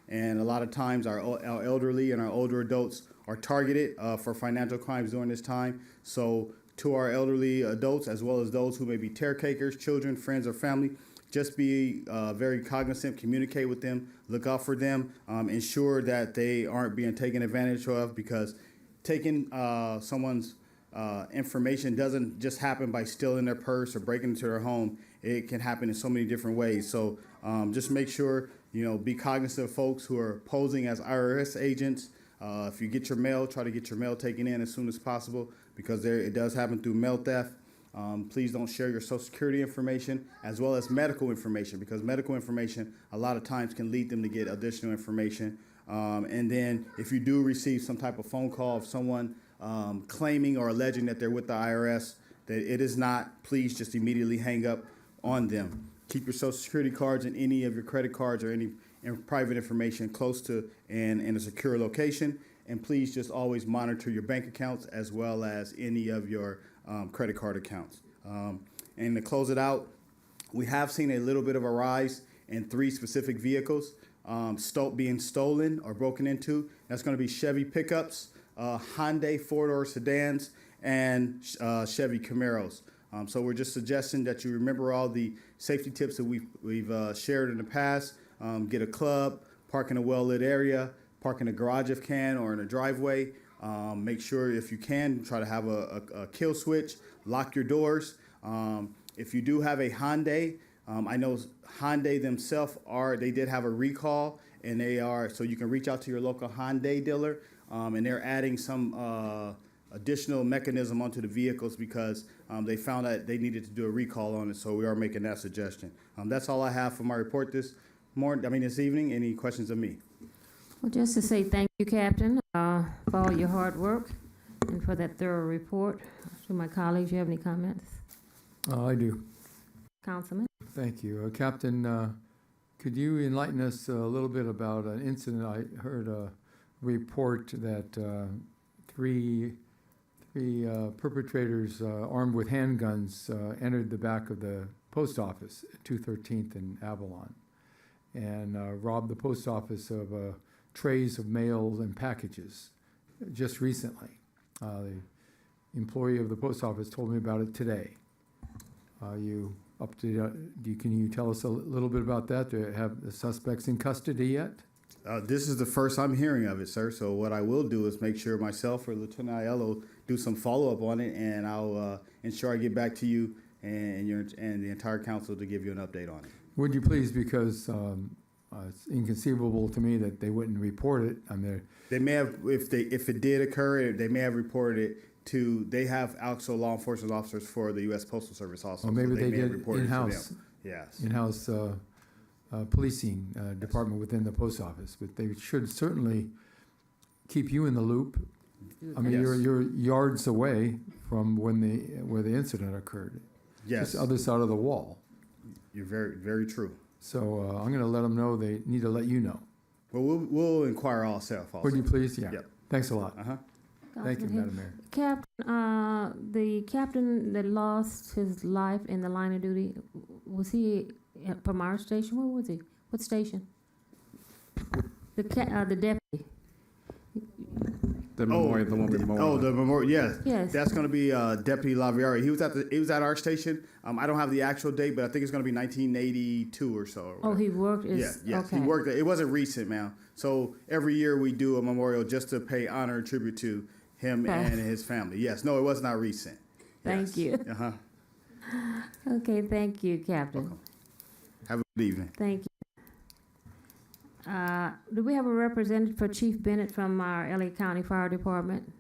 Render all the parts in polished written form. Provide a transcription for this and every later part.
And a lot of times our elderly and our older adults are targeted for financial crimes during this time. So to our elderly adults, as well as those who may be caretakers, children, friends, or family, just be very cognizant, communicate with them, look out for them, ensure that they aren't being taken advantage of, because taking someone's information doesn't just happen by stealing their purse or breaking into their home. It can happen in so many different ways. So just make sure, be cognizant of folks who are posing as IRS agents. If you get your mail, try to get your mail taken in as soon as possible, because it does happen through mail theft. Please don't share your Social Security information as well as medical information, because medical information a lot of times can lead them to get additional information. And then if you do receive some type of phone call of someone claiming or alleging that they're with the IRS, that it is not, please just immediately hang up on them. Keep your Social Security cards and any of your credit cards or any private information close to and in a secure location. And please just always monitor your bank accounts as well as any of your credit card accounts. And to close it out, we have seen a little bit of a rise in 3 specific vehicles being stolen or broken into. That's going to be Chevy pickups, Hyundai 4-door sedans, and Chevy Camaros. So we're just suggesting that you remember all the safety tips that we've shared in the past. Get a club, park in a well-lit area, park in a garage if can, or in a driveway. Make sure, if you can, try to have a kill switch, lock your doors. If you do have a Hyundai, I know Hyundai themselves they did have a recall, and so you can reach out to your local Hyundai dealer, and they're adding some additional mechanism onto the vehicles because they found that they needed to do a recall on it, so we are making that suggestion. That's all I have for my report this evening. Any questions of me? Well, just to say thank you, Captain, for all your hard work and for that thorough report. To my colleagues, you have any comments? I do. Councilman? Thank you. Captain, could you enlighten us a little bit about an incident? I heard a report that three perpetrators armed with handguns entered the back of the post office at 213th in Avalon and robbed the post office of trays of mail and packages just recently. The employee of the post office told me about it today. You up to? Can you tell us a little bit about that? Do you have the suspects in custody yet? This is the first I'm hearing of it, sir. So what I will do is make sure myself or Lieutenant Aiello do some follow-up on it, and I'll ensure I get back to you and the entire council to give you an update on it. Would you please, because it's inconceivable to me that they wouldn't report it. They may have, if it did occur, they may have reported it to. They have also law enforcement officers for the U.S. Postal Service also. Or maybe so they did in-house. Yes. In-house policing department within the post office, but they should certainly keep you in the loop. I mean, Yes. you're yards away from where the incident occurred. Yes. Just other side of the wall. You're very, very true. So I'm going to let them know they need to let you know. Well, we'll inquire ourselves also. Would you please? Yeah. Yep. Thanks a lot. Thank you, Councilman Madam Mayor. Captain, the captain that lost his life in the line of duty, was he from our station? Where was he? What station? The deputy. The memorial, the one with the memorial. Oh, the memorial. Yes. Yes. That's going to be Deputy Laviari. He was at our station. I don't have the actual date, but I think it's going to be 1982 or so. Oh, he worked. Yes. Okay. He worked. It wasn't recent, ma'am. So every year we do a memorial just to pay honor and tribute to him and his family. Yes. No, it was not recent. Thank you. Okay. Thank you, Captain. Welcome. Have a good evening. Thank you. Do we have a representative for Chief Bennett from our LA County Fire Department?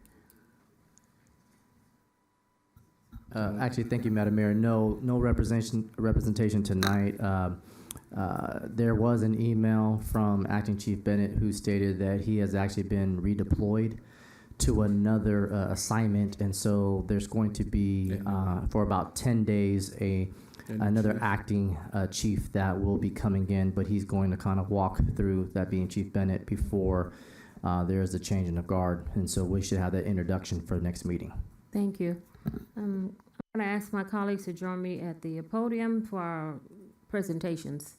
Actually, thank you, Madam Mayor. No representation tonight. There was an email from Acting Chief Bennett who stated that he has actually been redeployed to another assignment, and so there's going to be for about 10 days another acting chief that will be coming in, but he's going to kind of walk through that, being Chief Bennett, before there is a change in the guard, and so we should have that introduction for the next meeting. Thank you. I'm going to ask my colleagues to join me at the podium for our presentations.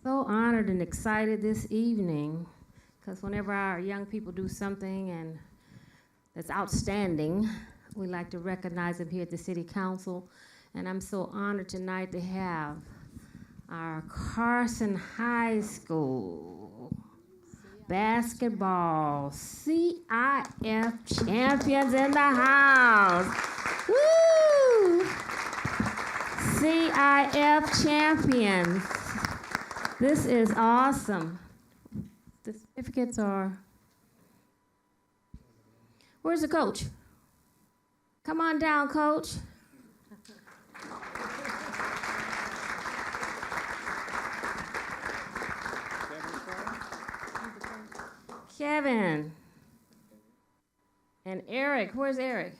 So honored and excited this evening, because whenever our young people do something and that's outstanding, we like to recognize them here at the City Council. And I'm so honored tonight to have our Carson High School basketball CIF champions in the house. Woo! CIF champions. This is awesome. The certificates are. Where's the coach? Come on down, coach. Kevin. And Eric. Where's Eric?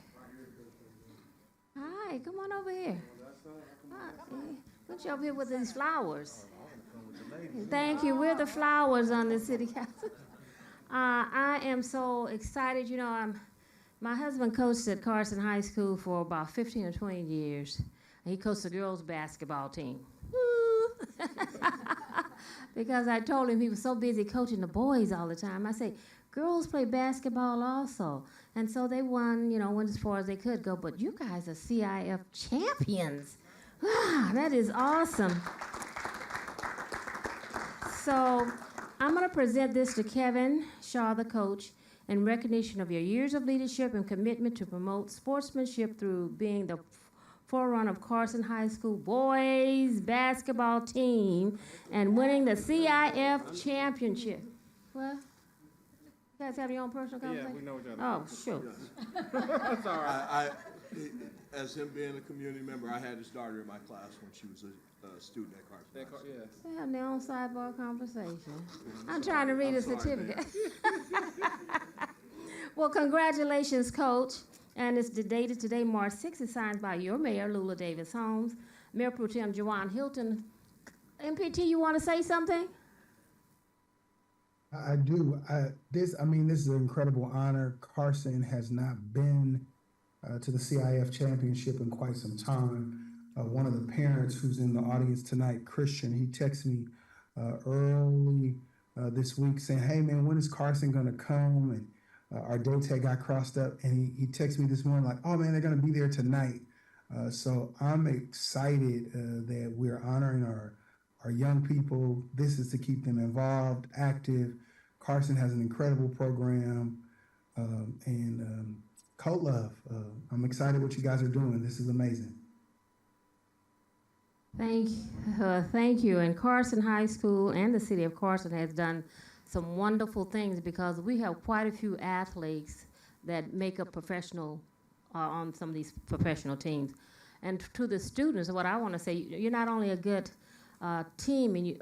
Hi, come on over here. Put you up here with these flowers. Thank you. We're the flowers on the city council. I am so excited. You know, my husband coached at Carson High School for about 15 or 20 years. He coached the girls' basketball team. Woo! Because I told him he was so busy coaching the boys all the time. I say, girls play basketball also. And so they won, you know, went as far as they could go. But you guys are CIF champions. Wow, that is awesome. So I'm going to present this to Kevin Shaw, the coach, in recognition of your years of leadership and commitment to promote sportsmanship through being the forerunner of Carson High School boys basketball team and winning the CIF championship. Well, you guys have your own personal conversation? Yeah, we know each other. Oh, sure. That's all right. As him being a community member, I had his daughter in my class when she was a student at Carson. High School. Yes. They have their own sidebar conversation. I'm trying to read a certificate. Well, congratulations, Coach. And it's dated today, March 6th. It's signed by your mayor, Lula Davis Holmes, Mayor Pro Tem Jawan Hilton. MPT, you want to say something? I do. This is an incredible honor. Carson has not been to the CIF championship in quite some time. One of the parents who's in the audience tonight, Christian, he texted me early this week saying, "Hey man, when is Carson gonna come?" And our dates had got crossed up, and he texted me this morning like, "Oh man, they're gonna be there tonight." So I'm excited that we're honoring our young people. This is to keep them involved, active. Carson has an incredible program, and Coat Love. I'm excited what you guys are doing. This is amazing. Thank you. And Carson High School and the city of Carson has done some wonderful things because we have quite a few athletes that make up professional on some of these professional teams. And to the students, what I want to say, you're not only a good team in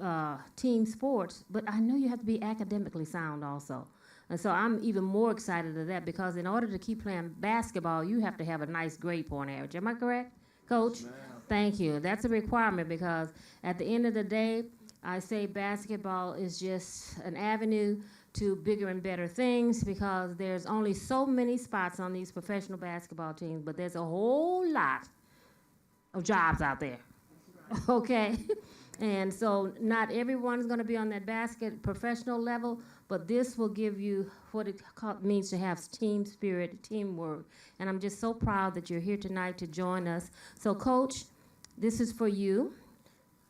team sports, but I know you have to be academically sound also. And so I'm even more excited of that because in order to keep playing basketball, you have to have a nice grade point average. Am I correct, Coach? Yes, thank you. That's a requirement because at the end of the day, I say basketball is just an avenue to bigger and better things because there's only so many spots on these professional basketball teams, but there's a whole lot of jobs out there. Okay? And so not everyone's going to be on that professional level, but this will give you what it means to have team spirit, teamwork. And I'm just so proud that you're here tonight to join us. So, Coach, this is for you.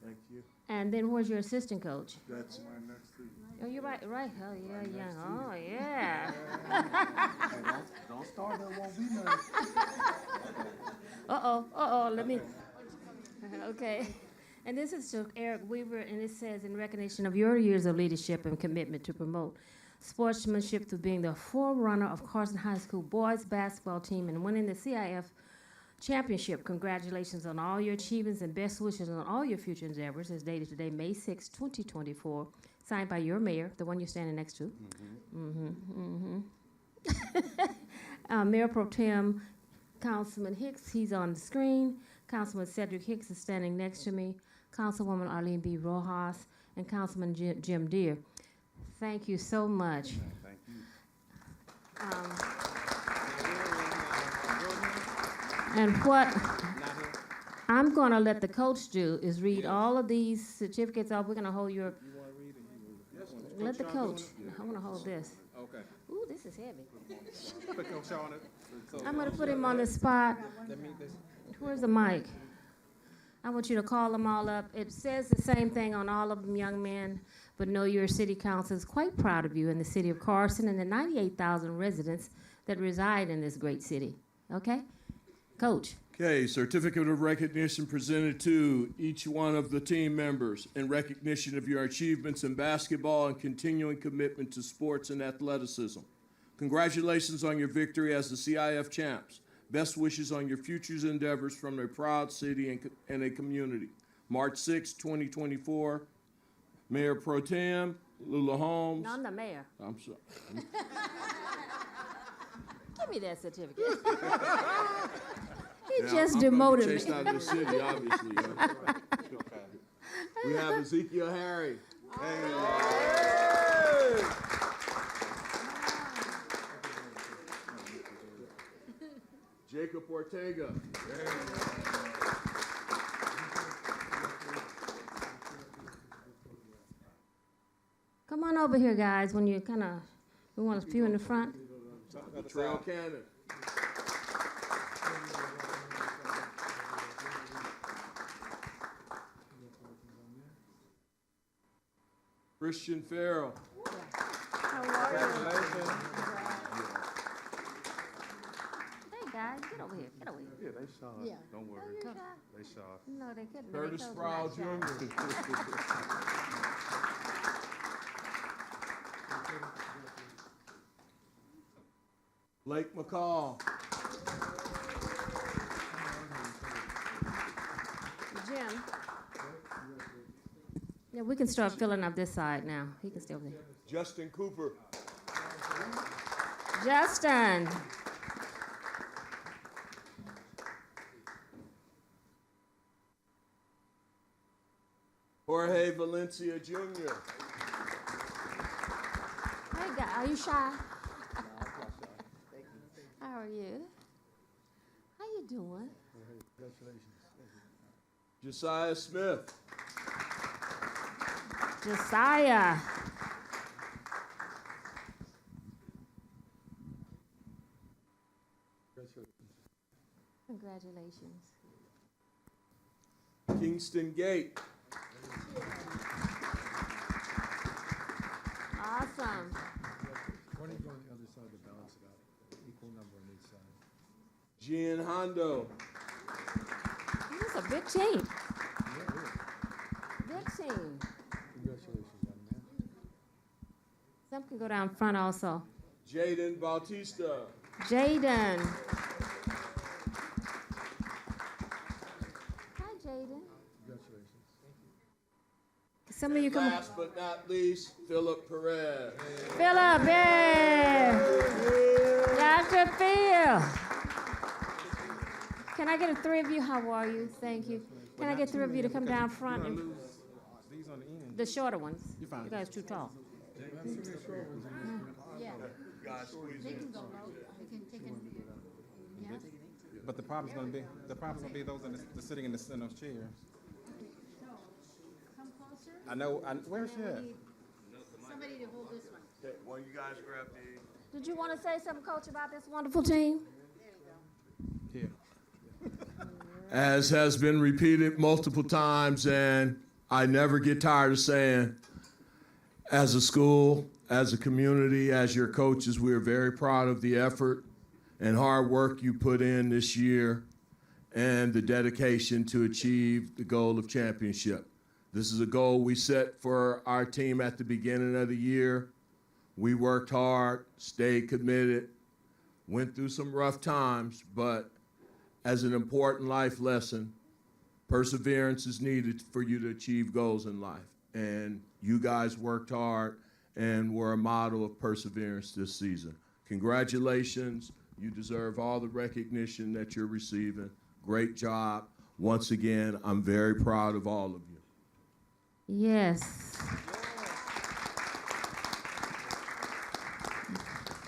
Thank you. And then where's your assistant coach? That's my next to you. Oh, you're right. Oh, yeah. Oh, yeah. Hey, don't start, there won't be none. Uh-oh, let me. Okay. And this is to Eric Weaver, and it says, in recognition of your years of leadership and commitment to promote sportsmanship through being the forerunner of Carson High School boys basketball team and winning the CIF championship. Congratulations on all your achievements and best wishes on all your future endeavors. It's dated today, May 6, 2024, signed by your mayor, the one you're standing next to. Mayor Pro Tem Councilman Hicks, he's on the screen. Councilman Cedric Hicks is standing next to me. Councilwoman Arlene B. Rojas, and Councilman Jim Deere. Thank you so much. Thank you. And what? I'm gonna let the coach do is read all of these certificates off. We're gonna hold your, let the coach, I wanna hold this. Okay. Ooh, this is heavy. Put Coach on it. I'm gonna put him on the spot. Where's the mic? I want you to call them all up. It says the same thing on all of them, young men, but know your city council is quite proud of you in the city of Carson and the 98,000 residents that reside in this great city. Okay? Coach. Okay, certificate of recognition presented to each one of the team members in recognition of your achievements in basketball and continuing commitment to sports and athleticism. Congratulations on your victory as the CIF champs. Best wishes on your future endeavors from a proud city and a community. March 6, 2024, Mayor Pro Tem, Lula Holmes. No, I'm the mayor. I'm sorry. Give me that certificate. He Yeah, just I'm demoted chased me. out of the city, obviously. We have Ezekiel Harry. Jacob Ortega. Come on over here, guys, when you we want a few in the front. Trail Cannon. Christian Farrell. How are you? Hey, guys, get over here. Get over here. Yeah, they saw it. Yeah. Don't worry. You're shy? They saw it. No, they couldn't. Curtis They told Sproul you not shy. Jr. Blake McCall. Jim. Yeah, we can start filling up this side now. He can stay over there. Justin Cooper. Justin. Jorge Valencia Jr. Hey, guy, are you shy? How are you? How you doing? Josiah Smith. Josiah. Congratulations. Kingston Gate. Awesome. Why don't you go on the other side to balance it out? Equal number on each side. Gian Hondo. This is a big team. Big team. Congratulations, young man. Some can go down front also. Jaden Bautista. Jaden. Hi, Jaden. Congratulations. Some of you come. Last but not least, Philip Perez. Philip, yeah. Dr. Phil. Can I get the three of you? How are you? Thank you. Can I get three of you to come down front? And These on the end. the shorter ones. You're fine. You guys too tall. But the problem's gonna be those sitting in the center chair. Come closer. I know. Where's she at? Somebody to hold this one. Okay, one of you guys grab the. Did you want to say something, Coach, about this wonderful team? Here. As has been repeated multiple times, and I never get tired of saying, as a school, as a community, as your coaches, we are very proud of the effort and hard work you put in this year and the dedication to achieve the goal of championship. This is a goal we set for our team at the beginning of the year. We worked hard, stayed committed, went through some rough times, but as an important life lesson, perseverance is needed for you to achieve goals in life. And you guys worked hard and were a model of perseverance this season. Congratulations. You deserve all the recognition that you're receiving. Great job. Once again, I'm very proud of all of you. Yes.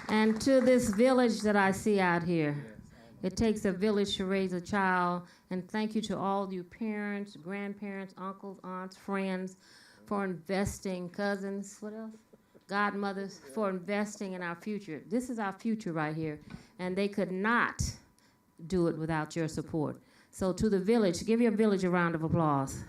And to this village that I see out here, It takes a village to raise a child. And thank you to all you parents, grandparents, uncles, aunts, friends for investing, cousins, what else? Godmothers, for investing in our future. This is our future right here. And they could not do it without your support. So to the village, give your village a round of applause.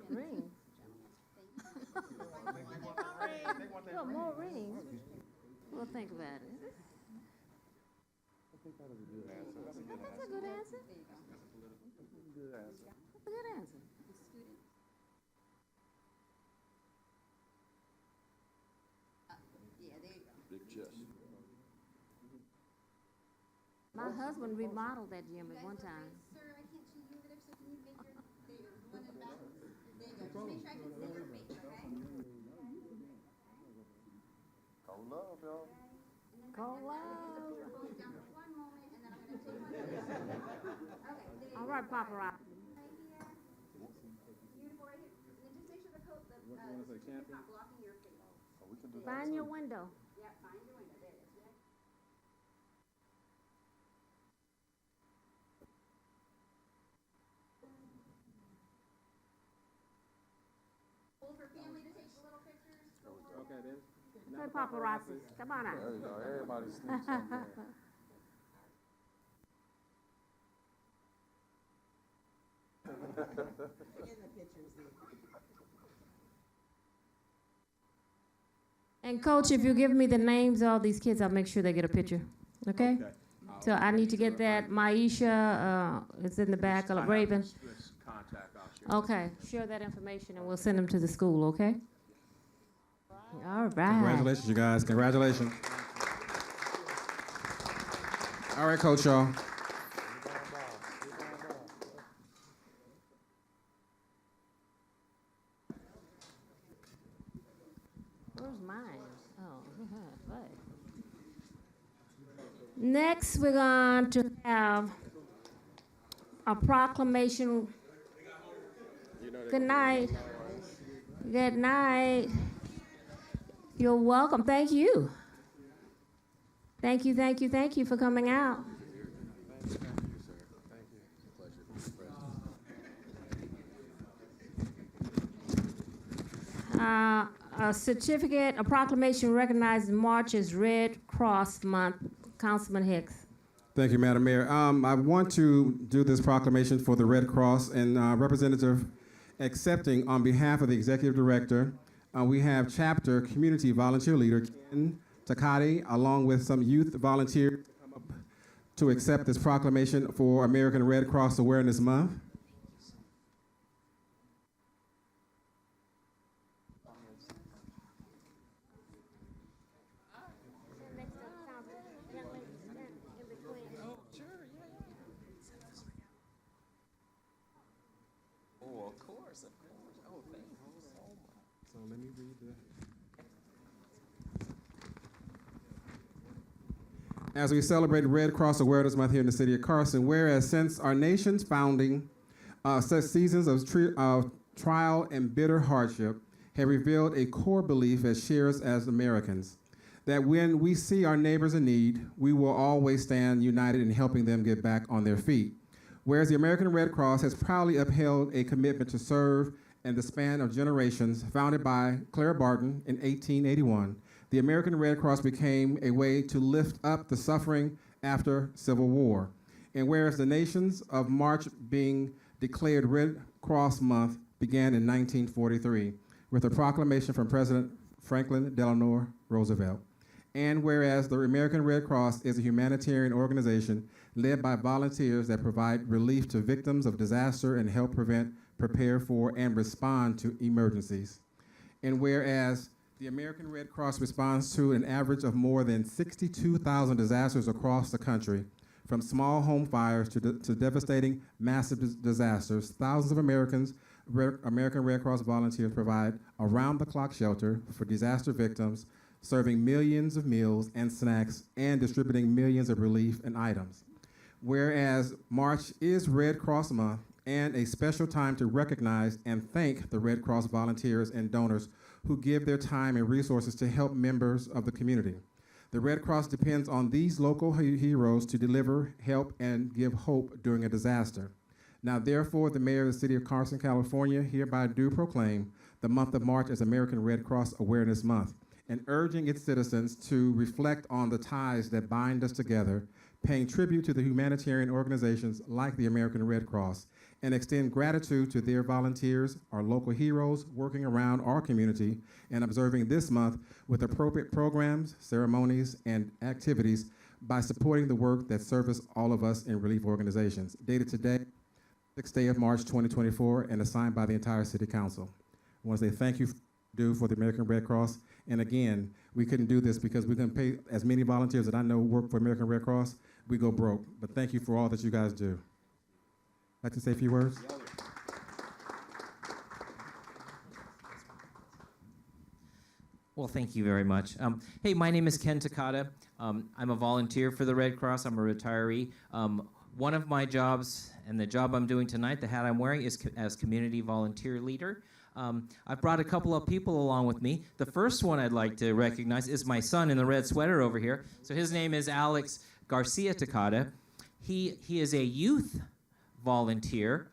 Rings. Well, more rings. We'll think about it. That's a good answer. That's a good answer. That's a good answer. My husband remodeled that gym at one time. Sir, I can't see you over there, so can you make your, the one in the back? There you go, just make sure I can see your face, okay? Cold love. Hold down for one moment, and then I'm gonna take one of these. Okay, there you All go. right, paparazzi. Right here. Beautiful right here. And then just make sure the coat, the, it's not blocking your face. Find your window. Yep, find your window, there it is. Ready? Hold for family to take the little pictures. Okay, then. Hey, paparazzi, come on out. There you go. Everybody sneaks on there. And coach, if you give me the names of all these kids, I'll make sure they get a picture. Okay? So I need to get that. Maisha, it's in the back of Raven. Okay, share that information and we'll send them to the school, okay? All right. Congratulations, you guys. Congratulations. All right, coach, y'all. Where's mine? Oh, right. Next, we're going to have a proclamation. Good night. Good night. You're welcome. Thank you. Thank you, thank you, thank you for coming out. A certificate, a proclamation recognizing March as Red Cross Month. Councilman Hicks. Thank you, Madam Mayor. I want to do this proclamation for the Red Cross and Representative accepting on behalf of the Executive Director. We have Chapter Community Volunteer Leader Ken Takati, along with some youth volunteers to accept this proclamation for American Red Cross Awareness Month. So let me read the... As we celebrate Red Cross Awareness Month here in the city of Carson, whereas since our nation's founding, such seasons of trial and bitter hardship have revealed a core belief as shares as Americans, that when we see our neighbors in need, we will always stand united in helping them get back on their feet. Whereas the American Red Cross has proudly upheld a commitment to serve in the span of generations, founded by Clara Barton in 1881, the American Red Cross became a way to lift up the suffering after Civil War. And whereas the nations of March being declared Red Cross Month began in 1943 with a proclamation from President Franklin Delano Roosevelt. And whereas the American Red Cross is a humanitarian organization led by volunteers that provide relief to victims of disaster and help prevent, prepare for, and respond to emergencies. And whereas the American Red Cross responds to an average of more than 62,000 disasters across the country, from small home fires to devastating massive disasters, thousands of Americans American Red Cross volunteers provide around-the-clock shelter for disaster victims, serving millions of meals and snacks and distributing millions of relief and items. Whereas March is Red Cross Month and a special time to recognize and thank the Red Cross volunteers and donors who give their time and resources to help members of the community. The Red Cross depends on these local heroes to deliver, help, and give hope during a disaster. Now, therefore, the mayor of the city of Carson, California, hereby do proclaim the month of March as American Red Cross Awareness Month, and urging its citizens to reflect on the ties that bind us together, paying tribute to the humanitarian organizations like the American Red Cross, and extend gratitude to their volunteers, our local heroes working around our community, and observing this month with appropriate programs, ceremonies, and activities by supporting the work that service all of us in relief organizations. Dated today, 6th day of March 2024, and assigned by the entire City Council. I want to say thank you for the American Red Cross. And again, we couldn't do this because we couldn't pay as many volunteers that I know work for American Red Cross. We go broke. But thank you for all that you guys do. Like to say a few words? Well, thank you very much. Hey, my name is Ken Takata. I'm a volunteer for the Red Cross. I'm a retiree. One of my jobs, and the job I'm doing tonight, the hat I'm wearing, is as community volunteer leader. I've brought a couple of people along with me. The first one I'd like to recognize is my son in the red sweater over here. So his name is Alex Garcia Takata. He is a youth volunteer.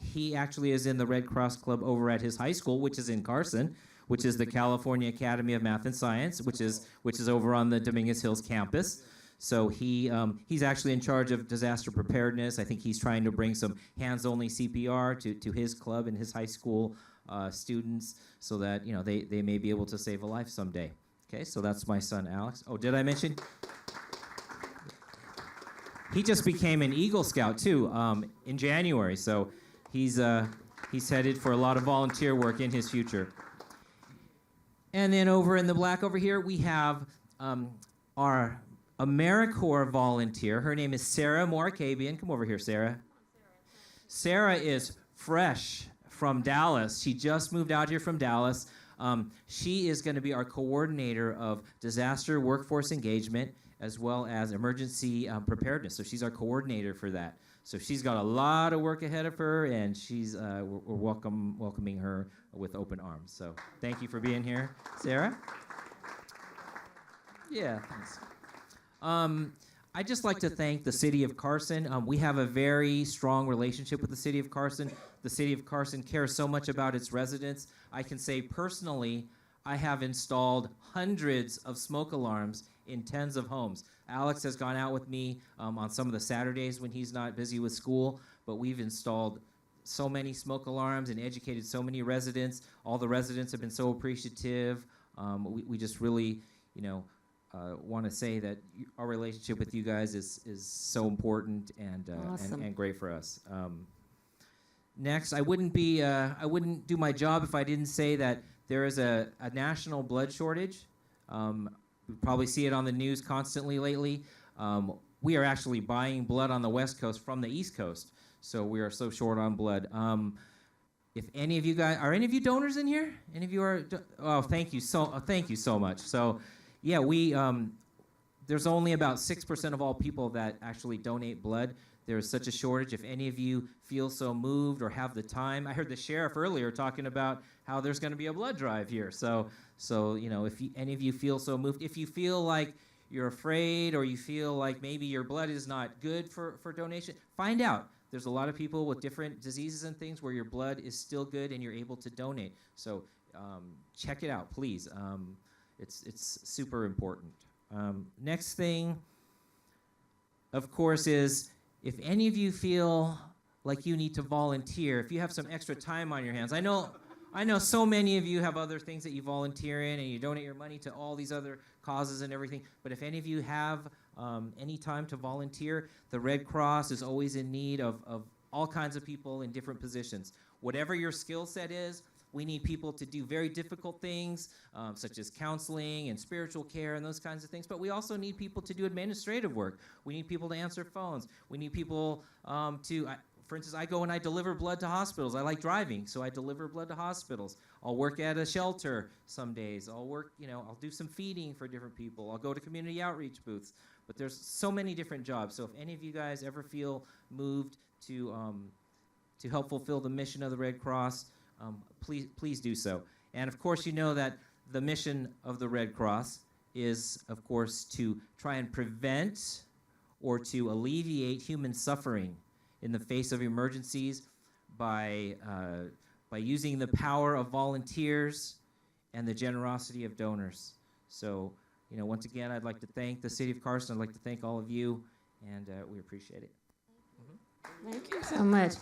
He actually is in the Red Cross Club over at his high school, which is in Carson, which is the California Academy of Math and Science, which is over on the Dominguez Hills campus. So he's actually in charge of disaster preparedness. I think he's trying to bring some hands-only CPR to his club and his high school students, so that they may be able to save a life someday. Okay, so that's my son Alex. Oh, did I mention? He just became an Eagle Scout too in January. So he's headed for a lot of volunteer work in his future. And then over in the black over here, we have our AmeriCorps volunteer. Her name is Sarah Morakabian. Come over here, Sarah. Sarah is fresh from Dallas. She just moved out here from Dallas. She is going to be our coordinator of disaster workforce engagement as well as emergency preparedness. So she's our coordinator for that. So she's got a lot of work ahead of her, and we're welcoming her with open arms. So thank you for being here, Sarah. Yeah, thanks. I'd just like to thank the City of Carson. We have a very strong relationship with the City of Carson. The City of Carson cares so much about its residents. I can say personally, I have installed hundreds of smoke alarms in tens of homes. Alex has gone out with me on some of the Saturdays when he's not busy with school, but we've installed so many smoke alarms and educated so many residents. All the residents have been so appreciative. We just really, want to say that our relationship with you guys is so important and Awesome. and great for us. Next, I wouldn't do my job if I didn't say that there is a national blood shortage. We probably see it on the news constantly lately. We are actually buying blood on the West Coast from the East Coast, so we are so short on blood. If any of you guys are any of you donors in here? Any of you are? Oh, thank you so much. So, yeah, there's only about 6% of all people that actually donate blood. There's such a shortage. If any of you feel so moved or have the time, I heard the sheriff earlier talking about how there's going to be a blood drive here. So if any of you feel so moved, if you feel like you're afraid or you feel like maybe your blood is not good for donation, find out. There's a lot of people with different diseases and things where your blood is still good and you're able to donate. So check it out, please. It's super important. Next thing, of course, is if any of you feel like you need to volunteer, if you have some extra time on your hands, I know so many of you have other things that you volunteer in and you donate your money to all these other causes and everything, but if any of you have any time to volunteer, the Red Cross is always in need of all kinds of people in different positions. Whatever your skill set is, we need people to do very difficult things, such as counseling and spiritual care and those kinds of things. But we also need people to do administrative work. We need people to answer phones. We need people for instance, I go and I deliver blood to hospitals. I like driving, so I deliver blood to hospitals. I'll work at a shelter some days. I'll work, I'll do some feeding for different people. I'll go to community outreach booths. But there's so many different jobs. So if any of you guys ever feel moved to help fulfill the mission of the Red Cross, please do so. And of course, you know that the mission of the Red Cross is, of course, to try and prevent or to alleviate human suffering in the face of emergencies by using the power of volunteers and the generosity of donors. So, once again, I'd like to thank the City of Carson. I'd like to thank all of you, and we appreciate it. Thank you so much.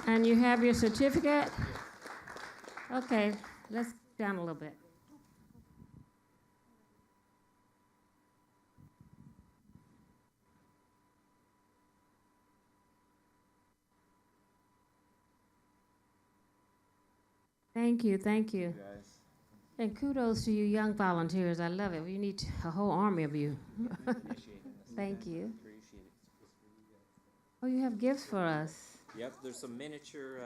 And you have your certificate? Okay, let's down a little bit. Thank you, thank you. Guys. And kudos to you young volunteers. I love it. You need a whole army of you. Thank you. Appreciate it. Oh, you have gifts for us. Yep, there's some miniature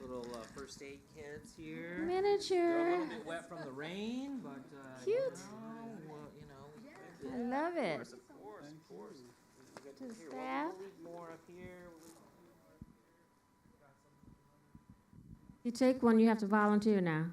little first aid kits here. They're a Miniature. little bit wet from the rain, but Cute. you I love it. Of course. To Here, staff. we'll leave more up here. You take one, you have to volunteer now.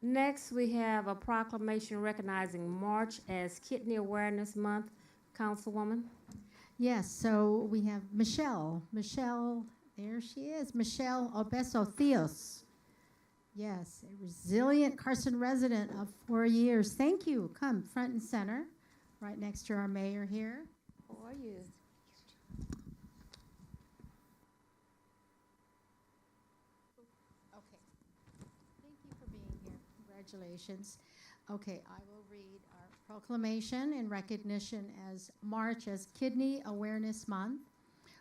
Next, we have a proclamation recognizing March as Kidney Awareness Month. Councilwoman? Yes, so we have Michelle. Michelle, there she is. Michelle Obeso Theos. Yes, a resilient Carson resident of 4 years. Thank you. Come front and center, right next to our mayor here. How are you? Okay. Thank you for being here. Congratulations. Okay, I will read our proclamation in recognition as March as Kidney Awareness Month.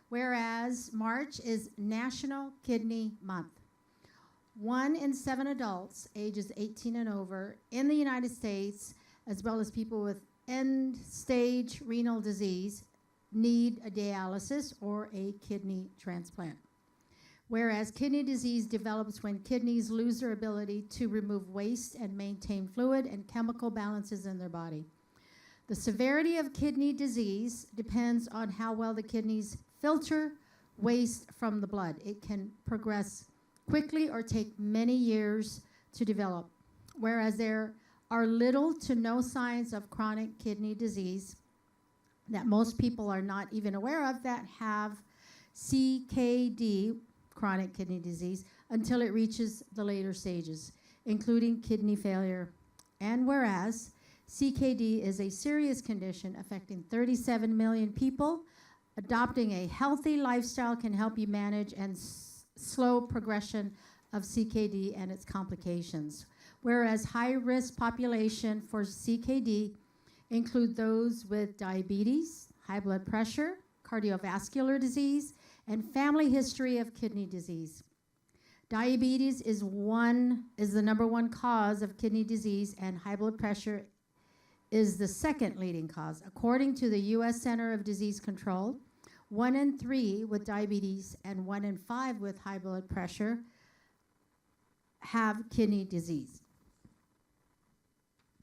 Whereas March is National Kidney Month. 1 in 7 adults ages 18 and over in the United States, as well as people with end-stage renal disease, need a dialysis or a kidney transplant. Whereas kidney disease develops when kidneys lose their ability to remove waste and maintain fluid and chemical balances in their body. The severity of kidney disease depends on how well the kidneys filter waste from the blood. It can progress quickly or take many years to develop. Whereas there are little to no signs of chronic kidney disease that most people are not even aware of that have CKD, chronic kidney disease, until it reaches the later stages, including kidney failure. And whereas CKD is a serious condition affecting 37 million people, adopting a healthy lifestyle can help you manage and slow progression of CKD and its complications. Whereas high-risk population for CKD include those with diabetes, high blood pressure, cardiovascular disease, and family history of kidney disease. Diabetes is the number one cause of kidney disease, and high blood pressure is the second leading cause. According to the U.S. Center of Disease Control, 1 in 3 with diabetes and 1 in 5 with high blood pressure have kidney disease.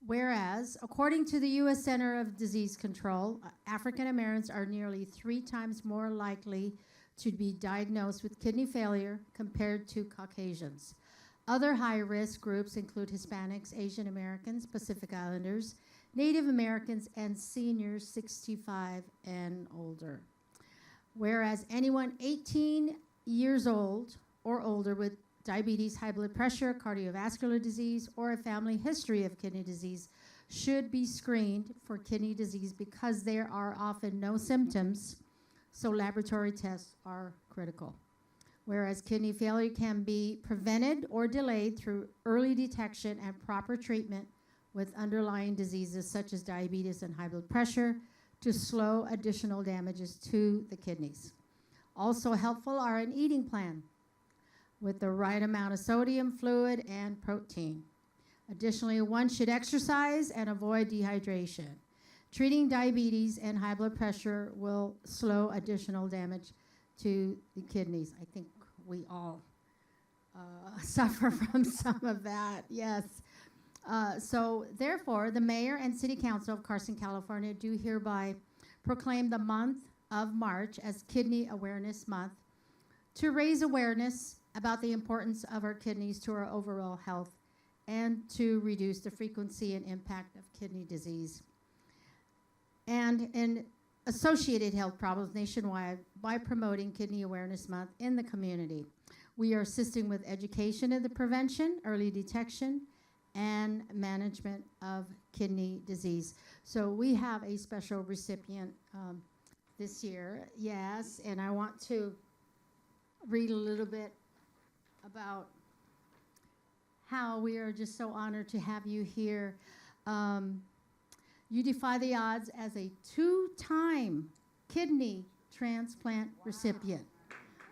Whereas, according to the U.S. Center of Disease Control, African Americans are nearly 3 times more likely to be diagnosed with kidney failure compared to Caucasians. Other high-risk groups include Hispanics, Asian Americans, Pacific Islanders, Native Americans, and seniors 65 and older. Whereas anyone 18 years old or older with diabetes, high blood pressure, cardiovascular disease, or a family history of kidney disease should be screened for kidney disease because there are often no symptoms, so laboratory tests are critical. Whereas kidney failure can be prevented or delayed through early detection and proper treatment with underlying diseases such as diabetes and high blood pressure to slow additional damages to the kidneys. Also helpful are an eating plan, with the right amount of sodium, fluid, and protein. Additionally, one should exercise and avoid dehydration. Treating diabetes and high blood pressure will slow additional damage to the kidneys. I think we all suffer from some of that, yes. So therefore, the mayor and city council of Carson, California do hereby proclaim the month of March as Kidney Awareness Month to raise awareness about the importance of our kidneys to our overall health and to reduce the frequency and impact of kidney disease and in associated health problems nationwide by promoting Kidney Awareness Month in the community. We are assisting with education of the prevention, early detection, and management of kidney disease. So we have a special recipient this year, yes, and I want to read a little bit about how we are just so honored to have you here. You defy the odds as a 2-time kidney transplant recipient.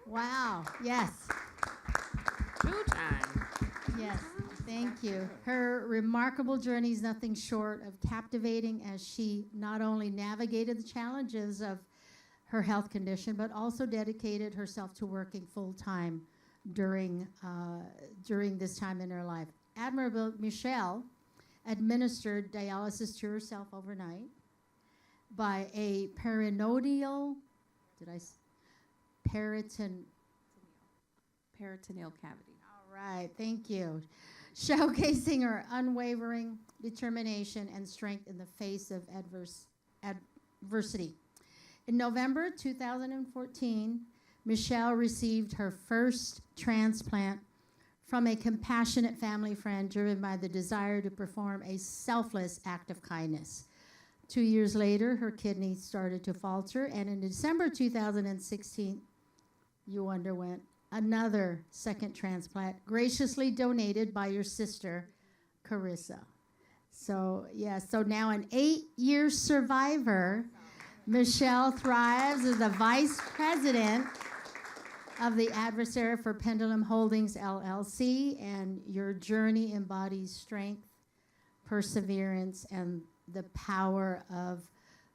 Wow, yes. 2 times. Yes, thank you. Her remarkable journey is nothing short of captivating as she not only navigated the challenges of her health condition, but also dedicated herself to working full-time during this time in her life. Admirable Michelle administered dialysis to herself overnight by a peritoneal cavity. All right, thank you. Showcasing her unwavering determination and strength in the face of adversity. In November 2014, Michelle received her first transplant from a compassionate family friend driven by the desire to perform a selfless act of kindness. 2 years later, her kidneys started to falter, and in December 2016, you underwent another second transplant, graciously donated by your sister, Carissa. So, so now an 8-year survivor, Michelle thrives as the vice president of the Adversary for Pendulum Holdings, LLC, and your journey embodies strength, perseverance, and the power of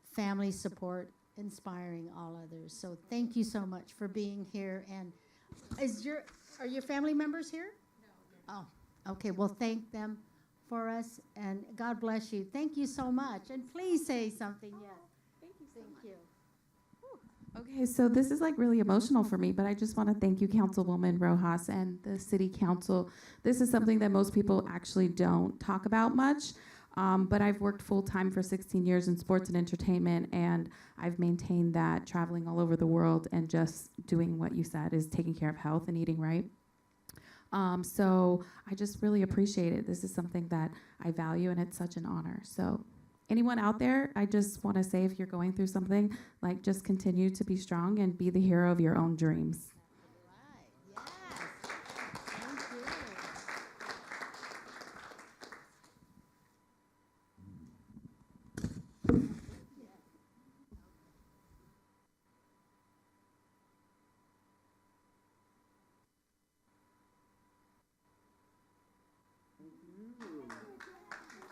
family support, inspiring all others. So thank you so much for being here. And are your family members here? No. Oh, okay. Well, thank them for us, and God bless you. Thank you so much. And please say something. Yes. Thank you so much. You. Okay, so this is like really emotional for me, but I just want to thank you, Councilwoman Rojas, and the City Council. This is something that most people actually don't talk about much, but I've worked full-time for 16 years in sports and entertainment, and I've maintained that traveling all over the world and just doing what you said is taking care of health and eating right. So I just really appreciate it. This is something that I value, and it's such an honor. So anyone out there, I just want to say, if you're going through something, like, just continue to be strong and be the hero of your own dreams. Right. Yes.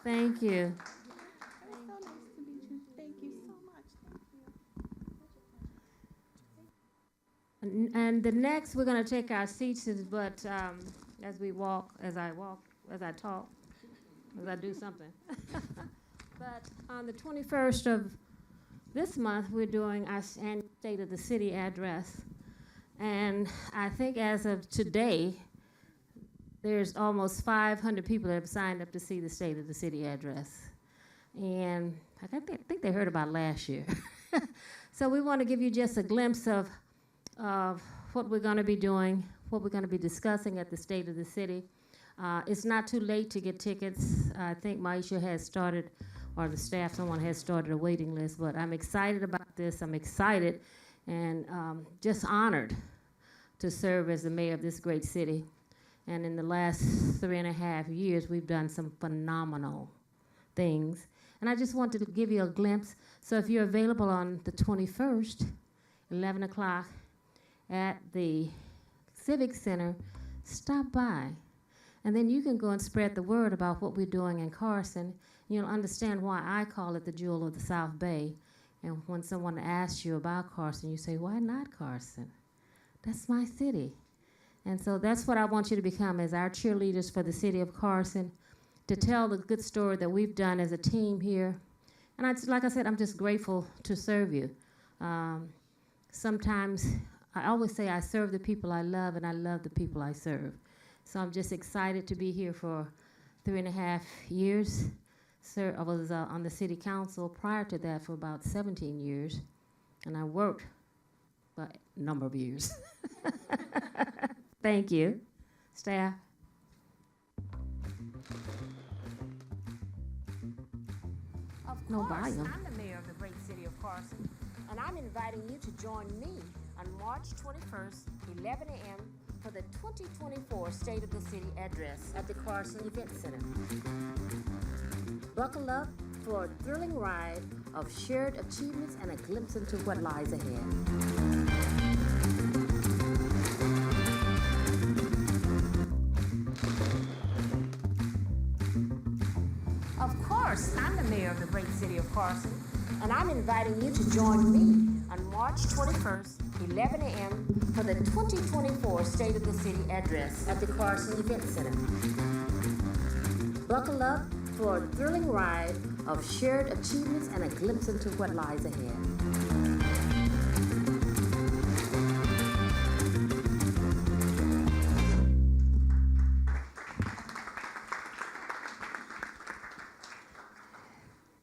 Thank you. Thank you. It's so nice to meet you. Thank you so much. Thank you. And the next, we're going to take our seats, but as I talk, as I do something. But on the 21st of this month, we're doing our State of the City address. And I think as of today, there's almost 500 people that have signed up to see the State of the City address. And I think they heard about last year. So we want to give you just a glimpse of what we're going to be doing, what we're going to be discussing at the State of the City. It's not too late to get tickets. I think Maisha has started, or the staff, someone has started a waiting list, but I'm excited about this. I'm excited and just honored to serve as the mayor of this great city. And in the last 3.5 years, we've done some phenomenal things. And I just wanted to give you a glimpse. So if you're available on the 21st, 11 o'clock at the Civic Center, stop by. And then you can go and spread the word about what we're doing in Carson. You'll understand why I call it the jewel of the South Bay. And when someone asks you about Carson, you say, why not Carson? That's my city. And so that's what I want you to become as our cheerleaders for the city of Carson, to tell the good story that we've done as a team here. And like I said, I'm just grateful to serve you. Sometimes I always say I serve the people I love, and I love the people I serve. So I'm just excited to be here for 3.5 years. I was on the city council prior to that for about 17 years, and I worked for a number of years. Thank you. Staff. Of No course, volume. I'm the mayor of the great city of Carson, and I'm inviting you to join me on March 21st, 11 a.m. for the 2024 State of the City address at the Carson Event Center. Buckle up for a thrilling ride of shared achievements and a glimpse into what lies ahead. Of course, I'm the mayor of the great city of Carson, and I'm inviting you to join me on March 21st, 11 a.m. for the 2024 State of the City address at the Carson Event Center. Buckle up for a thrilling ride of shared achievements and a glimpse into what lies ahead.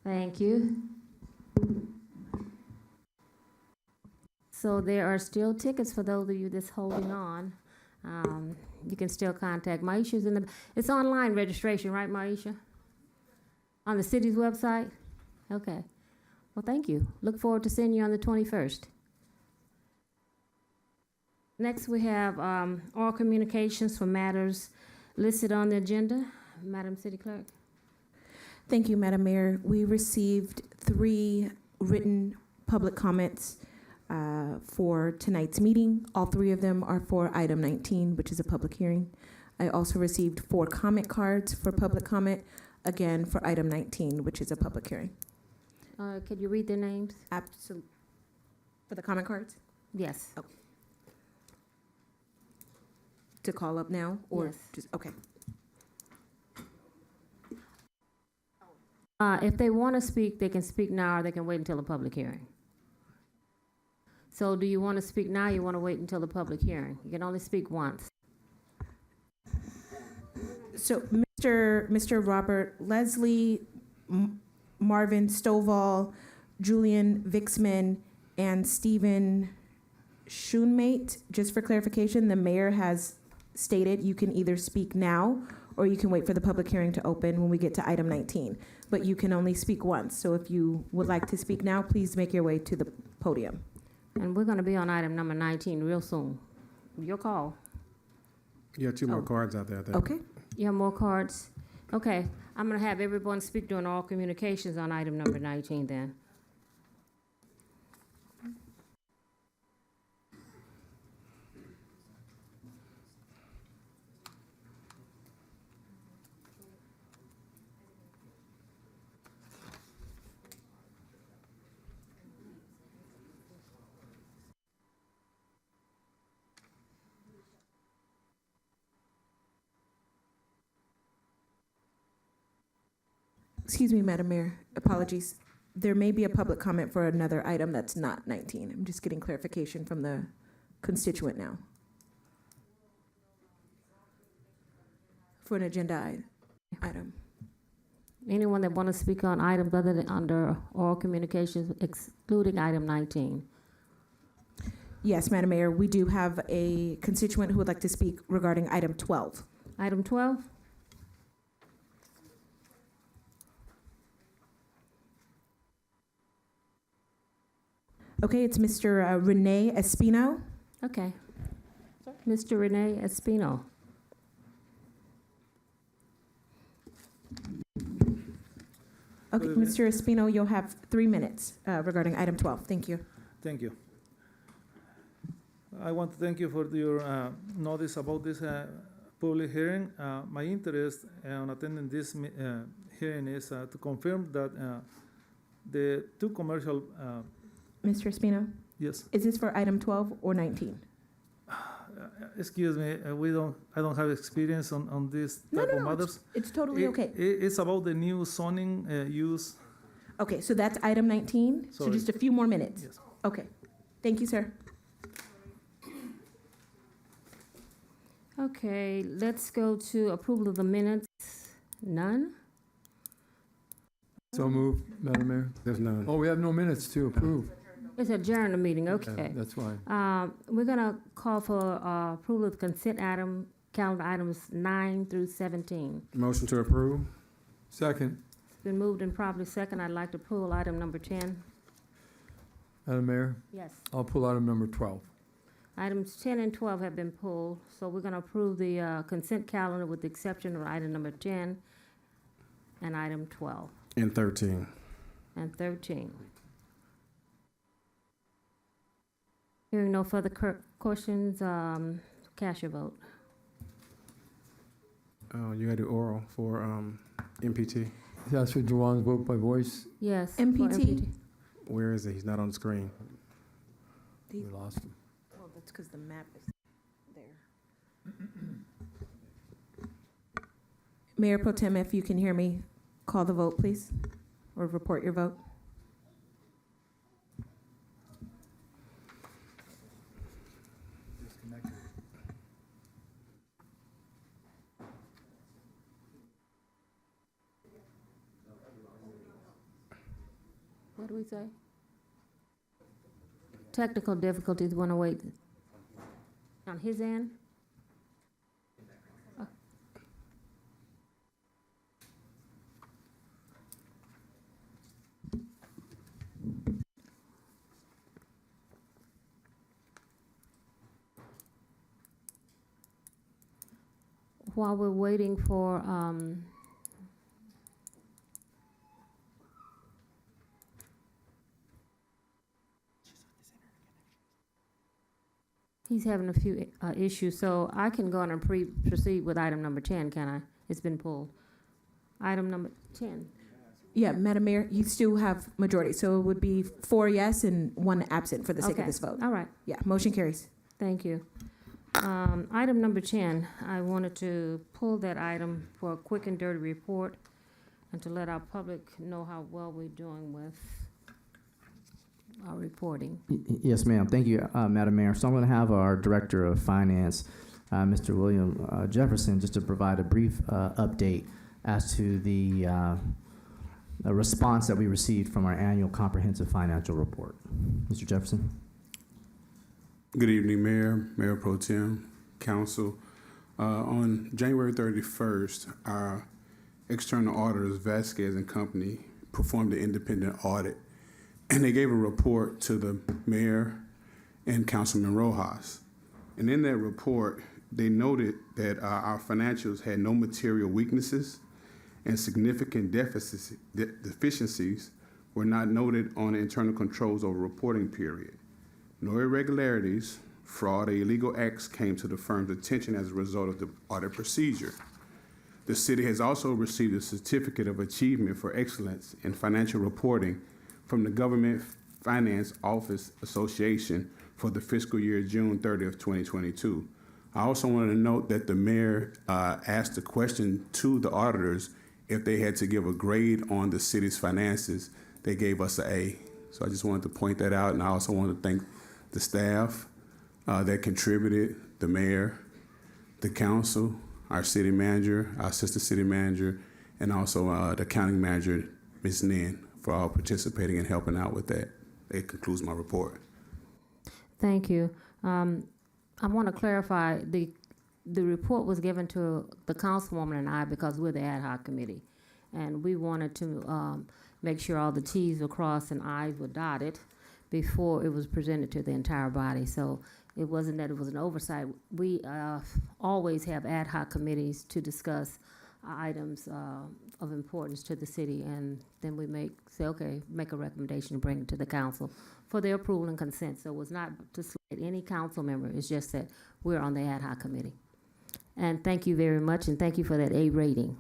Thank you. So there are still tickets for those of you that's holding on. You can still contact Maisha's it's online registration, right, Maisha? On the city's website? Okay. Well, thank you. Look forward to seeing you on the 21st. Next, we have oral communications for matters listed on the agenda. Madam City Clerk. Thank you, Madam Mayor. We received 3 written public comments for tonight's meeting. All 3 of them are for item 19, which is a public hearing. I also received 4 comment cards for public comment, again for item 19, which is a public hearing. Could you read their names? Absolutely. For the comment cards? Yes. Oh. To call up now, or Yes. just, okay. If they want to speak, they can speak now, or they can wait until the public hearing. So do you want to speak now, or you want to wait until the public hearing? You can only speak once. So Mr. Robert Leslie, Marvin Stovall, Julian Vixman, and Stephen Schoonmate, just for clarification, the mayor has stated you can either speak now or you can wait for the public hearing to open when we get to item 19. But you can only speak once. So if you would like to speak now, please make your way to the podium. And we're going to be on item number 19 real soon. Your call. You have 2 more cards out there, I think. Okay. You have more cards? Okay. I'm going to have everyone speak during all communications on item number 19 then. Excuse me, Madam Mayor, apologies. There may be a public comment for another item that's not 19. I'm just getting clarification from the constituent now. For an agenda item. Anyone that want to speak on items other than under oral communications, excluding item 19? Yes, Madam Mayor, we do have a constituent who would like to speak regarding item 12. Item 12? Okay, it's Mr. Rene Espino. Okay. Mr. Rene Espino. Okay, Mr. Espino, you'll have 3 minutes regarding item 12. Thank you. Thank you. I want to thank you for your notice about this public hearing. My interest in attending this hearing is to confirm that the two commercial, Mr. Espino, yes, is this for item 12 or 19? excuse me, I don't have experience on this type of matters. It's totally okay. It's about the new zoning use. Okay, so that's item 19. So Sorry. just a few more minutes. Yes. Okay. Thank you, sir. Okay, let's go to approval of the minutes. None? So moved, Madam Mayor. There's none. Oh, we have no minutes to approve. It's adjourn the meeting, Yeah, okay. that's why. We're gonna call for approval of consent item, calendar items 9 through 17. Motion to approve. Second, It's been moved and properly second. I'd like to pull item number 10. Madam Mayor, Yes. I'll pull item number 12. Items 10 and 12 have been pulled, so we're gonna approve the consent calendar with the exception of item number 10 and item 12 And 13. and 13. Hearing no further questions, cast your vote. You had the oral for MPT. That's for Jawan's vote by voice. Yes. for MPT? Where is it? He's not on the screen. We lost him. Well, that's because the map is there. Mayor Pro Tem, if you can hear me, call the vote, please, or report your vote. What do we say? Technical difficulties, want to wait. On his end? While we're waiting for, he's having a few issues, so I can go on and proceed with item number 10, can I? It's been pulled. Item number 10. Yeah, Madam Mayor, you still have majority, so it would be 4 yes and 1 absent for the sake Okay. of this vote. All right, Yeah, motion carries. thank you. Item number 10, I wanted to pull that item for a quick and dirty report and to let our public know how well we're doing with our reporting. Yes, ma'am. Thank you, Madam Mayor. So I'm going to have our Director of Finance, Mr. William Jefferson, just to provide a brief update as to the response that we received from our annual comprehensive financial report. Mr. Jefferson. Good evening, Mayor, Mayor Pro Tem, Council. On January 31st, our external auditors, Vasquez and Company, performed an independent audit, and they gave a report to the mayor and Councilman Rojas. And in that report, they noted that our financials had no material weaknesses and significant deficiencies were not noted on internal controls over reporting period. No irregularities, fraud, or illegal acts came to the firm's attention as a result of the audit procedure. The city has also received a certificate of achievement for excellence in financial reporting from the Government Finance Office Association for the fiscal year June 30th, 2022. I also wanted to note that the mayor asked a question to the auditors if they had to give a grade on the city's finances. They gave us an A. So I just wanted to point that out, and I also want to thank the staff that contributed, the mayor, the council, our city manager, our assistant city manager, and also the county manager, Ms. Nin, for all participating and helping out with that. It concludes my report. Thank you. I want to clarify, the report was given to the councilwoman and I because we're the ad hoc committee. And we wanted to make sure all the Ts were crossed and Is were dotted before it was presented to the entire body. So it wasn't that it was an oversight. We always have ad hoc committees to discuss items of importance to the city, and then we make a recommendation and bring it to the council for their approval and consent. So it was not to slight any council member, it's just that we're on the ad hoc committee. And thank you very much, and thank you for that A rating.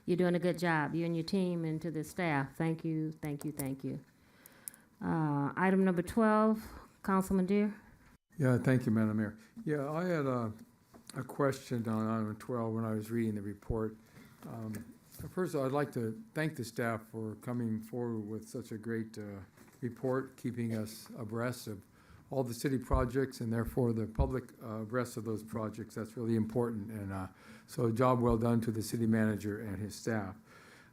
You're doing a good job, you and your team and to the staff. Thank you, thank you, thank you. Item number 12, Councilman Deere. Yeah, thank you, Madam Mayor. Yeah, I had a question on item 12 when I was reading the report. First of all, I'd like to thank the staff for coming forward with such a great report, keeping us abreast of all the city projects and therefore the public abreast of those projects. That's really important. And so a job well done to the city manager and his staff.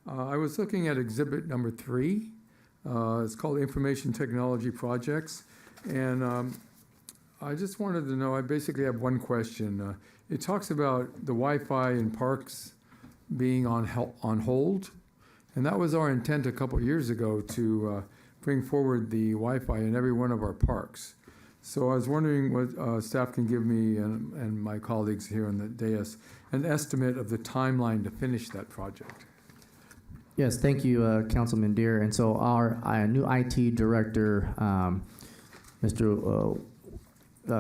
I was looking at exhibit number 3. It's called Information Technology Projects. And I just wanted to know, I basically have one question. It talks about the Wi-Fi in parks being on hold. And that was our intent a couple years ago to bring forward the Wi-Fi in every one of our parks. So I was wondering what staff can give me and my colleagues here on the dais an estimate of the timeline to finish that project. Yes, thank you, Councilman Deere. And so our new IT director, Mr.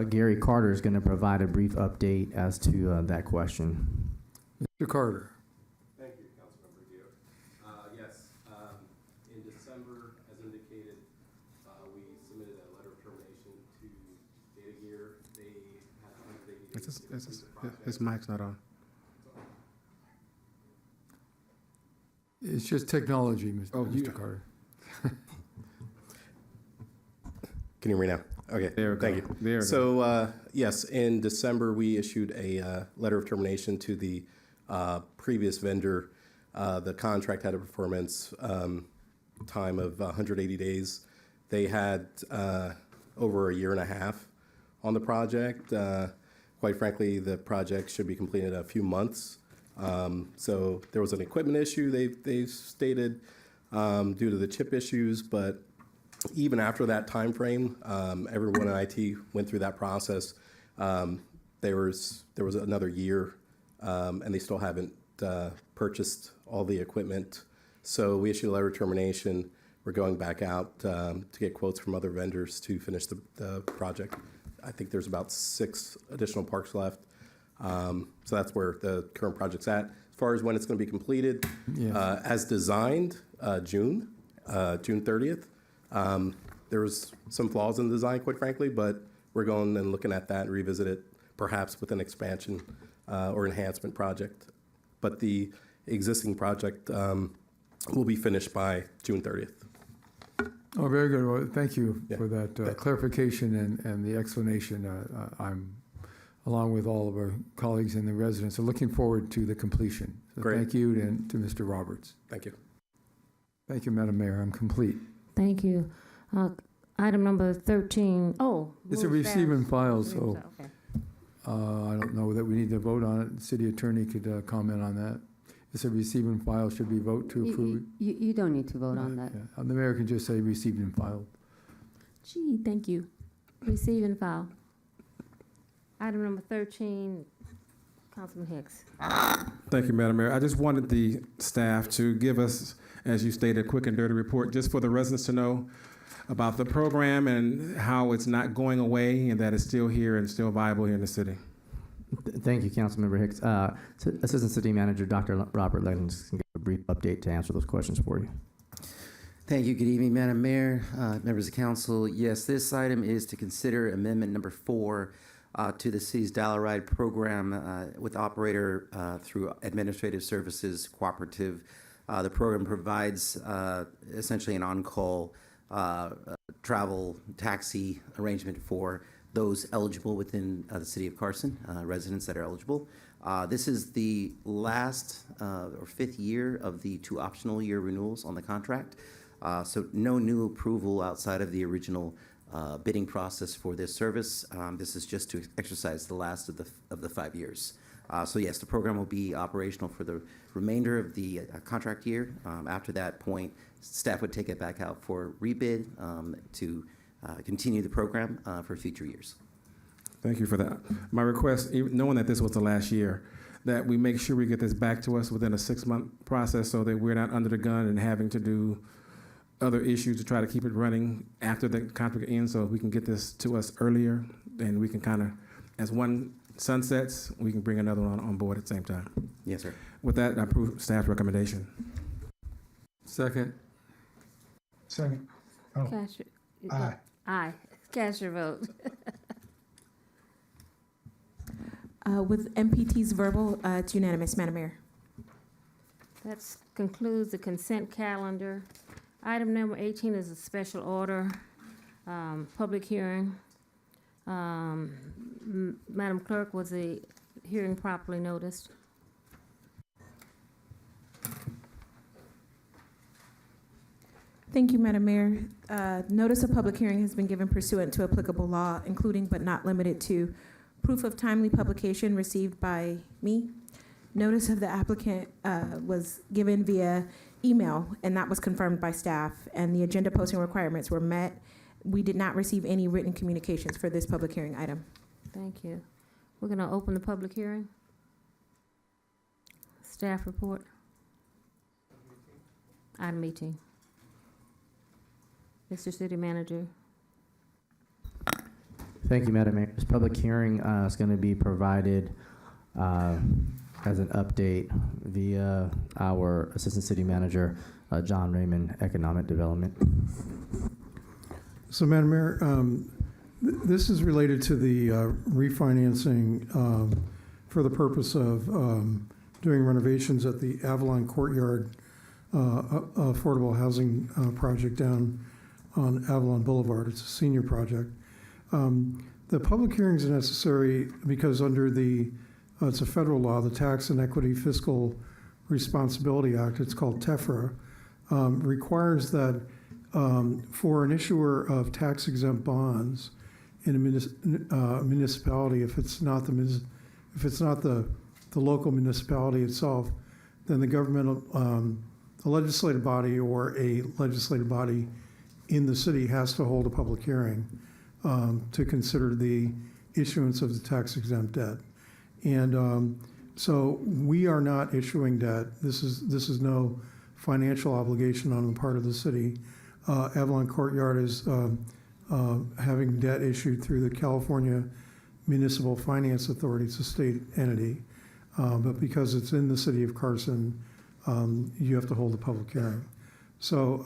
Gary Carter, is going to provide a brief update as to that question. Mr. Carter. Thank you, Councilmember Deere. Yes, in December, as indicated, we submitted a letter of termination to Data Gear. They had 180 days. His mic's not on. It's just technology, Mr. Carter. Can you hear me now? Okay, thank you. So, yes, in December, we issued a letter of termination to the previous vendor. The contract had a performance time of 180 days. They had over a year and a half on the project. Quite frankly, the project should be completed in a few months. So there was an equipment issue, they stated, due to the chip issues, but even after that time frame, everyone in IT went through that process. There was another year, and they still haven't purchased all the equipment. So we issued a letter of termination. We're going back out to get quotes from other vendors to finish the project. I think there's about 6 additional parks left. So that's where the current project's at. As far as when it's going to be completed, as designed, June 30th. There was some flaws in the design, quite frankly, but we're going and looking at that and revisit it, perhaps with an expansion or enhancement project. But the existing project will be finished by June 30th. Oh, very good. Well, thank you for that clarification and the explanation. I'm, along with all of our colleagues and the residents, are looking forward to the completion. So Great. Thank you, and to Mr. Roberts. Thank you. Thank you, Madam Mayor. I'm complete. Thank you. Item number 13. Oh, It's a move receive and fast. file, so Okay. I don't know that we need to vote on it. The city attorney could comment on that. It's a receive and file. Should we vote to approve it? You don't need to vote on that. Yeah. The mayor can just say received and filed. Gee, thank you. Receive and file. Item number 13, Councilman Hicks. Thank you, Madam Mayor. I just wanted the staff to give us, as you stated, a quick and dirty report, just for the residents to know about the program and how it's not going away and that it's still here and still viable here in the city. Thank you, Councilmember Hicks. Assistant City Manager Dr. Robert Leggins can give a brief update to answer those questions for you. Thank you. Good evening, Madam Mayor, members of council. Yes, this item is to consider amendment number 4 to the city's Dollar Ride program with operator through Administrative Services Cooperative. The program provides essentially an on-call travel taxi arrangement for those eligible within the city of Carson, residents that are eligible. This is the last or 5th year of the 2 optional year renewals on the contract. So no new approval outside of the original bidding process for this service. This is just to exercise the last of the 5 years. So yes, the program will be operational for the remainder of the contract year. After that point, staff would take it back out for rebid to continue the program for future years. Thank you for that. My request, knowing that this was the last year, that we make sure we get this back to us within a 6-month process so that we're not under the gun and having to do other issues to try to keep it running after the contract ends, so we can get this to us earlier and we can kind of as one sunsets, we can bring another one on board at the same time. Yes, sir. With that, I approve staff's recommendation. Second. Second. Oh, Cast your, aye. aye. Cast your vote. With MPT's verbal, it's unanimous, Madam Mayor. That concludes the consent calendar. Item number 18 is a special order, public hearing. Madam Clerk, was the hearing properly noticed? Thank you, Madam Mayor. Notice of public hearing has been given pursuant to applicable law, including but not limited to proof of timely publication received by me. Notice of the applicant was given via email, and that was confirmed by staff, and the agenda posting requirements were met. We did not receive any written communications for this public hearing item. Thank you. We're going to open the public hearing. Staff report. Item 18. Mr. City Manager. Thank you, Madam Mayor. This public hearing is going to be provided as an update via our Assistant City Manager, John Raymond, Economic Development. So, Madam Mayor, this is related to the refinancing for the purpose of doing renovations at the Avalon Courtyard affordable housing project down on Avalon Boulevard. It's a senior project. The public hearings are necessary because under the, it's a federal law, the Tax and Equity Fiscal Responsibility Act, it's called TEFRA, requires that for an issuer of tax-exempt bonds in a municipality, if it's not the local municipality itself, then the governmental, the legislative body or a legislative body in the city has to hold a public hearing to consider the issuance of the tax-exempt debt. And so we are not issuing debt. This is no financial obligation on the part of the city. Avalon Courtyard is having debt issued through the California Municipal Finance Authority. It's a state entity. But because it's in the city of Carson, you have to hold a public hearing. So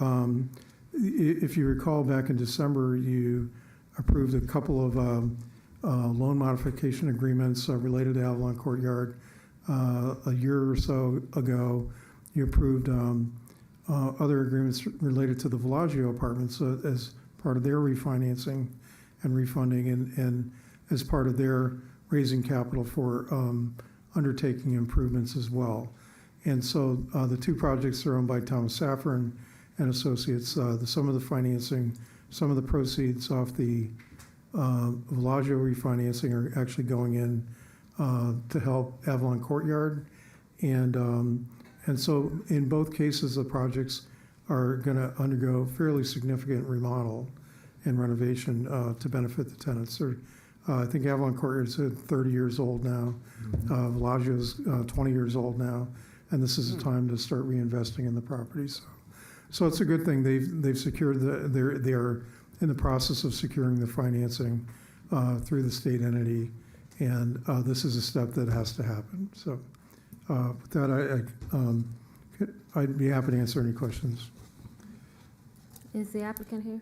if you recall, back in December, you approved a couple of loan modification agreements related to Avalon Courtyard. A year or so ago, you approved other agreements related to the Bellagio apartments as part of their refinancing and refunding and as part of their raising capital for undertaking improvements as well. And so the two projects are owned by Thomas Safran and Associates. Some of the financing, some of the proceeds off the Bellagio refinancing are actually going in to help Avalon Courtyard. And so in both cases, the projects are going to undergo fairly significant remodel and renovation to benefit the tenants. I think Avalon Courtyard is 30 years old now. Bellagio is 20 years old now, and this is a time to start reinvesting in the properties. So it's a good thing. They've secured they are in the process of securing the financing through the state entity, and this is a step that has to happen. So with that, I'd be happy to answer any questions. Is the applicant here?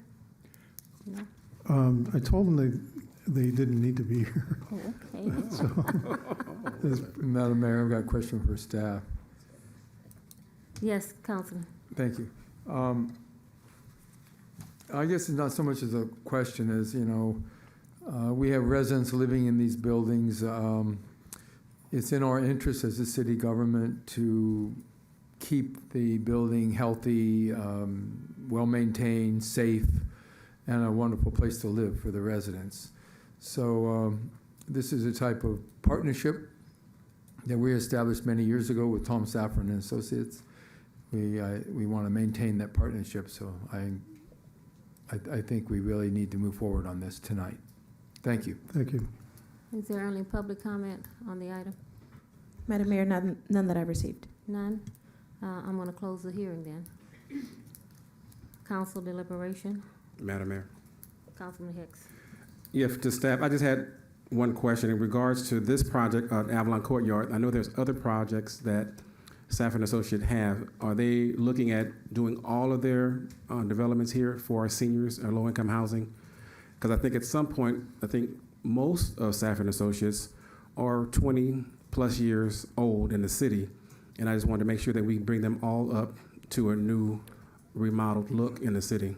No. I told them they didn't need to be here. Oh, okay. So, Madam Mayor, I've got a question for staff. Yes, Councilman. Thank you. I guess it's not so much as a question as, we have residents living in these buildings. It's in our interest as a city government to keep the building healthy, well-maintained, safe, and a wonderful place to live for the residents. So this is a type of partnership that we established many years ago with Tom Safran and Associates. We want to maintain that partnership, so I think we really need to move forward on this tonight. Thank you. Thank you. Is there any public comment on the item? Madam Mayor, none that I've received. None? I'm going to close the hearing then. Council deliberation. Madam Mayor. Councilman Hicks. Yes, to staff, I just had one question in regards to this project at Avalon Courtyard. I know there's other projects that Safford and Associate have. Are they looking at doing all of their developments here for our seniors or low-income housing? Because I think at some point, I think most of Safford and Associates are 20 plus years old in the city, and I just wanted to make sure that we bring them all up to a new remodeled look in the city.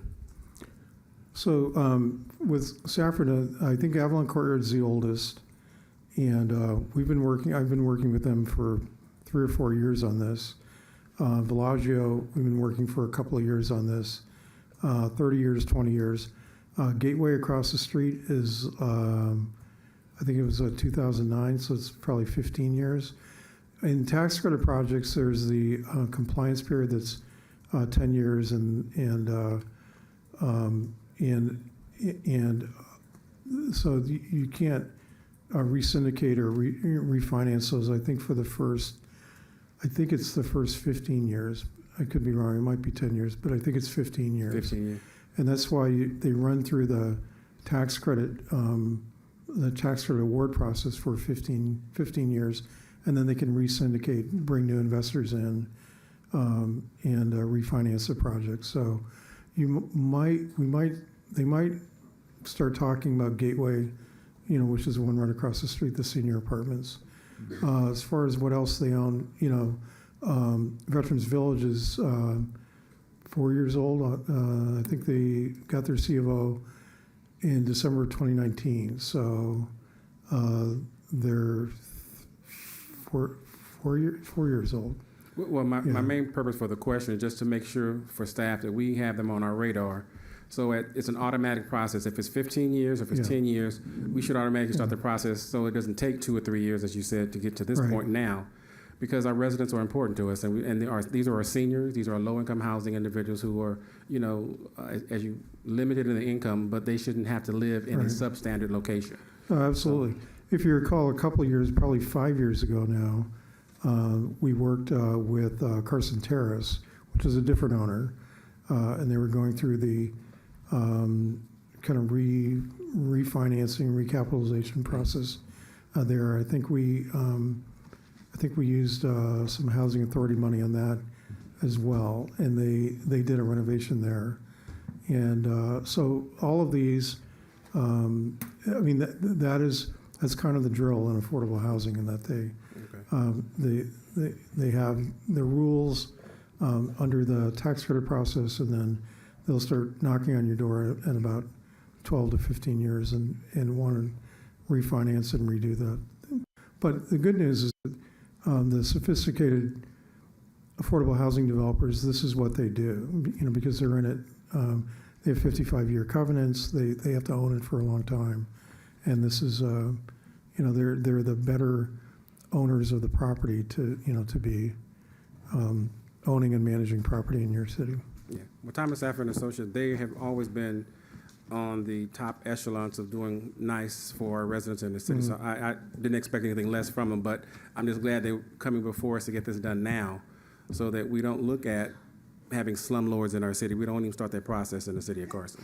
So with Safford, I think Avalon Courtyard is the oldest, and I've been working with them for 3 or 4 years on this. Bellagio, we've been working for a couple of years on this, 30 years, 20 years. Gateway across the street is, I think it was 2009, so it's probably 15 years. In tax credit projects, there's the compliance period that's 10 years, and so you can't resyndicate or refinance those. I think it's the first 15 years. I could be wrong. It might be 10 years, but I think it's 15 years. 15 years. And that's why they run through the tax credit award process for 15 years, and then they can resyndicate, bring new investors in, and refinance the project. So they might start talking about Gateway, which is the one right across the street, the senior apartments. As far as what else they own, Veterans Village is 4 years old. I think they got their C of O in December of 2019. So they're four years old. Well, my main purpose for the question is just to make sure for staff that we have them on our radar. So it's an automatic process. If it's 15 years, if it's 10 years, we should automatically start the process so it doesn't take 2 or 3 years, as you said, to get to this point now. Because our residents are important to us, and these are our seniors, these are our low-income housing individuals who are, as you limited in the income, but they shouldn't have to live in a substandard location. Absolutely. So, if you recall, a couple of years, probably 5 years ago now, we worked with Carson Terrace, which is a different owner, and they were going through the kind of refinancing, recapitalization process there. I think we used some housing authority money on that as well, and they did a renovation there. And so all of these, that's kind of the drill in affordable housing, in that they have the rules under the tax credit process, and then they'll start knocking on your door in about 12 to 15 years and want to refinance and redo that. But the good news is that the sophisticated affordable housing developers, this is what they do, because they're in it. They have 55-year covenants. They have to own it for a long time, and this is, they're the better owners of the property to be owning and managing property in your city. Yeah. Well, Thomas Safford and Associates, they have always been on the top echelons of doing nice for our residents in the city. So I didn't expect anything less from them, but I'm just glad they're coming before us to get this done now, so that we don't look at having slumlords in our city. We don't even start that process in the city of Carson.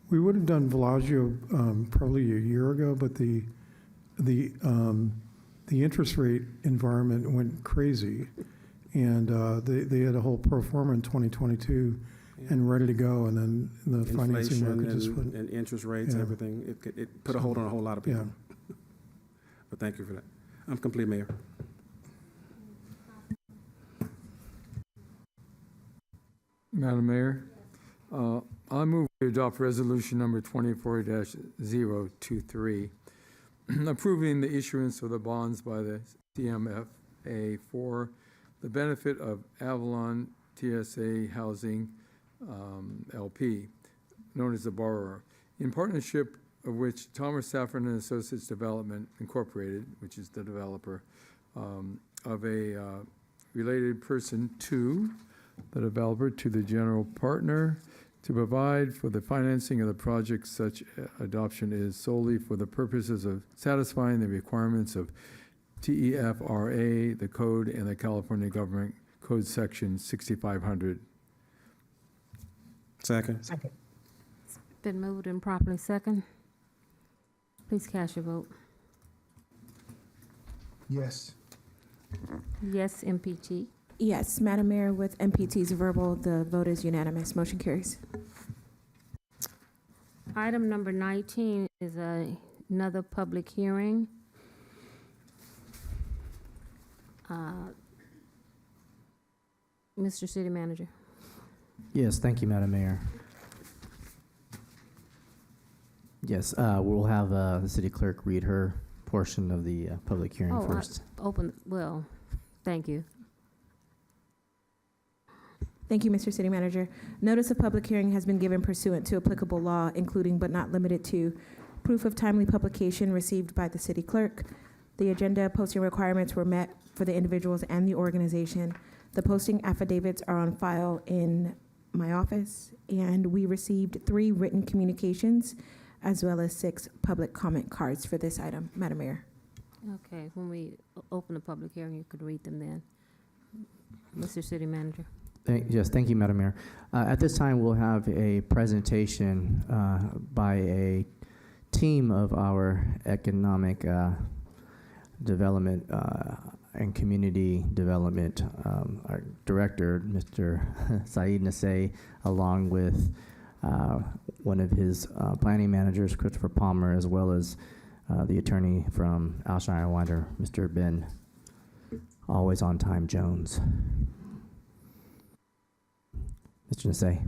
We would have done Bellagio probably a year ago, but the interest rate environment went crazy, and they had a whole pro forma in 2022 and ready to go, and then the financing market just went. And interest rates and everything, it put a hold on a whole lot of people. Yeah. But thank you for that. I'm complete, Mayor. Madam Mayor, I move to adopt resolution number 24-023, approving the issuance of the bonds by the CMFA for the benefit of Avalon TSA Housing LP, known as the borrower, in partnership of which Thomas Safford and Associates Development Incorporated, which is the developer, of a related person to the developer, to the general partner, to provide for the financing of the project. Such adoption is solely for the purposes of satisfying the requirements of TEFRA, the code, and the California Government Code Section 6500. Second. Been moved and properly second. Please cast your vote. Yes. Yes, MPT. Yes, Madam Mayor, with MPT's verbal, the vote is unanimous. Motion carries. Item number 19 is another public hearing. Mr. City Manager. Yes, thank you, Madam Mayor. Yes, we'll have the city clerk read her portion of the public hearing first. Thank you. Thank you, Mr. City Manager. Notice of public hearing has been given pursuant to applicable law, including but not limited to proof of timely publication received by the city clerk. The agenda posting requirements were met for the individuals and the organization. The posting affidavits are on file in my office, and we received 3 written communications as well as 6 public comment cards for this item, Madam Mayor. Okay, when we open the public hearing, you could read them then. Mr. City Manager. Yes, thank you, Madam Mayor. At this time, we'll have a presentation by a team of our economic development and community development our director, Mr. Saeed Nasseh, along with one of his planning managers, Christopher Palmer, as well as the attorney from Alshire Winder, Mr. Ben Always On Time Jones. Mr. Nasseh.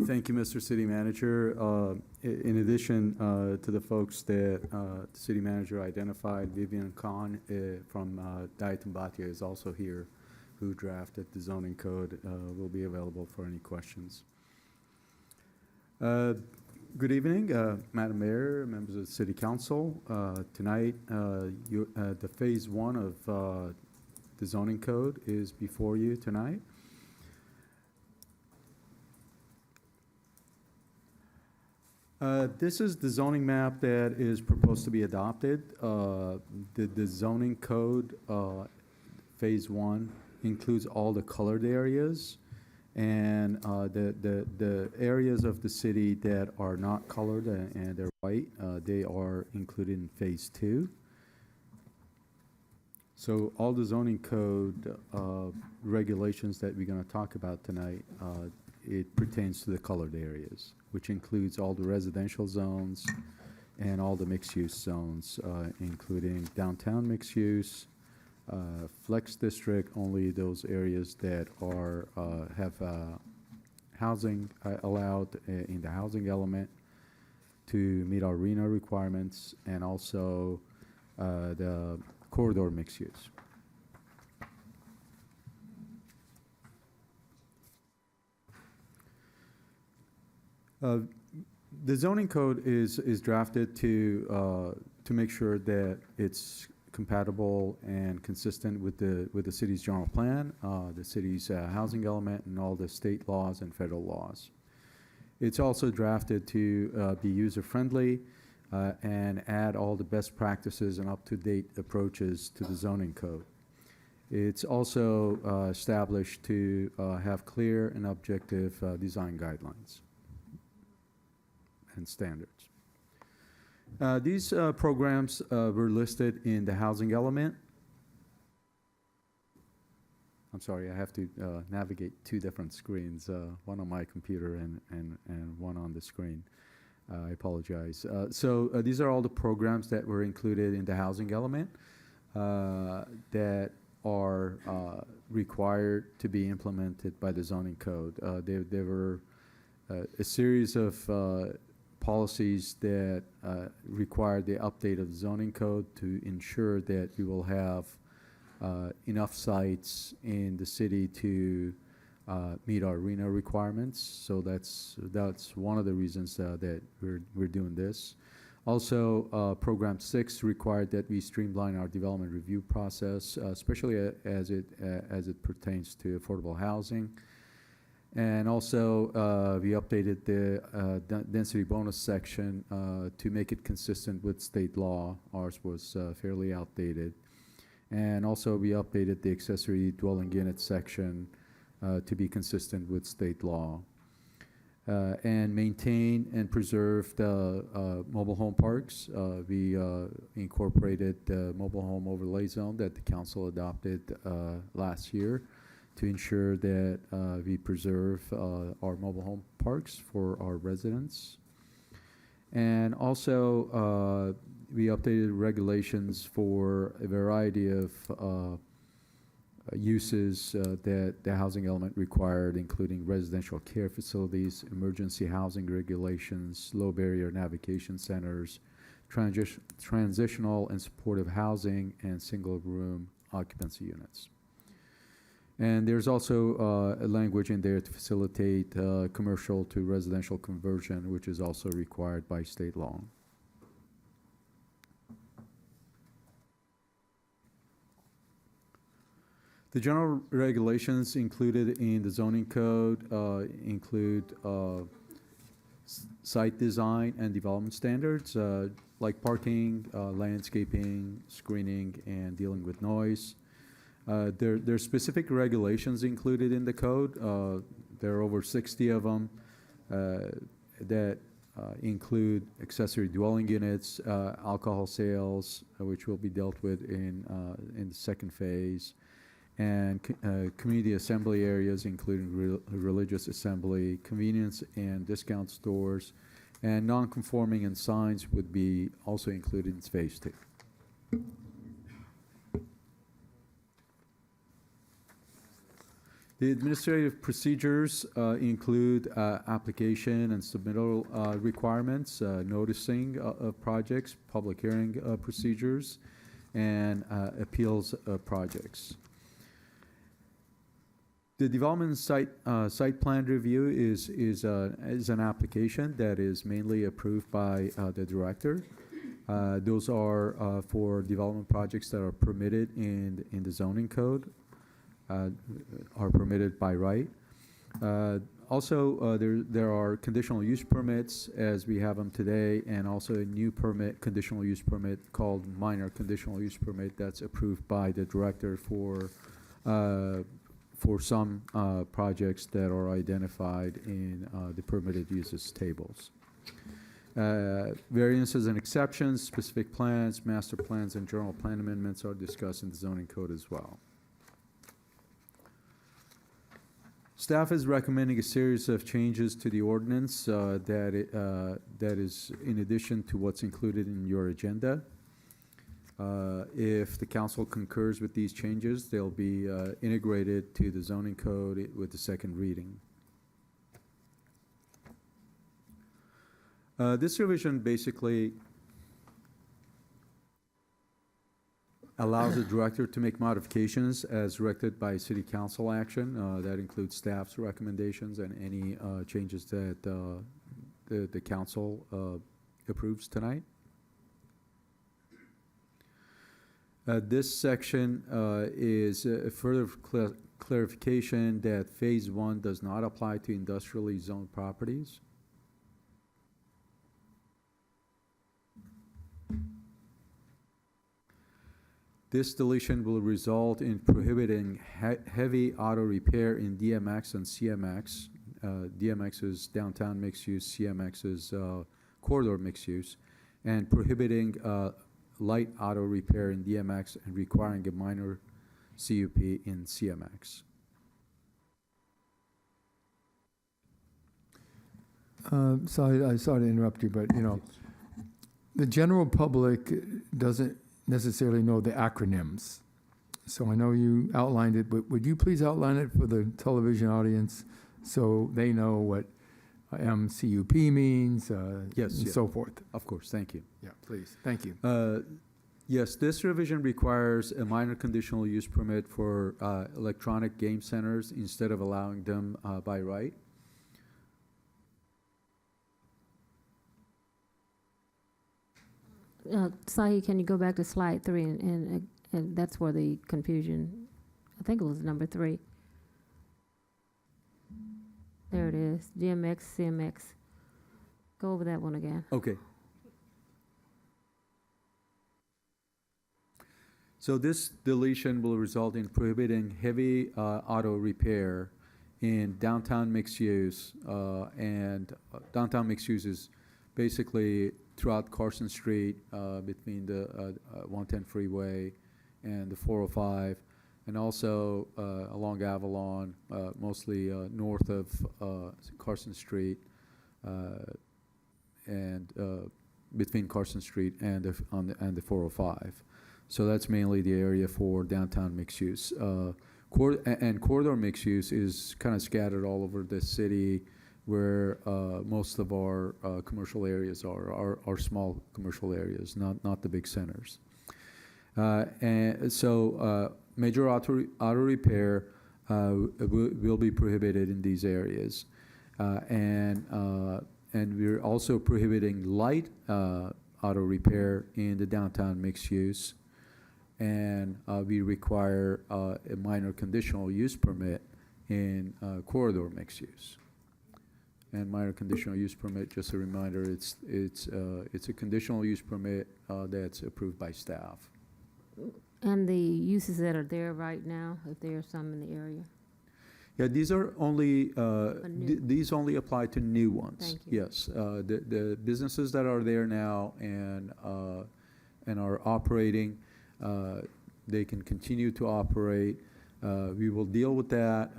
Thank you, Mr. City Manager. In addition to the folks that the City Manager identified, Vivian Khan from Dighton Bhatia is also here, who drafted the zoning code, will be available for any questions. Good evening, Madam Mayor, members of the City Council. Tonight, the phase 1 of the zoning code is before you tonight. This is the zoning map that is proposed to be adopted. The zoning code, phase 1, includes all the colored areas, and the areas of the city that are not colored and they're white, they are included in phase 2. So all the zoning code regulations that we're going to talk about tonight, it pertains to the colored areas, which includes all the residential zones and all the mixed-use zones, including downtown mixed-use, flex district, only those areas that are have housing allowed in the housing element to meet our RENA requirements, and also the corridor mixed-use. The zoning code is drafted to make sure that it's compatible and consistent with the city's general plan, the city's housing element, and all the state laws and federal laws. It's also drafted to be user-friendly and add all the best practices and up-to-date approaches to the zoning code. It's also established to have clear and objective design guidelines and standards. These programs were listed in the housing element. I'm sorry, I have to navigate 2 different screens, one on my computer and one on the screen. I apologize. So these are all the programs that were included in the housing element that are required to be implemented by the zoning code. There were a series of policies that require the update of the zoning code to ensure that we will have enough sites in the city to meet our RENA requirements. So that's one of the reasons that we're doing this. Also, Program 6 required that we streamline our development review process, especially as it pertains to affordable housing. And also, we updated the density bonus section to make it consistent with state law. Ours was fairly outdated. And also, we updated the accessory dwelling unit section to be consistent with state law. and maintain and preserve the mobile home parks. We incorporated the mobile home overlay zone that the council adopted last year to ensure that we preserve our mobile home parks for our residents. And also, we updated regulations for a variety of uses that the housing element required, including residential care facilities, emergency housing regulations, low barrier navigation centers, transitional and supportive housing, and single room occupancy units. And there's also a language in there to facilitate commercial to residential conversion, which is also required by state law. The general regulations included in the zoning code include site design and development standards, like parking, landscaping, screening, and dealing with noise. There's specific regulations included in the code. There are over 60 of them that include accessory dwelling units, alcohol sales, which will be dealt with in the second phase, and community assembly areas, including religious assembly, convenience and discount stores, and non-conforming and signs would be also included in phase 2. The administrative procedures include application and submittal requirements, noticing of projects, public hearing procedures, and appeals projects. The development site plan review is an application that is mainly approved by the director. Those are for development projects that are permitted in the zoning code, are permitted by right. Also, there are conditional use permits as we have them today, and also a new permit, conditional use permit called minor conditional use permit that's approved by the director for some projects that are identified in the permitted uses tables. Variances and exceptions, specific plans, master plans, and general plan amendments are discussed in the zoning code as well. Staff is recommending a series of changes to the ordinance that is in addition to what's included in your agenda. If the council concurs with these changes, they'll be integrated to the zoning code with the second reading. This revision basically allows the director to make modifications as directed by city council action. That includes staff's recommendations and any changes that the council approves tonight. This section is a further clarification that phase 1 does not apply to industrially zoned properties. This deletion will result in prohibiting heavy auto repair in DMX and CMX. DMX is downtown mixed use, CMX is corridor mixed use, and prohibiting light auto repair in DMX and requiring a minor CUP in CMX. Sorry to interrupt you, but the general public doesn't necessarily know the acronyms. So I know you outlined it, but would you please outline it for the television audience so they know what MCUP means, Yes, and so forth? Of course, thank you. Yeah, please. Thank you. Yes, this revision requires a minor conditional use permit for electronic game centers instead of allowing them by right. Sahi, can you go back to slide 3 and that's where the confusion, I think it was number 3. There it is, GMX, CMX. Go over that one again. Okay. So this deletion will result in prohibiting heavy auto repair in downtown mixed use, and downtown mixed use is basically throughout Carson Street, between the 110 freeway and the 405, and also along Avalon, mostly north of Carson Street, and between Carson Street and the 405. So that's mainly the area for downtown mixed use. And corridor mixed use is kind of scattered all over the city, where most of our commercial areas are small commercial areas, not the big centers. And so major auto repair will be prohibited in these areas, and we're also prohibiting light auto repair in the downtown mixed use, and we require a minor conditional use permit in corridor mixed use. And minor conditional use permit, just a reminder, it's a conditional use permit that's approved by staff. And the uses that are there right now, if there are some in the area? Yeah, these are only, these only apply to new ones. Thank you. Yes, the businesses that are there now and are operating, they can continue to operate. We will deal with that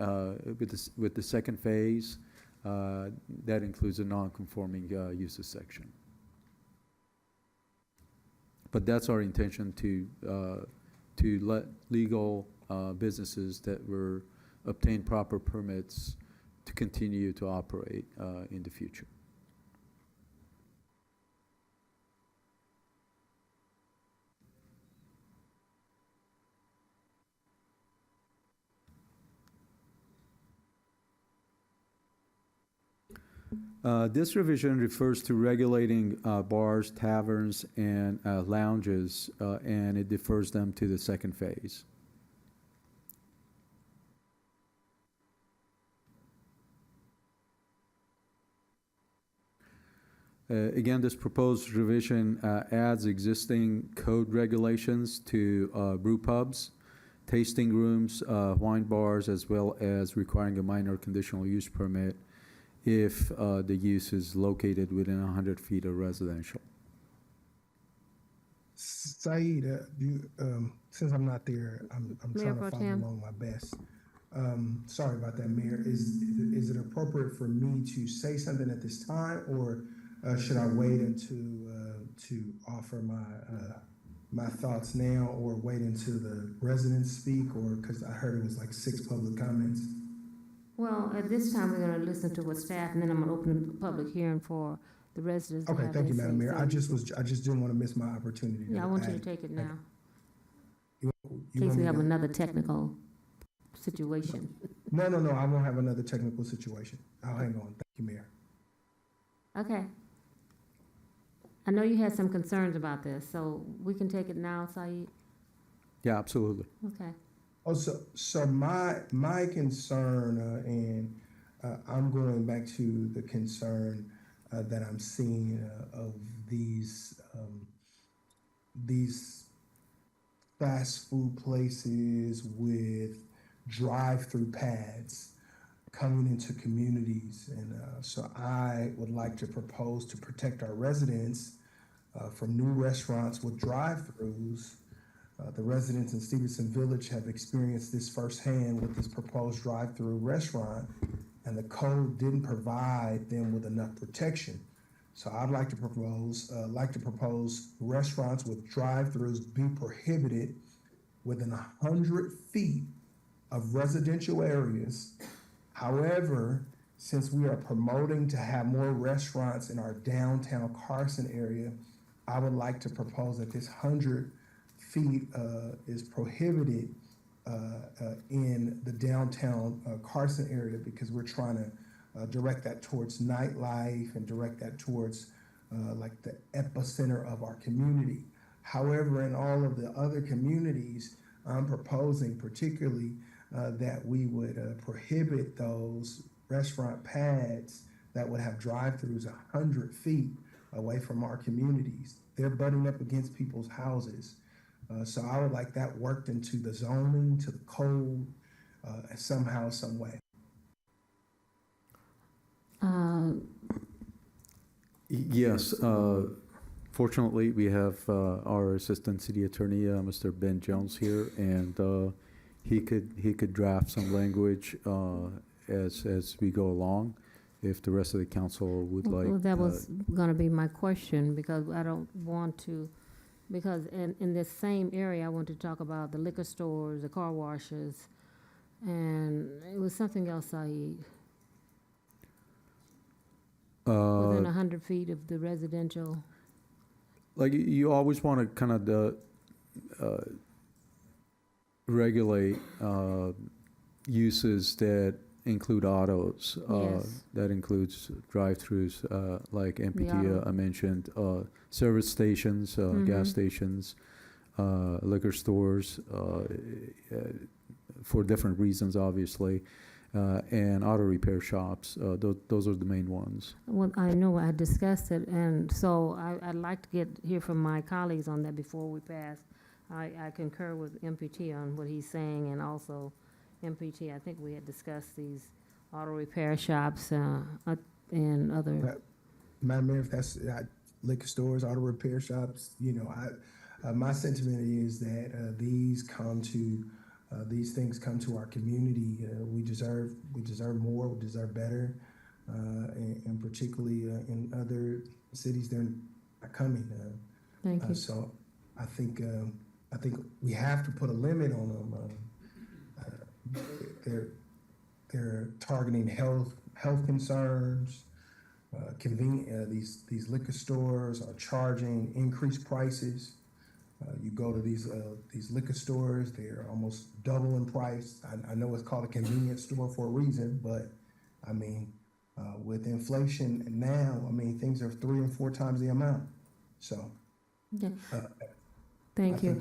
with the second phase. That includes a non-conforming uses section. But that's our intention to let legal businesses that were obtain proper permits to continue to operate in the future. This revision refers to regulating bars, taverns, and lounges, and it defers them to the second phase. Again, this proposed revision adds existing code regulations to brew pubs, tasting rooms, wine bars, as well as requiring a minor conditional use permit if the use is located within 100 feet of residential. Saeed, since I'm not there, I'm trying to follow along my best. Sorry about that, Mayor. Is it appropriate for me to say something at this time, or should I wait until to offer my thoughts now, or wait until the residents speak, or because I heard it was like 6 public comments? Well, at this time, we're going to listen to what staff, and then I'm going to open the public hearing for the residents. Okay, thank you, Madam Mayor. I just didn't want to miss my opportunity. Yeah, I want you to take it now. You In case we have another technical situation. No, I won't have another technical situation. I'll hang on. Thank you, Mayor. Okay. I know you had some concerns about this, so we can take it now, Saeed? Yeah, absolutely. Okay. Oh, so my concern, and I'm going back to the concern that I'm seeing of these fast food places with drive-through pads coming into communities, and so I would like to propose to protect our residents from new restaurants with drive-throughs. The residents in Stevenson Village have experienced this firsthand with this proposed drive-through restaurant, and the code didn't provide them with enough protection. So I'd like to propose restaurants with drive-throughs be prohibited within 100 feet of residential areas. However, since we are promoting to have more restaurants in our downtown Carson area, I would like to propose that this 100 feet is prohibited in the downtown Carson area, because we're trying to direct that towards nightlife and direct that towards like the epicenter of our community. However, in all of the other communities, I'm proposing particularly that we would prohibit those restaurant pads that would have drive-throughs 100 feet away from our communities. They're butting up against people's houses. So I would like that worked into the zoning, to the code, somehow, some way. Yes. Fortunately, we have our assistant city attorney, Mr. Ben Jones, here, and he could draft some language as we go along, if the rest of the council would like. Well, that was going to be my question, because I don't want to, because in this same area, I want to talk about the liquor stores, the car washes, and it was something else, Saeed. Within 100 feet of the residential. Like, you always want to kind of regulate uses that include autos. Yes. That includes drive-throughs, like MPT Yeah. I mentioned, service stations, gas stations, liquor stores, for different reasons, obviously, and auto repair shops. Those are the main ones. Well, I know I discussed it, and so I'd like to hear from my colleagues on that before we pass. I concur with MPT on what he's saying, and also MPT, I think we had discussed these auto repair shops and other. Madam Mayor, if that's liquor stores, auto repair shops, my sentiment is that these things come to our community. We deserve more. We deserve better, and particularly in other cities, they're not coming. Thank you. So I think we have to put a limit on them. They're targeting health concerns. These liquor stores are charging increased prices. You go to these liquor stores, they're almost double in price. I know it's called a convenience store for a reason, but I mean, with inflation now, I mean, things are 3 and 4 times the amount. So, yeah. Thank you.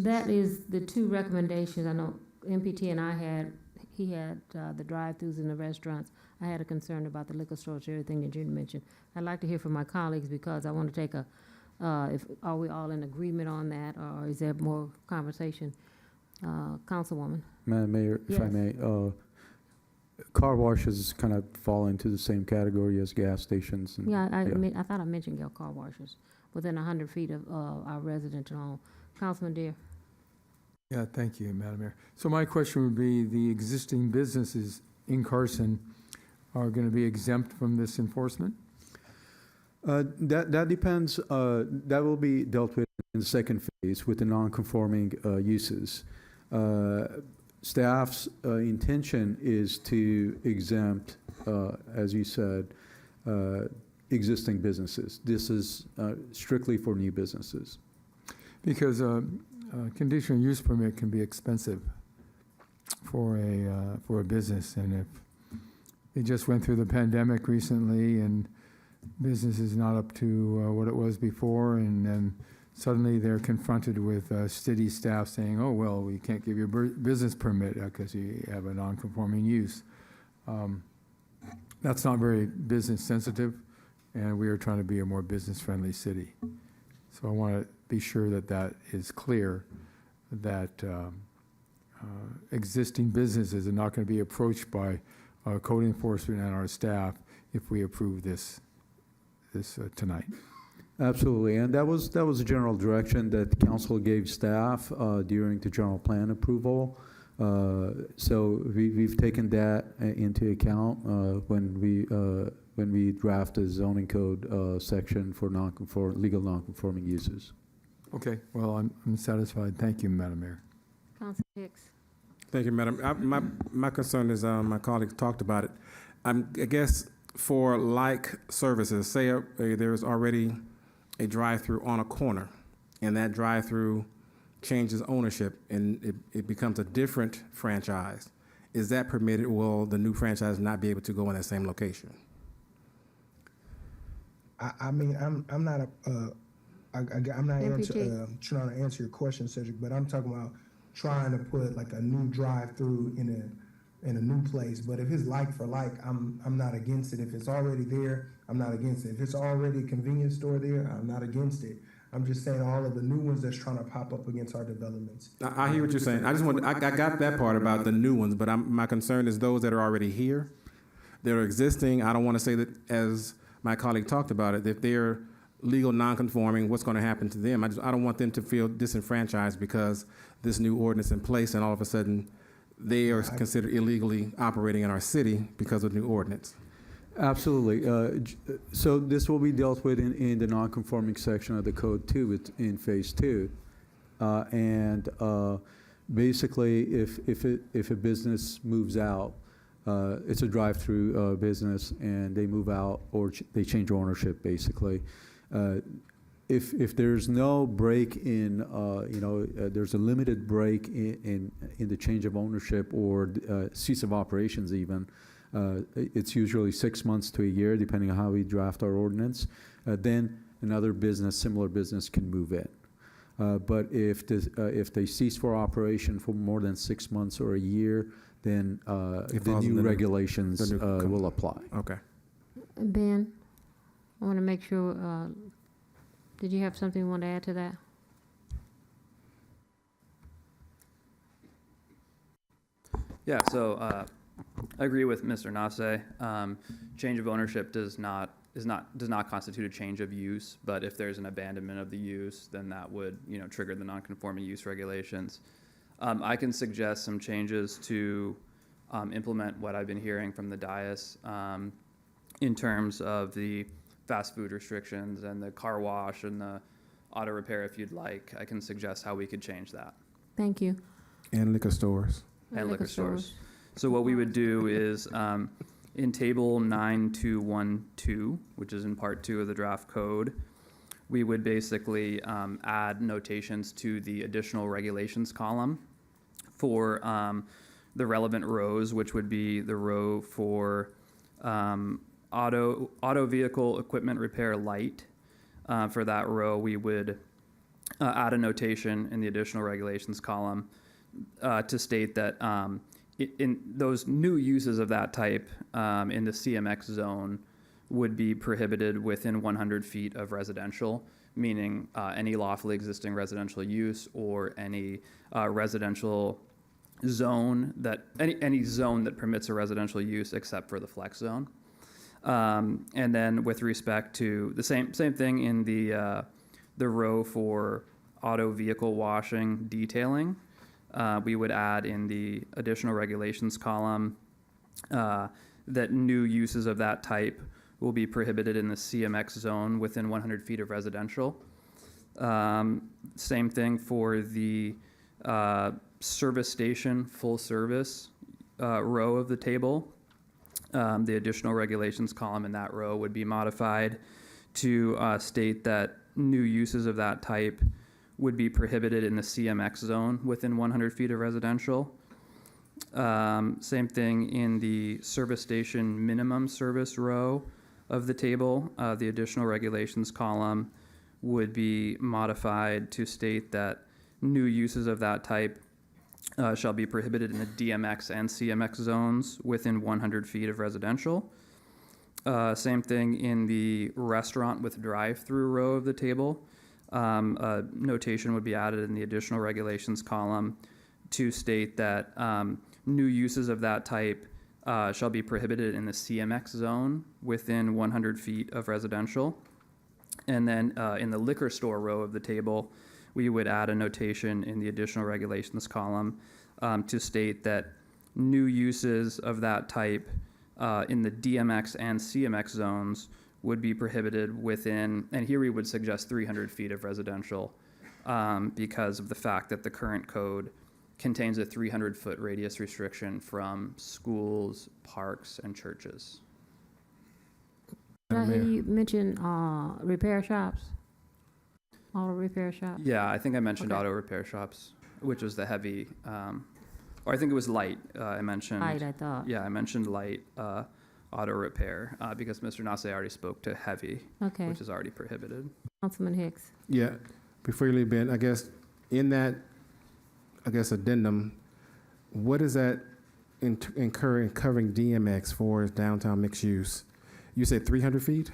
That is the 2 recommendations. I know MPT and he had the drive-throughs in the restaurants. I had a concern about the liquor stores, everything that you mentioned. I'd like to hear from my colleagues, because I want to take are we all in agreement on that, or is there more conversation? Councilwoman? Madam Mayor, Yes. if I may, car washes kind of fall into the same category as gas stations. And, Yeah, I thought I mentioned car washes within 100 feet of our residential home. Councilman Deere? Yeah, thank you, Madam Mayor. So my question would be, the existing businesses in Carson are going to be exempt from this enforcement? That depends. That will be dealt with in the second phase with the non-conforming uses. Staff's intention is to exempt, as you said, existing businesses. This is strictly for new businesses. Because a conditional use permit can be expensive for a business, and if they just went through the pandemic recently and business is not up to what it was before, and then suddenly they're confronted with city staff saying, oh, well, we can't give you a business permit because you have a non-conforming use. That's not very business sensitive, and we are trying to be a more business-friendly city. So I want to be sure that that is clear, that existing businesses are not going to be approached by code enforcement and our staff if we approve this tonight. Absolutely, and that was a general direction that the council gave staff during the general plan approval. So we've taken that into account when we draft the zoning code section for legal non-conforming uses. Okay, well, I'm satisfied. Thank you, Madam Mayor. Councilman Hicks? Thank you, Madam. My concern is, my colleagues talked about it. I guess for like services, say there's already a drive-through on a corner, and that drive-through changes ownership and it becomes a different franchise. Is that permitted? Will the new franchise not be able to go in that same location? I mean, I'm not trying to answer your question, Cedric, but I'm talking about trying to put like a new drive-through in a new place. But if it's like for like, I'm not against it. If it's already there, I'm not against it. If it's already a convenience store there, I'm not against it. I'm just saying all of the new ones that's trying to pop up against our developments. I hear what you're saying. I got that part about the new ones, but my concern is those that are already here. that are existing. I don't want to say that, as my colleague talked about it, if they're legal non-conforming, what's going to happen to them? I don't want them to feel disenfranchised because this new ordinance in place and all of a sudden they are considered illegally operating in our city because of the new ordinance. Absolutely. So this will be dealt with in the non-conforming section of the code too, in phase 2. Basically, if a business moves out, it's a drive-through business, and they move out or they change ownership, basically. If there's no break in, there's a limited break in the change of ownership or cease of operations even, it's usually 6 months to a year, depending on how we draft our ordinance. Then another business, similar business, can move in. But if they cease for operation for more than 6 months or a year, then the new regulations will apply. Okay. Ben, I want to make sure, did you have something you want to add to that? Yeah, so I agree with Mr. Nase. Change of ownership does not constitute a change of use, but if there's an abandonment of the use, then that would trigger the non-conforming use regulations. I can suggest some changes to implement what I've been hearing from the dais in terms of the fast food restrictions and the car wash and the auto repair. If you'd like, I can suggest how we could change that. Thank you. And liquor stores. And liquor stores. So what we would do is in table 9212, which is in part 2 of the draft code, we would basically add notations to the additional regulations column for the relevant rows, which would be the row for auto vehicle equipment repair light. For that row, we would add a notation in the additional regulations column to state that in those new uses of that type in the CMX zone would be prohibited within 100 feet of residential, meaning any lawfully existing residential use or any residential zone that any zone that permits a residential use except for the flex zone. And then with respect to the same thing in the row for auto vehicle washing detailing, we would add in the additional regulations column that new uses of that type will be prohibited in the CMX zone within 100 feet of residential. Same thing for the service station full service row of the table. The additional regulations column in that row would be modified to state that new uses of that type would be prohibited in the CMX zone within 100 feet of residential. Same thing in the service station minimum service row of the table. The additional regulations column would be modified to state that new uses of that type shall be prohibited in the DMX and CMX zones within 100 feet of residential. Same thing in the restaurant with drive-through row of the table. A notation would be added in the additional regulations column to state that new uses of that type shall be prohibited in the CMX zone within 100 feet of residential. And then in the liquor store row of the table, we would add a notation in the additional regulations column to state that new uses of that type in the DMX and CMX zones would be prohibited within, and here we would suggest 300 feet of residential because of the fact that the current code contains a 300-foot radius restriction from schools, parks, and churches. Did I hear you mention repair shops? Auto repair shops? Yeah, I think I mentioned auto repair shops, which was the heavy, or I think it was light. I mentioned Light, I thought. Yeah, I mentioned light auto repair because Mr. Nase already spoke to heavy, Okay. which is already prohibited. Councilman Hicks. Yeah. Before you leave, Ben, I guess in that, addendum, what is that covering DMX for downtown mixed use? You said 300 feet?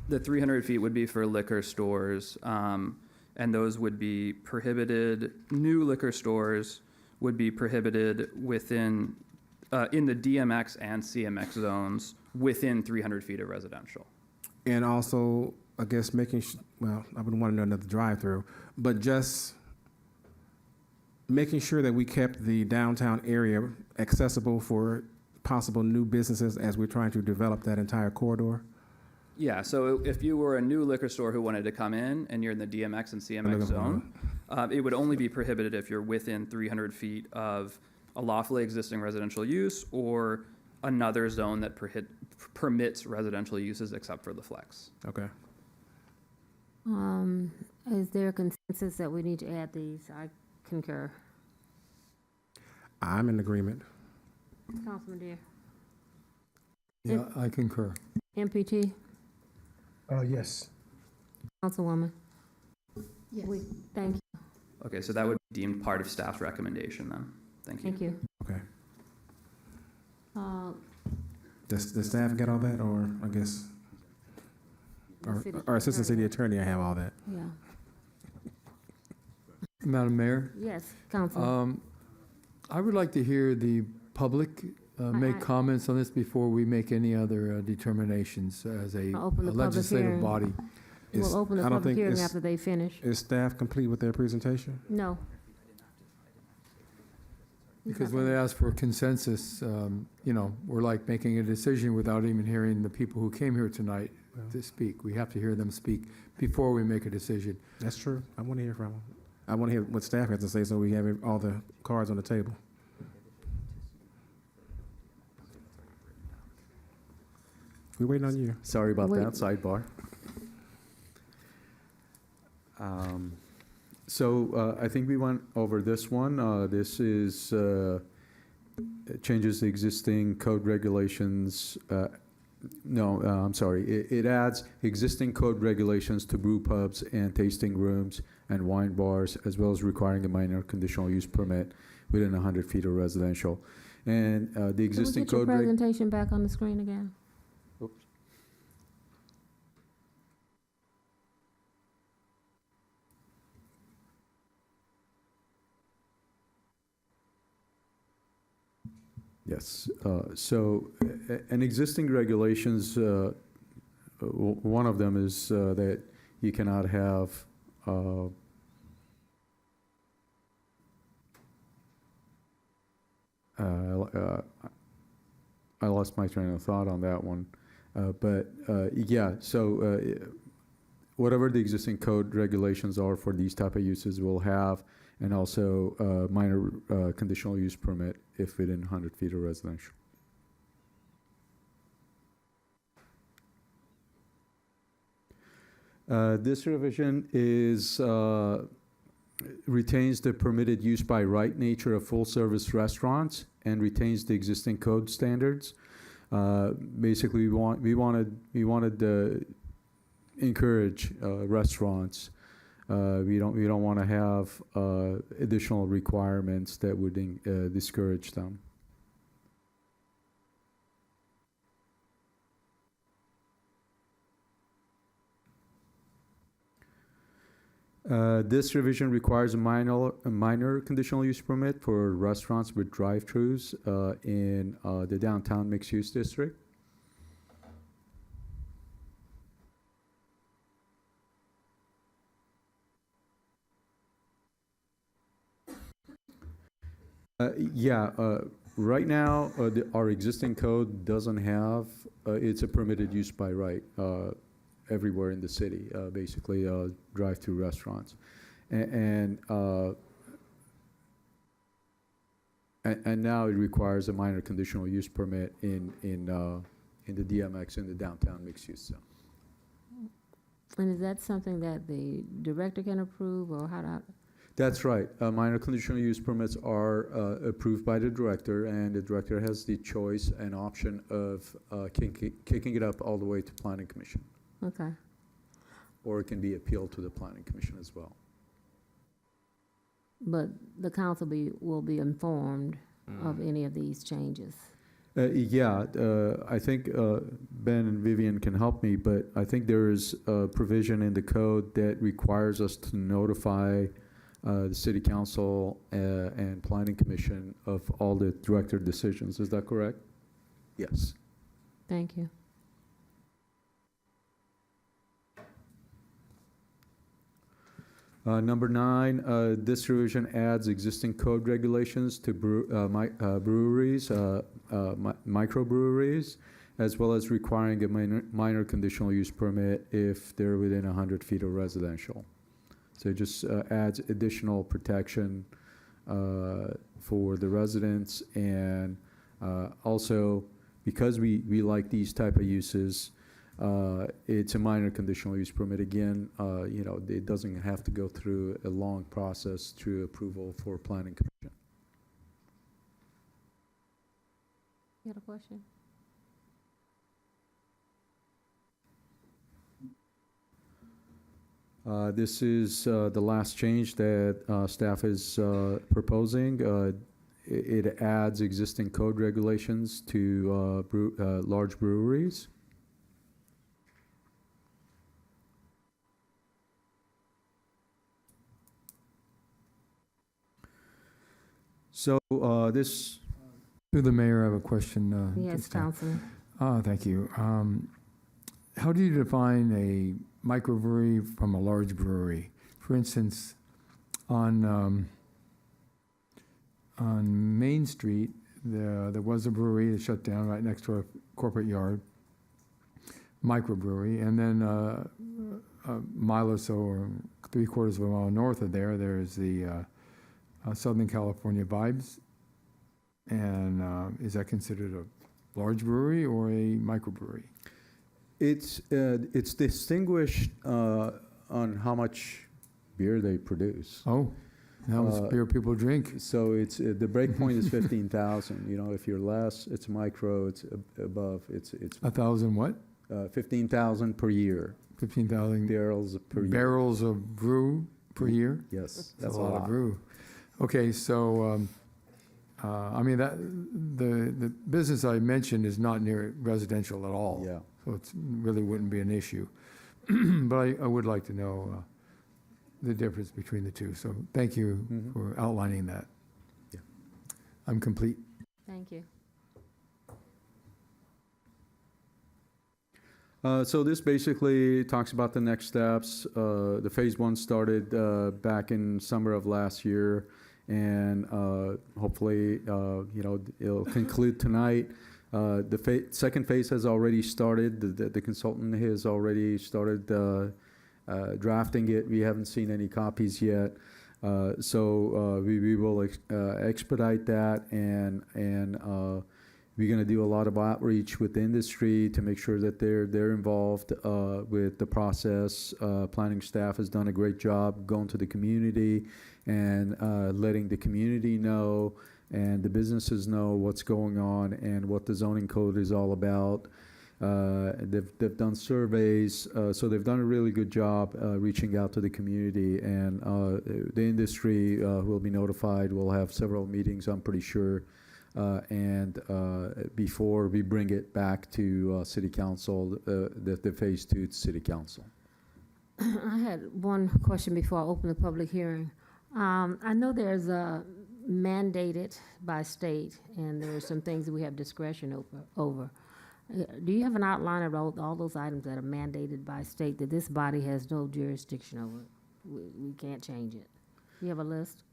The 300 feet would be for liquor stores, and those would be prohibited. New liquor stores would be prohibited within in the DMX and CMX zones within 300 feet of residential. And also, I guess well, I wouldn't want to know another drive-through, but just making sure that we kept the downtown area accessible for possible new businesses as we're trying to develop that entire corridor. Yeah, so if you were a new liquor store who wanted to come in and you're in the DMX and CMX zone, it would only be prohibited if you're within 300 feet of a lawfully existing residential use or another zone that permits residential uses except for the flex. Okay. Is there a consensus that we need to add these? I concur. I'm in agreement. Councilman Deere. Yeah, I concur. MPT. Yes. Councilwoman. Yes. Thank you. Okay, so that would be deemed part of staff's recommendation then. Thank you. Thank you. Okay. Uh, Does the staff get all that, or I guess our assistant city attorney, I have all that. Yeah. Madam Mayor? Yes, Council. I would like to hear the public make comments on this before we make any other determinations as a legislative body. We'll open the public hearing after they finish. Is staff complete with their presentation? No. Because when they ask for consensus, we're like making a decision without even hearing the people who came here tonight to speak. We have to hear them speak before we make a decision. That's true. I want to hear from them. I want to hear what staff has to say so we have all the cards on the table. We're waiting on you. Sorry about that, sidebar. So I think we went over this one. This is changes the existing code regulations. I'm sorry. It adds existing code regulations to brew pubs and tasting rooms and wine bars, as well as requiring a minor conditional use permit within 100 feet of residential. And the existing Can we code. get your presentation back on the screen again? Oops. Yes. So, an existing regulations, one of them is that you cannot have I lost my train of thought on that one, but so whatever the existing code regulations are for these type of uses, we'll have, and also minor conditional use permit if within 100 feet of residential. This revision is retains the permitted use by right nature of full-service restaurants and retains the existing code standards. Basically, we wanted to encourage restaurants. We don't want to have additional requirements that would discourage them. This revision requires a minor conditional use permit for restaurants with drive-thrus in the downtown mixed-use district. Right now, our existing code doesn't have, it's a permitted use by right everywhere in the city, basically drive-through restaurants. And now it requires a minor conditional use permit in the DMX in the downtown mixed-use zone. And is that something that the director can approve, or how do That's right. Minor conditional use permits are approved by the director, and the director has the choice and option of kicking it up all the way to Planning Commission. Okay. Or it can be appealed to the Planning Commission as well. But the council will be informed of any of these changes. I think Ben and Vivian can help me, but I think there is a provision in the code that requires us to notify the city council and planning commission of all the director decisions. Is that correct? Yes. Thank you. Number 9, this revision adds existing code regulations to breweries, microbreweries, as well as requiring a minor conditional use permit if they're within 100 feet of residential. So it just adds additional protection for the residents, and also because we like these type of uses, it's a minor conditional use permit. Again, it doesn't have to go through a long process through approval for planning commission. You had a question? This is the last change that staff is proposing. It adds existing code regulations to large breweries. So this. To the mayor, I have a question. Yes, Councilman. Thank you. How do you define a microbrewery from a large brewery? For instance, on Main Street, there was a brewery that shut down right next to a corporate yard, microbrewery, and then a mile or so, or 3/4 of a mile north of there's the Southern California Vibes. And is that considered a large brewery or a microbrewery? It's distinguished on how much beer they produce. Oh, how much beer people drink? So it's the break point is 15,000. If you're less, it's micro. It's above. It's 1,000 what? 15,000 per year. 15,000 barrels per year. Barrels of brew per year? Yes, that's a lot of brew. Okay, so I mean that the business I mentioned is not near residential at all. Yeah. So it really wouldn't be an issue. But I would like to know the difference between the two. So thank you for outlining that. Yeah. I'm complete. Thank you. So this basically talks about the next steps. The phase 1 started back in summer of last year, and hopefully, it'll conclude tonight. The second phase has already started. The consultant has already started drafting it. We haven't seen any copies yet. So we will expedite that, and we're going to do a lot of outreach with the industry to make sure that they're involved with the process. Planning staff has done a great job going to the community and letting the community know and the businesses know what's going on and what the zoning code is all about. They've done surveys, so they've done a really good job reaching out to the community, and the industry will be notified. We'll have several meetings, I'm pretty sure, and before we bring it back to City Council, the phase 2 to City Council. I had one question before I open the public hearing. I know there's a mandated by state, and there are some things that we have discretion over. Do you have an outline of all those items that are mandated by state that this body has no jurisdiction over? We can't change it. Do you have a list?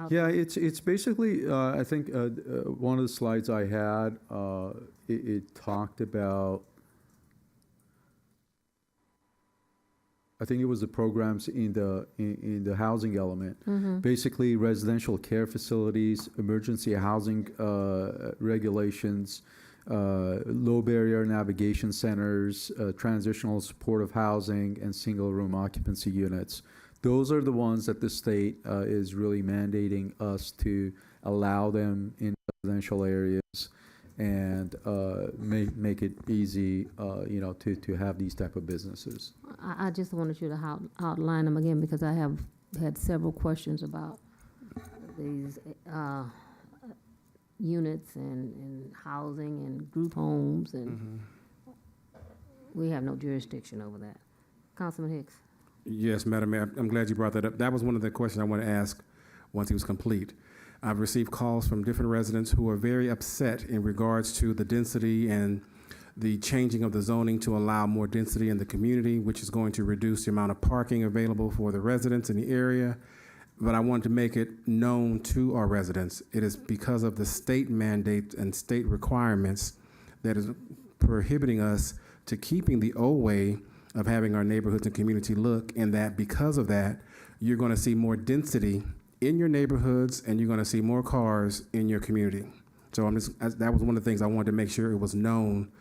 Yeah, it's basically, I think one of the slides I had, it talked about, I think it was the programs in the housing element. Basically, residential care facilities, emergency housing regulations, low barrier navigation centers, transitional supportive housing, and single room occupancy units. Those are the ones that the state is really mandating us to allow them in residential areas and make it easy, to have these type of businesses. I just wanted you to outline them again because I have had several questions about these units and housing and group homes, and we have no jurisdiction over that. Councilman Hicks. Yes, Madam Mayor, I'm glad you brought that up. That was one of the questions I want to ask once he was complete. I've received calls from different residents who are very upset in regards to the density and the changing of the zoning to allow more density in the community, which is going to reduce the amount of parking available for the residents in the area. But I want to make it known to our residents, it is because of the state mandates and state requirements that is prohibiting us to keeping the old way of having our neighborhoods and community look, and that because of that, you're going to see more density in your neighborhoods and you're going to see more cars in your community. So that was one of the things I wanted to make sure it was known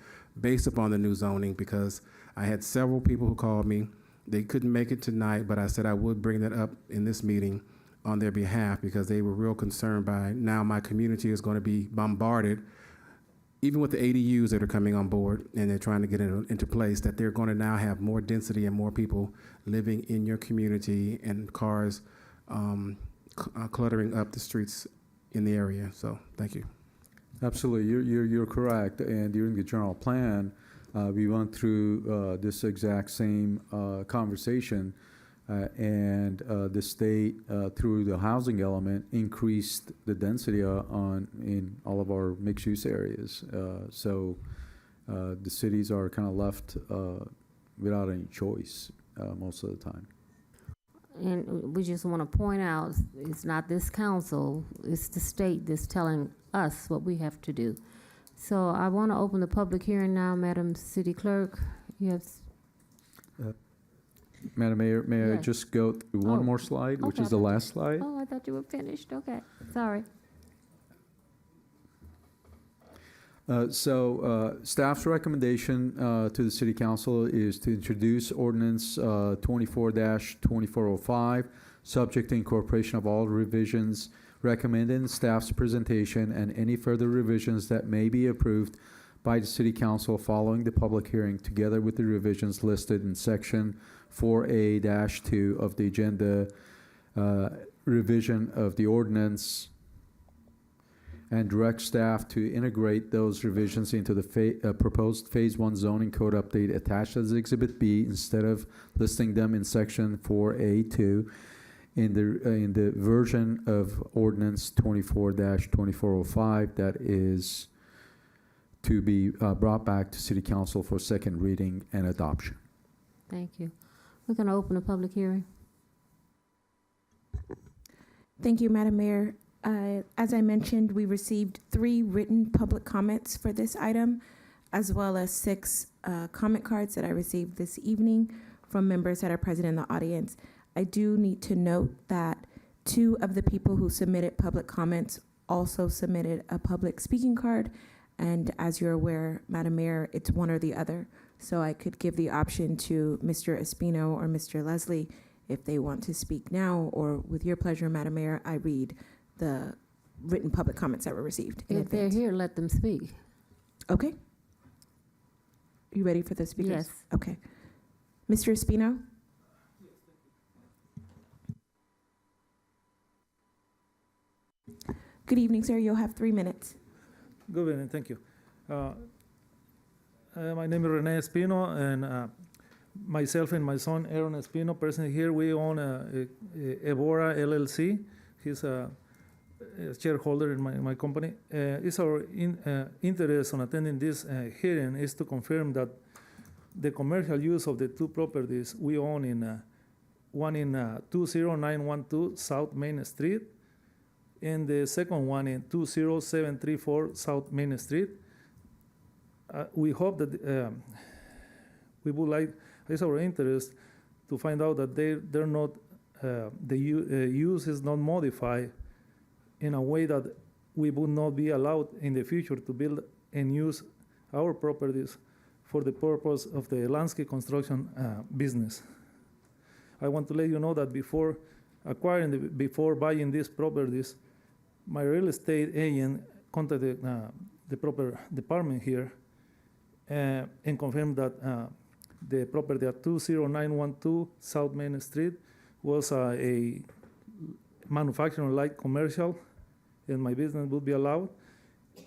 based upon the new zoning, because I had several people who called me. They couldn't make it tonight, but I said I would bring that up in this meeting on their behalf because they were real concerned by now my community is going to be bombarded, even with the ADUs that are coming on board and they're trying to get into place, that they're going to now have more density and more people living in your community and cars cluttering up the streets in the area. So thank you. Absolutely, you're correct. And during the general plan, we went through this exact same conversation, and the state, through the housing element, increased the density in all of our mixed-use areas. So the cities are kind of left without any choice most of the time. And we just want to point out, it's not this council, it's the state that's telling us what we have to do. So I want to open the public hearing now, Madam City Clerk. You have. Madam Mayor, may I Yes. just go through one more slide, which Okay, is the last slide? Oh, I thought you were finished. Okay, sorry. Staff's recommendation to the City Council is to introduce ordinance 24-2405, subject to incorporation of all revisions recommended in staff's presentation and any further revisions that may be approved by the City Council following the public hearing, together with the revisions listed in Section 4A-2 of the agenda, revision of the ordinance, and direct staff to integrate those revisions into the proposed Phase 1 zoning code update attached as Exhibit B instead of listing them in Section 4A2 in the version of Ordinance 24-2405 that is to be brought back to City Council for second reading and adoption. Thank you. We're going to open the public hearing. Thank you, Madam Mayor. As I mentioned, we received 3 written public comments for this item, as well as 6 comment cards that I received this evening from members that are present in the audience. I do need to note that 2 of the people who submitted public comments also submitted a public speaking card, and as you're aware, Madam Mayor, it's one or the other. So I could give the option to Mr. Espino or Mr. Leslie if they want to speak now, or with your pleasure, Madam Mayor, I read the written public comments that were received in If they're advance. here, let them speak. Okay. You ready for the speakers? Yes. Okay. Mr. Espino? Good evening, sir. You'll have 3 minutes. Good evening, thank you. My name is Rene Espino, and myself and my son Aaron Espino, present here, we own Evora LLC. He's a shareholder in my company. It's our interest on attending this hearing is to confirm that the commercial use of the 2 properties we own in one in 20912 South Main Street, and the second one in 20734 South Main Street. We hope that we would like, it's our interest to find out that they're not, the use is not modified in a way that we would not be allowed in the future to build and use our properties for the purpose of the landscape construction business. I want to let you know that before buying these properties, my real estate agent contacted the proper department here and confirmed that the property at 20912 South Main Street was a manufacturing light commercial, and my business would be allowed.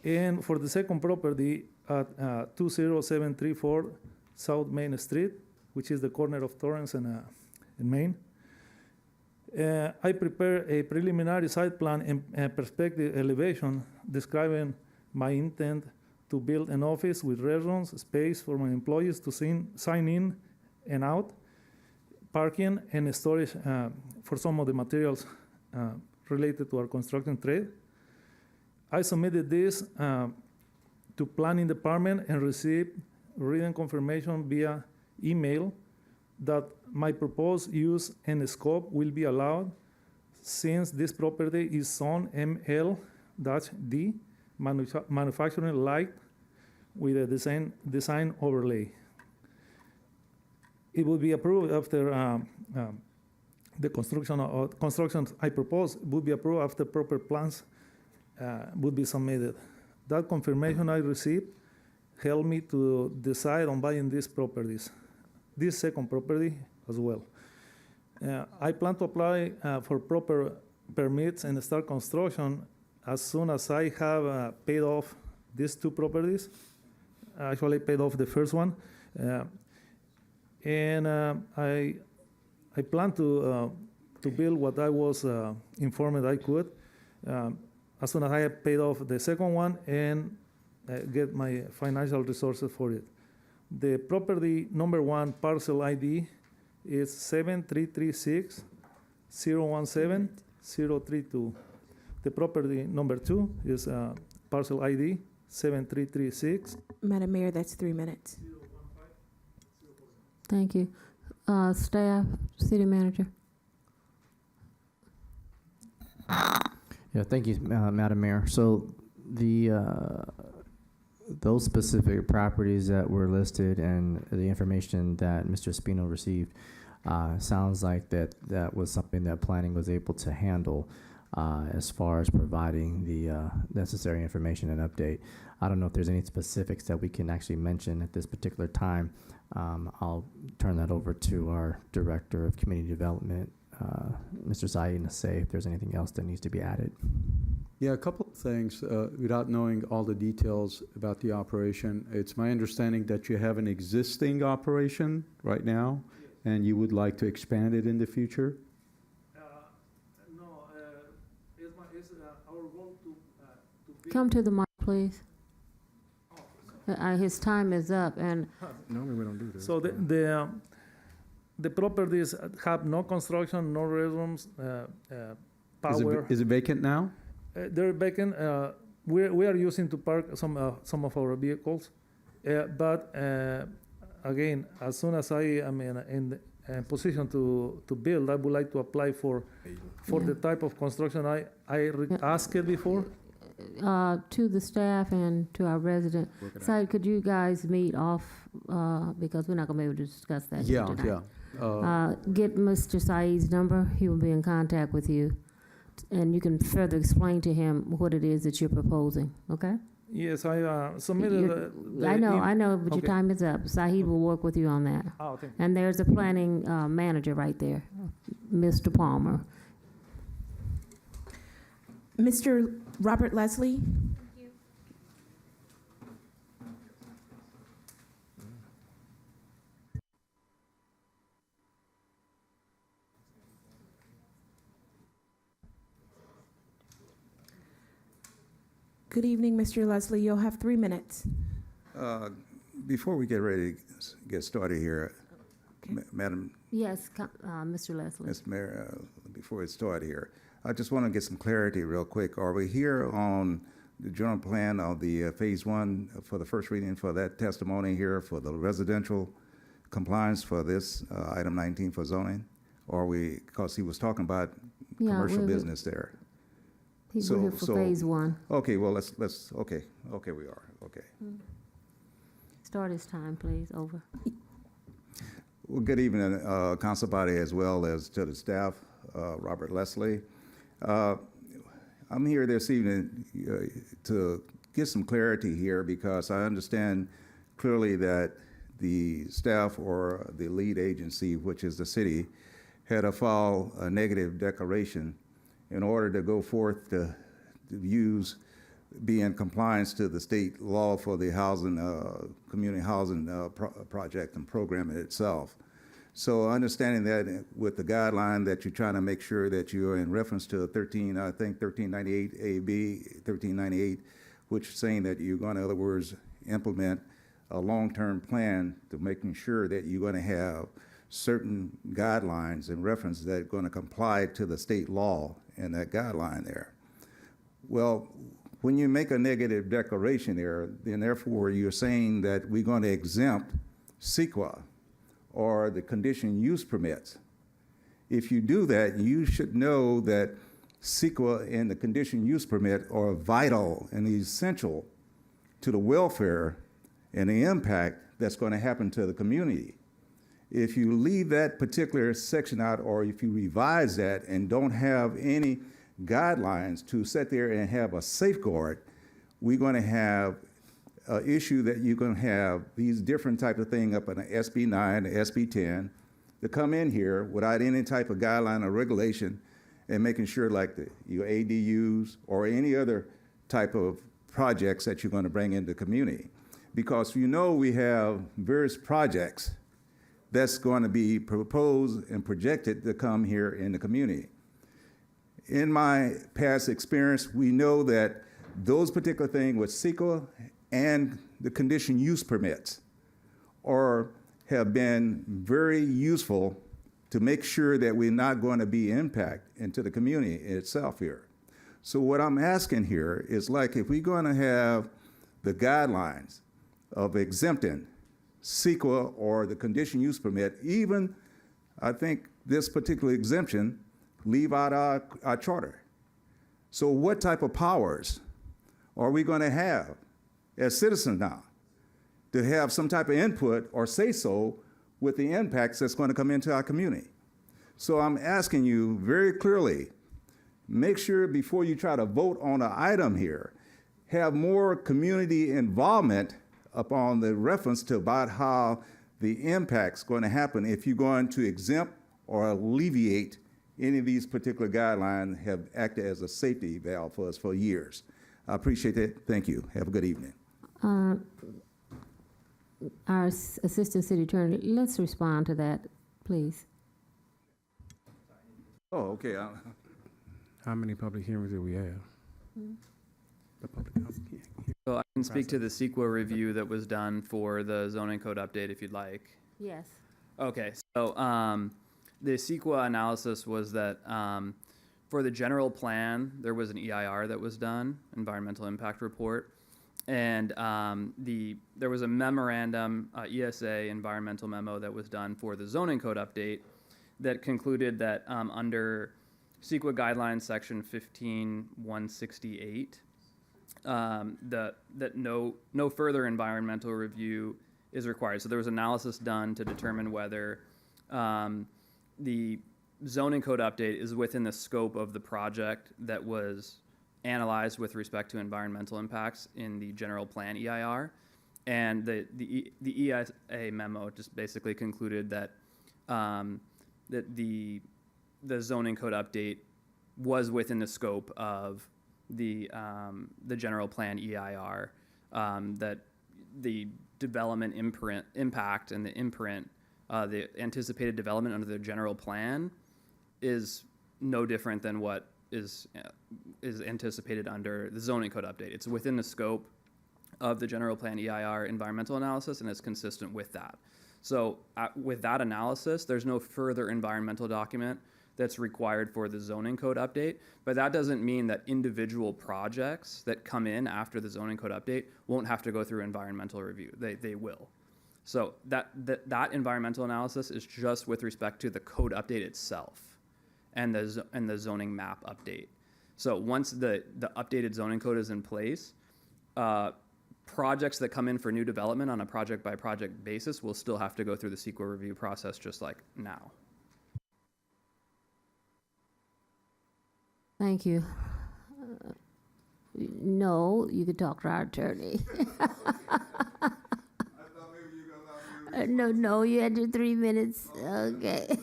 And for the second property at 20734 South Main Street, which is the corner of Torrance and in Maine. I prepare a preliminary site plan and perspective elevation describing my intent to build an office with restrooms, space for my employees to sign in and out, parking, and storage for some of the materials related to our construction trade. I submitted this to planning department and received written confirmation via email that my proposed use and scope will be allowed since this property is zone ML-D, manufacturing light with a design overlay. It will be approved after the construction I propose would be approved after proper plans would be submitted. That confirmation I received helped me to decide on buying these properties, this second property as well. I plan to apply for proper permits and start construction as soon as I have paid off these two properties. Actually, paid off the first one, and I plan to build what I was informed I could as soon as I have paid off the second one and get my financial resources for it. The property number 1 parcel ID is 7336017-032. The property number 2 is parcel ID 7336. Madam Mayor, that's 3 minutes. Thank you. Staff, city manager. Yeah, thank you, Madam Mayor. So those specific properties that were listed and the information that Mr. Espino received sounds like that was something that planning was able to handle as far as providing the necessary information and update. I don't know if there's any specifics that we can actually mention at this particular time. I'll turn that over to our Director of Community Development, Mr. Saeed, to say if there's anything else that needs to be added. Yeah, a couple of things. Without knowing all the details about the operation, it's my understanding that you have an existing operation right now, and you would like to expand it in the future? No, it's our goal to Come to the mic, please. His time is up, and Normally we don't do this. so the properties have no construction, no restrooms, power. Is it vacant now? They're vacant. We are using to park some of our vehicles, but again, as soon as I am in position to build, I would like to apply for the type of construction I asked before. To the staff and to our resident. Said, could you guys meet off, because we're not gonna be able to discuss that here tonight. Get Mr. Saeed's number. He will be in contact with you, and you can further explain to him what it is that you're proposing, okay? Yes, I submitted. I know, but your time is up. Saeed will work with you on that. Oh, thank you. And there's a planning manager right there, Mr. Palmer. Mr. Robert Leslie? Good evening, Mr. Leslie. You'll have 3 minutes. Before we get ready to get started here, Madam. Yes, Mr. Leslie. Mr. Mayor, before we start here, I just want to get some clarity real quick. Are we here on the general plan of the phase 1 for the first reading for that testimony here for the residential compliance for this item 19 for zoning? Or are we, because he was talking about commercial business there. He's here for phase 1. Okay, well, let's okay, we are, okay. Start his time, please, over. Well, good evening, council body, as well as to the staff, Robert Leslie. I'm here this evening to get some clarity here because I understand clearly that the staff or the lead agency, which is the city, had to file a negative declaration in order to go forth to be in compliance to the state law for the housing, community housing project and program itself. So understanding that with the guideline that you're trying to make sure that you're in reference to 1398 AB, 1398, which is saying that you're going to, in other words, implement a long-term plan to making sure that you're going to have certain guidelines and references that are going to comply to the state law and that guideline there. Well, when you make a negative declaration there, then therefore you're saying that we're going to exempt CEQA or the conditional use permits. If you do that, you should know that CEQA and the conditional use permit are vital and essential to the welfare and the impact that's going to happen to the community. If you leave that particular section out, or if you revise that and don't have any guidelines to sit there and have a safeguard, we're going to have an issue that you're going to have these different type of thing up in the SB 9, the SB 10, to come in here without any type of guideline or regulation and making sure like your ADUs or any other type of projects that you're going to bring into the community. Because you know we have various projects that's going to be proposed and projected to come here in the community. In my past experience, we know that those particular things with CEQA and the conditional use permits have been very useful to make sure that we're not going to be impact into the community itself here. So what I'm asking here is like if we're going to have the guidelines of exempting CEQA or the conditional use permit, even I think this particular exemption leave out our charter. So what type of powers are we going to have as citizens now to have some type of input or say so with the impacts that's going to come into our community? So I'm asking you very clearly, make sure before you try to vote on an item here, have more community involvement upon the reference to about how the impact's going to happen if you're going to exempt or alleviate any of these particular guidelines have acted as a safety valve for us for years. I appreciate it. Thank you. Have a good evening. Our Assistant City Attorney, let's respond to that, please. Oh, okay. How many public hearings do we have? The public hearing. So I can speak to the CEQA review that was done for the zoning code update if you'd like. Yes. Okay, so the CEQA analysis was that for the general plan, there was an EIR that was done, environmental impact report, and there was a memorandum, ESA environmental memo that was done for the zoning code update that concluded that under CEQA guidelines section 15168, that no further environmental review is required. So there was analysis done to determine whether the zoning code update is within the scope of the project that was analyzed with respect to environmental impacts in the general plan EIR. And the ESA memo just basically concluded that that the zoning code update was within the scope of the general plan EIR, that the development impact and the imprint, the anticipated development under the general plan is no different than what is anticipated under the zoning code update. It's within the scope of the general plan EIR environmental analysis, and it's consistent with that. So with that analysis, there's no further environmental document that's required for the zoning code update, but that doesn't mean that individual projects that come in after the zoning code update won't have to go through environmental review. They will. So that environmental analysis is just with respect to the code update itself and the zoning map update. So once the updated zoning code is in place, projects that come in for new development on a project by project basis will still have to go through the CEQA review process just like now. Thank you. No, you could talk to our attorney. No, you had your 3 minutes. Okay.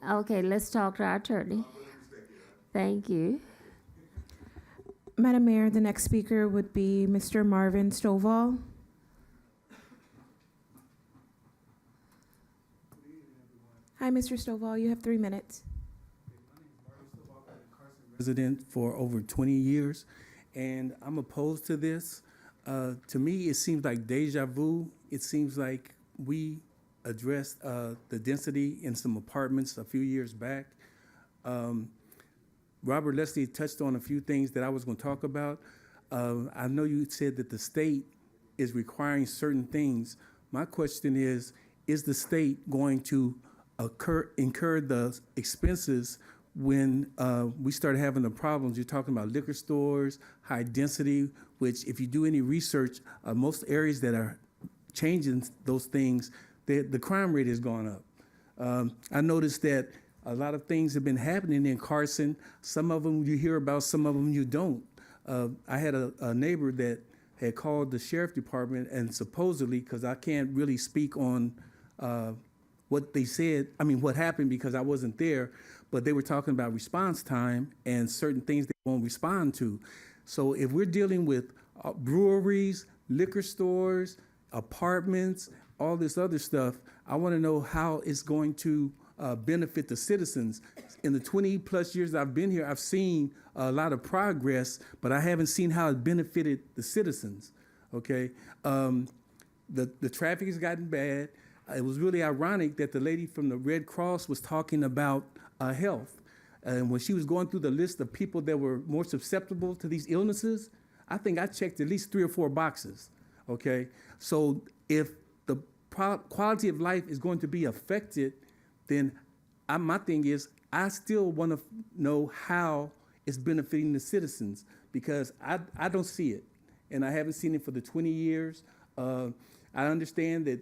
Okay, let's talk to our attorney. Thank you. Madam Mayor, the next speaker would be Mr. Marvin Stovall. Hi, Mr. Stovall. You have 3 minutes. Resident for over 20 years, and I'm opposed to this. To me, it seems like deja vu. It seems like we addressed the density in some apartments a few years back. Robert Leslie touched on a few things that I was going to talk about. I know you said that the state is requiring certain things. My question is the state going to incur the expenses when we start having the problems? You're talking about liquor stores, high density, which if you do any research, most areas that are changing those things, the crime rate has gone up. I noticed that a lot of things have been happening in Carson. Some of them you hear about, some of them you don't. I had a neighbor that had called the sheriff department, and supposedly, because I can't really speak on what they said, what happened because I wasn't there, but they were talking about response time and certain things they won't respond to. So if we're dealing with breweries, liquor stores, apartments, all this other stuff, I want to know how it's going to benefit the citizens. In the 20 plus years I've been here, I've seen a lot of progress, but I haven't seen how it benefited the citizens, okay? The traffic has gotten bad. It was really ironic that the lady from the Red Cross was talking about health. And when she was going through the list of people that were more susceptible to these illnesses, I think I checked at least 3 or 4 boxes, okay? So if the quality of life is going to be affected, then my thing is I still want to know how it's benefiting the citizens, because I don't see it, and I haven't seen it for the 20 years. I understand that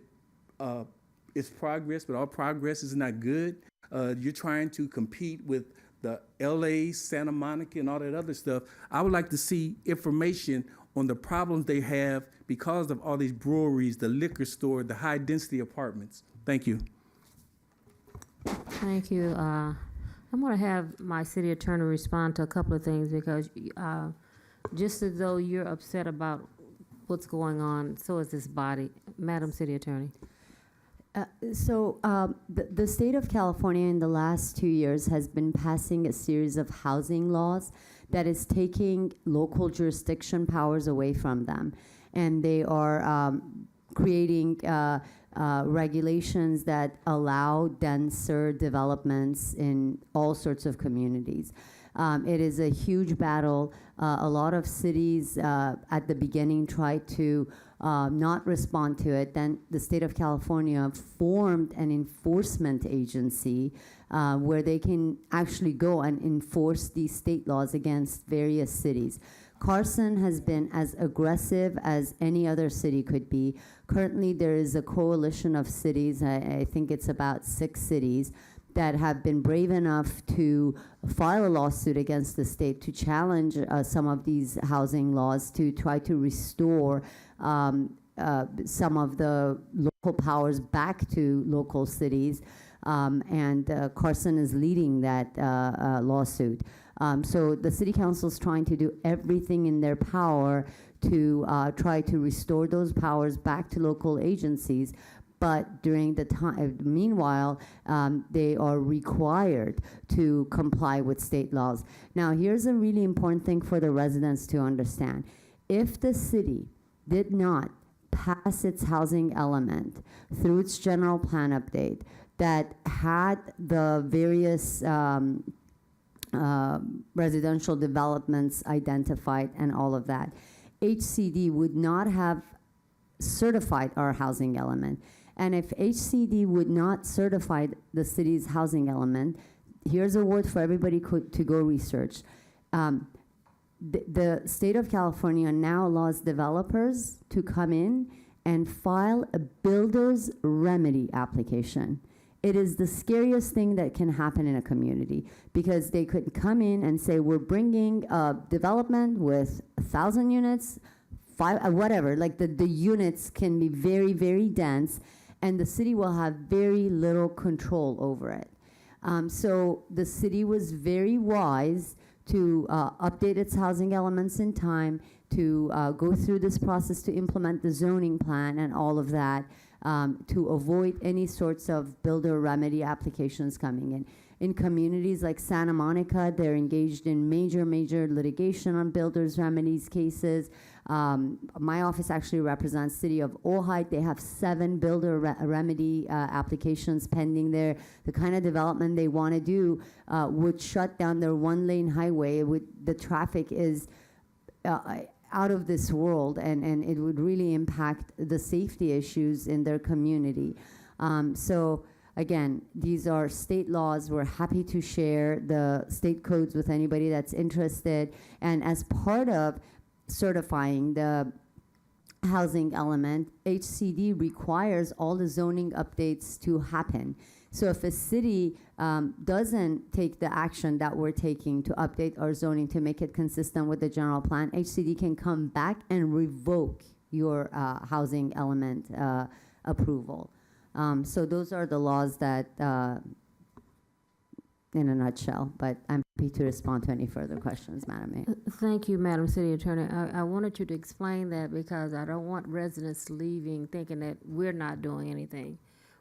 it's progress, but all progress is not good. You're trying to compete with the LA, Santa Monica, and all that other stuff. I would like to see information on the problems they have because of all these breweries, the liquor store, the high density apartments. Thank you. Thank you. I'm going to have my city attorney respond to a couple of things, because just as though you're upset about what's going on, so is this body. Madam City Attorney. The state of California in the last 2 years has been passing a series of housing laws that is taking local jurisdiction powers away from them. And they are creating regulations that allow denser developments in all sorts of communities. It is a huge battle. A lot of cities at the beginning tried to not respond to it. Then the state of California formed an enforcement agency where they can actually go and enforce these state laws against various cities. Carson has been as aggressive as any other city could be. Currently, there is a coalition of cities, I think it's about 6 cities, that have been brave enough to file a lawsuit against the state to challenge some of these housing laws, to try to restore some of the local powers back to local cities. Carson is leading that lawsuit. So the city council is trying to do everything in their power to try to restore those powers back to local agencies. But during the time, meanwhile, they are required to comply with state laws. Now, here's a really important thing for the residents to understand. If the city did not pass its housing element through its general plan update that had the various residential developments identified and all of that, HCD would not have certified our housing element. And if HCD would not certify the city's housing element, here's a word for everybody to go research. The state of California now allows developers to come in and file a builder's remedy application. It is the scariest thing that can happen in a community, because they could come in and say, we're bringing a development with 1,000 units, whatever, like the units can be very, very dense, and the city will have very little control over it. So the city was very wise to update its housing elements in time, to go through this process to implement the zoning plan and all of that. to avoid any sorts of builder remedy applications coming in. In communities like Santa Monica, they're engaged in major litigation on builders remedies cases. My office actually represents City of Ojai. They have 7 builder remedy applications pending there. The kind of development they want to do would shut down their 1-lane highway. The traffic is out of this world, and it would really impact the safety issues in their community. So again, these are state laws. We're happy to share the state codes with anybody that's interested. And as part of certifying the housing element, HCD requires all the zoning updates to happen. So if a city doesn't take the action that we're taking to update our zoning to make it consistent with the general plan, HCD can come back and revoke your housing element approval. So those are the laws that, in a nutshell, but I'm happy to respond to any further questions, Madam Mayor. Thank you, Madam City Attorney. I wanted you to explain that because I don't want residents leaving thinking that we're not doing anything.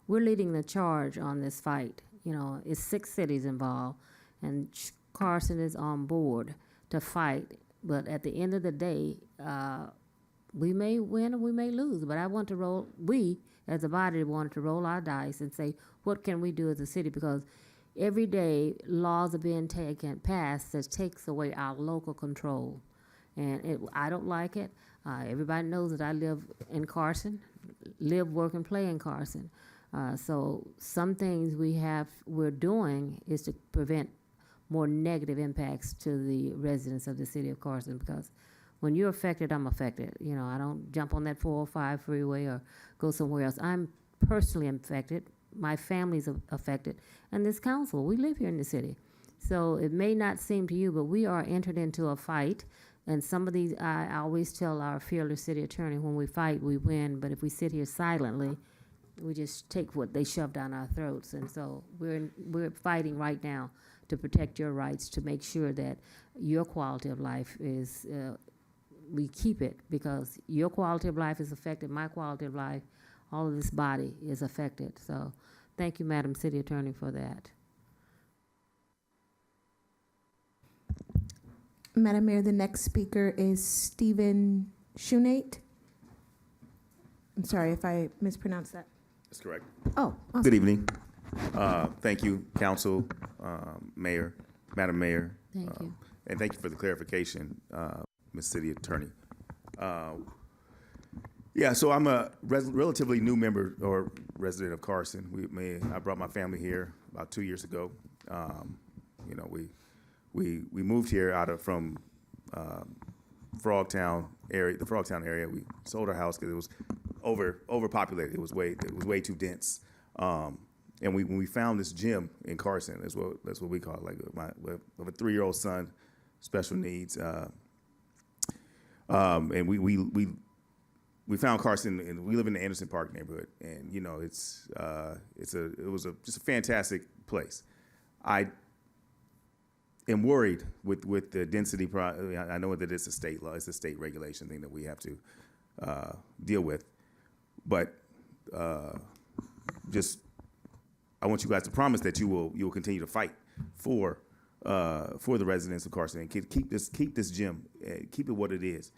We're leading the charge on this fight. You know, it's 6 cities involved, and Carson is on board to fight. But at the end of the day, we may win or we may lose. But I want to roll, we as a body wanted to roll our dice and say, what can we do as a city? Because every day laws are being passed that takes away our local control. And I don't like it. Everybody knows that I live in Carson, live, work, and play in Carson. So some things we're doing is to prevent more negative impacts to the residents of the city of Carson, because when you're affected, I'm affected. You know, I don't jump on that 405 freeway or go somewhere else. I'm personally affected. My family's affected. And this council, we live here in the city. So it may not seem to you, but we are entered into a fight. And some of these, I always tell our fearless city attorney, when we fight, we win. But if we sit here silently, we just take what they shove down our throats. And so we're fighting right now to protect your rights, to make sure that your quality of life is, we keep it, because your quality of life is affected, my quality of life, all of this body is affected. So thank you, Madam City Attorney, for that. Madam Mayor, the next speaker is Stephen Shoenate. I'm sorry if I mispronounced that. That's correct. Oh, awesome. Good evening. Thank you, Council, Mayor, Madam Mayor. Thank you. And thank you for the clarification, Ms. City Attorney. Yeah, so I'm a relatively new member or resident of Carson. I brought my family here about 2 years ago. You know, we moved here from Frogtown area, the Frogtown area. We sold our house because it was overpopulated. It was way too dense. And when we found this gym in Carson, that's what we call it. Like we have a 3-year-old son, special needs, and we found Carson, and we live in the Anderson Park neighborhood. And you know, it was just a fantastic place. I am worried with the density. I know that it's a state law, it's a state regulation thing that we have to deal with. But I want you guys to promise that you will continue to fight for the residents of Carson and keep this gym, keep it what it is.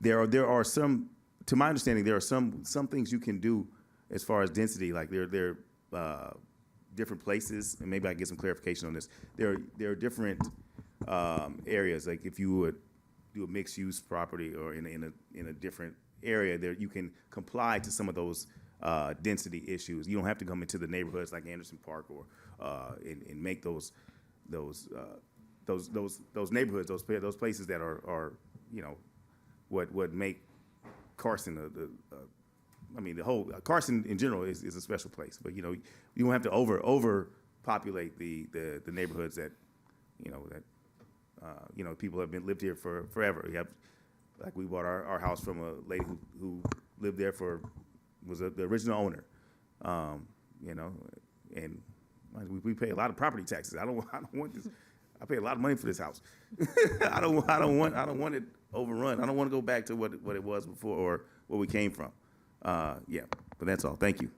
There are some, to my understanding, there are some things you can do as far as density. Like there are different places, and maybe I can get some clarification on this. There are different areas. Like if you would do a mixed use property or in a different area, there you can comply to some of those density issues. You don't have to come into the neighborhoods like Anderson Park or and make those neighborhoods, those places that are you know what make Carson the whole Carson in general is a special place. But you know, you don't have to overpopulate the neighborhoods that people have lived here for forever. You have, like, we bought our house from a lady who lived there was the original owner, and we pay a lot of property taxes. I don't want this. I pay a lot of money for this house. I don't want it overrun. I don't want to go back to what it was before or where we came from. Yeah, but that's all. Thank you.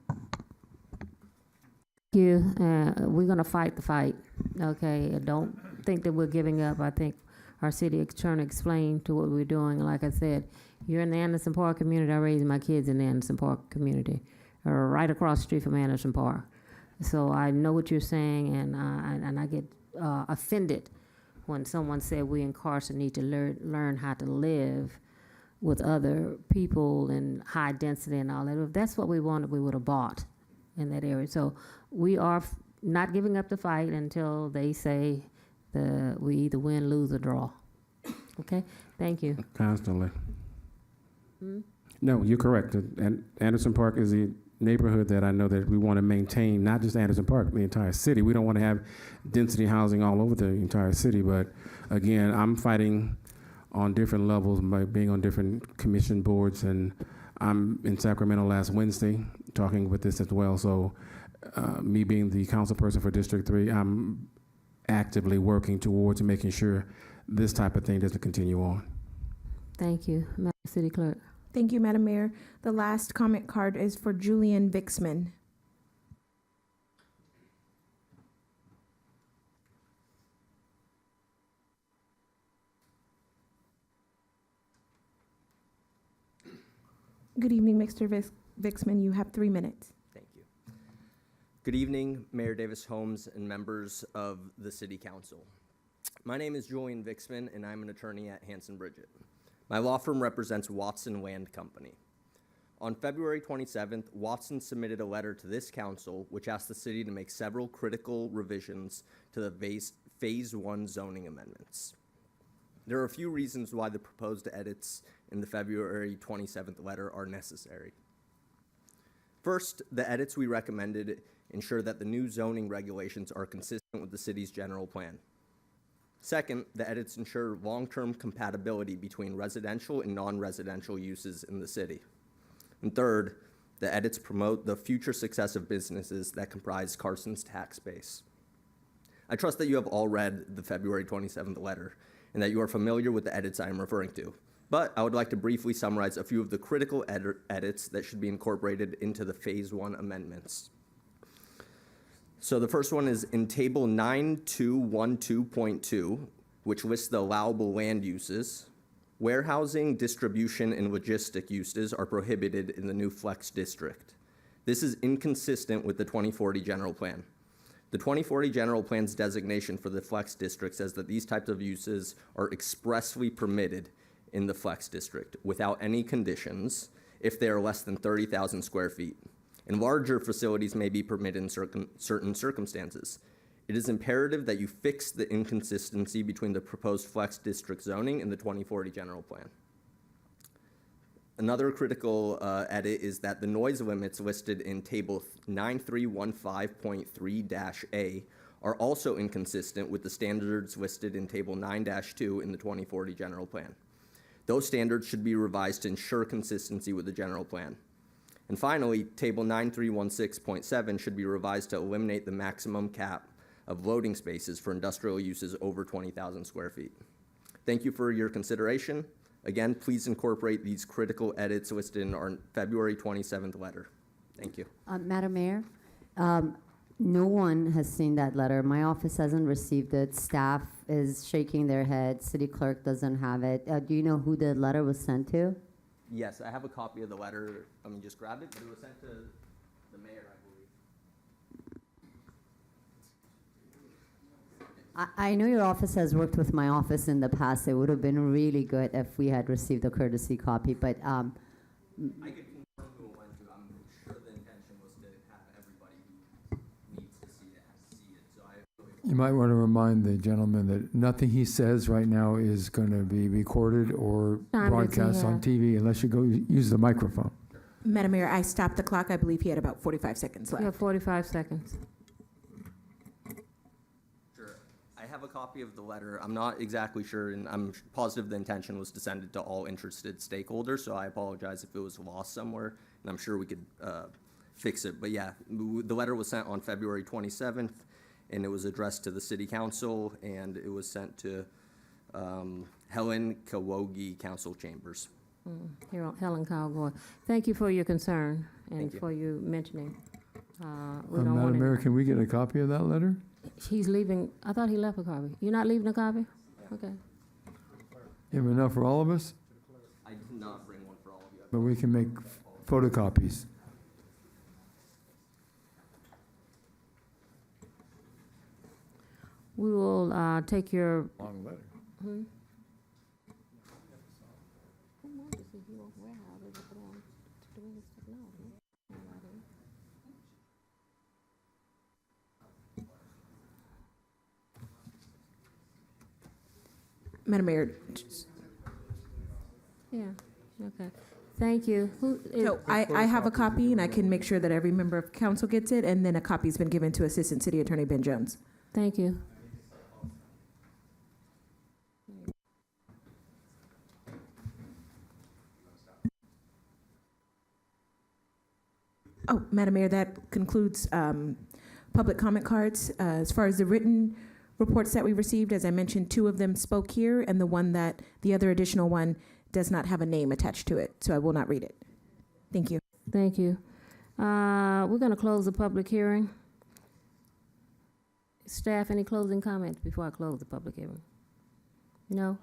Thank you. We're going to fight the fight. Okay, I don't think that we're giving up. I think our city attorney explained to what we're doing. Like I said, you're in the Anderson Park community. I raised my kids in the Anderson Park community, right across the street from Anderson Park. So I know what you're saying, and I get offended when someone said we in Carson need to learn how to live with other people and high density and all that. If that's what we wanted, we would have bought in that area. So we are not giving up the fight until they say we either win, lose, or draw. Okay, thank you. Constantly. No, you're correct. And Anderson Park is the neighborhood that I know that we want to maintain, not just Anderson Park, the entire city. We don't want to have density housing all over the entire city, but again, I'm fighting on different levels by being on different commission boards, and I'm in Sacramento last Wednesday talking with this as well. So me being the council person for District 3, I'm actively working towards making sure this type of thing doesn't continue on. Thank you, Madam City Clerk. Thank you, Madam Mayor. The last comment card is for Julian Vixman. Good evening, Mr. Vixman. You have 3 minutes. Thank you. Good evening, Mayor Davis Holmes and members of the City Council. My name is Julian Vixman, and I'm an attorney at Hanson Bridget. My law firm represents Watson Land Company. On February 27th, Watson submitted a letter to this council which asked the city to make several critical revisions to the Phase 1 zoning amendments. There are a few reasons why the proposed edits in the February 27th letter are necessary. First, the edits we recommended ensure that the new zoning regulations are consistent with the city's general plan. Second, the edits ensure long-term compatibility between residential and non-residential uses in the city. And third, the edits promote the future success of businesses that comprise Carson's tax base. I trust that you have all read the February 27th letter and that you are familiar with the edits I am referring to. But I would like to briefly summarize a few of the critical edits that should be incorporated into the Phase 1 amendments. So the first one is in Table 9212.2, which lists the allowable land uses. Warehousing, distribution, and logistic uses are prohibited in the new Flex District. This is inconsistent with the 2040 General Plan. The 2040 General Plan's designation for the Flex District says that these types of uses are expressly permitted in the Flex District without any conditions if they are less than 30,000 square feet. And larger facilities may be permitted in certain circumstances. It is imperative that you fix the inconsistency between the proposed Flex District zoning and the 2040 General Plan. Another critical edit is that the noise limits listed in Table 9315.3-A are also inconsistent with the standards listed in Table 9-2 in the 2040 General Plan. Those standards should be revised to ensure consistency with the General Plan. And finally, Table 9316.7 should be revised to eliminate the maximum cap of loading spaces for industrial uses over 20,000 square feet. Thank you for your consideration. Again, please incorporate these critical edits listed in our February 27th letter. Thank you. Madam Mayor, no one has seen that letter. My office hasn't received it. Staff is shaking their head. City clerk doesn't have it. Do you know who the letter was sent to? Yes, I have a copy of the letter. Just grabbed it, but it was sent to the mayor, I believe. I know your office has worked with my office in the past. It would have been really good if we had received a courtesy copy, but I could confirm who it went to. I'm sure the intention was to have everybody who needs to see it see it. So You might want to remind the gentleman that nothing he says right now is going to be recorded or broadcast on TV unless you go use the microphone. Madam Mayor, I stopped the clock. I believe he had about 45 seconds left. You have 45 seconds. Sure. I have a copy of the letter. I'm not exactly sure, and I'm positive the intention was to send it to all interested stakeholders, so I apologize if it was lost somewhere, and I'm sure we could fix it. But yeah, the letter was sent on February 27th, and it was addressed to the City Council, and it was sent to Helen Kawogi Council Chambers. Helen Cowboy. Thank you for your concern and Thank you. for you mentioning. We don't want Madam him. Mayor, can we get a copy of that letter? He's leaving. I thought he left a copy. You're not leaving a copy? Okay. You have enough for all of us? I did not bring one for all of you. But we can make photocopies. We will take your. Long letter. Hmm? Madam Mayor, Yeah, okay. Thank you. so I have a copy, and I can make sure that every member of council gets it, and then a copy's been given to Assistant City Attorney Ben Jones. Thank you. Oh, Madam Mayor, that concludes public comment cards. As far as the written reports that we received, as I mentioned, 2 of them spoke here, and the other additional one does not have a name attached to it, so I will not read it. Thank you. Thank you. We're going to close the public hearing. Staff, any closing comments before I close the public hearing? No?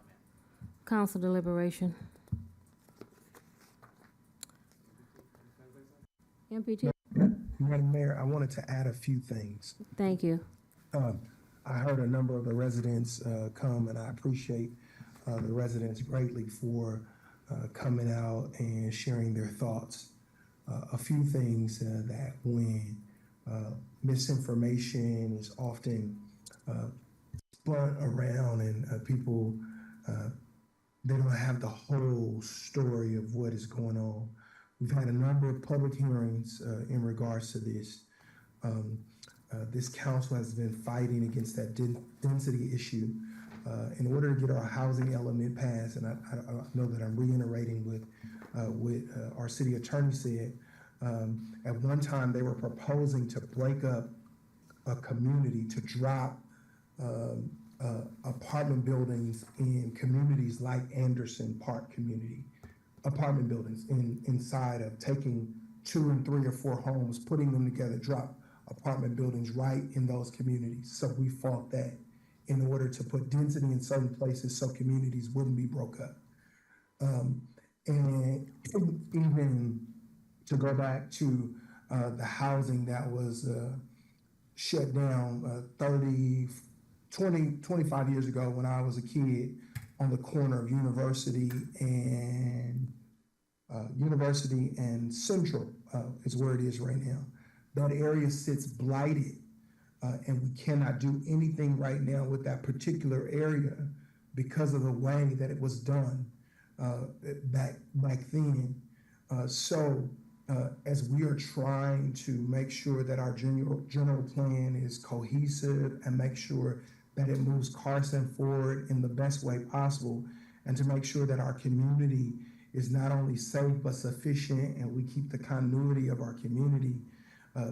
Council deliberation. MPT. Madam Mayor, I wanted to add a few things. Thank you. I heard a number of the residents come, and I appreciate the residents greatly for coming out and sharing their thoughts. A few things that when misinformation is often spun around and people, they don't have the whole story of what is going on. We've had a number of public hearings in regards to this. This council has been fighting against that density issue in order to get our housing element passed. And I know that I'm reiterating what our city attorney said. At one time, they were proposing to break up a community, to drop apartment buildings in communities like Anderson Park community. Apartment buildings inside of taking 2 and 3 or 4 homes, putting them together, drop apartment buildings right in those communities. So we fought that in order to put density in certain places so communities wouldn't be broke up. And even to go back to the housing that was shut down 25 years ago when I was a kid on the corner of University and Central is where it is right now. That area sits blighted, and we cannot do anything right now with that particular area because of the way that it was done back then. As we are trying to make sure that our general plan is cohesive and make sure that it moves Carson forward in the best way possible, and to make sure that our community is not only safe but sufficient and we keep the continuity of our community,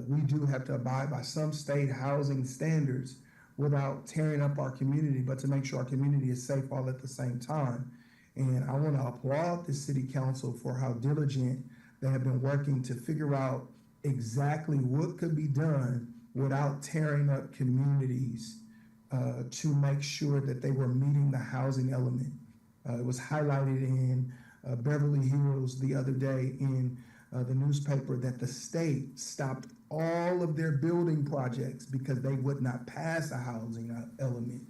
we do have to abide by some state housing standards without tearing up our community, but to make sure our community is safe all at the same time. And I want to applaud the city council for how diligent they have been working to figure out exactly what could be done without tearing up communities to make sure that they were meeting the housing element. It was highlighted in Beverly Hills the other day in the newspaper that the state stopped all of their building projects because they would not pass a housing element.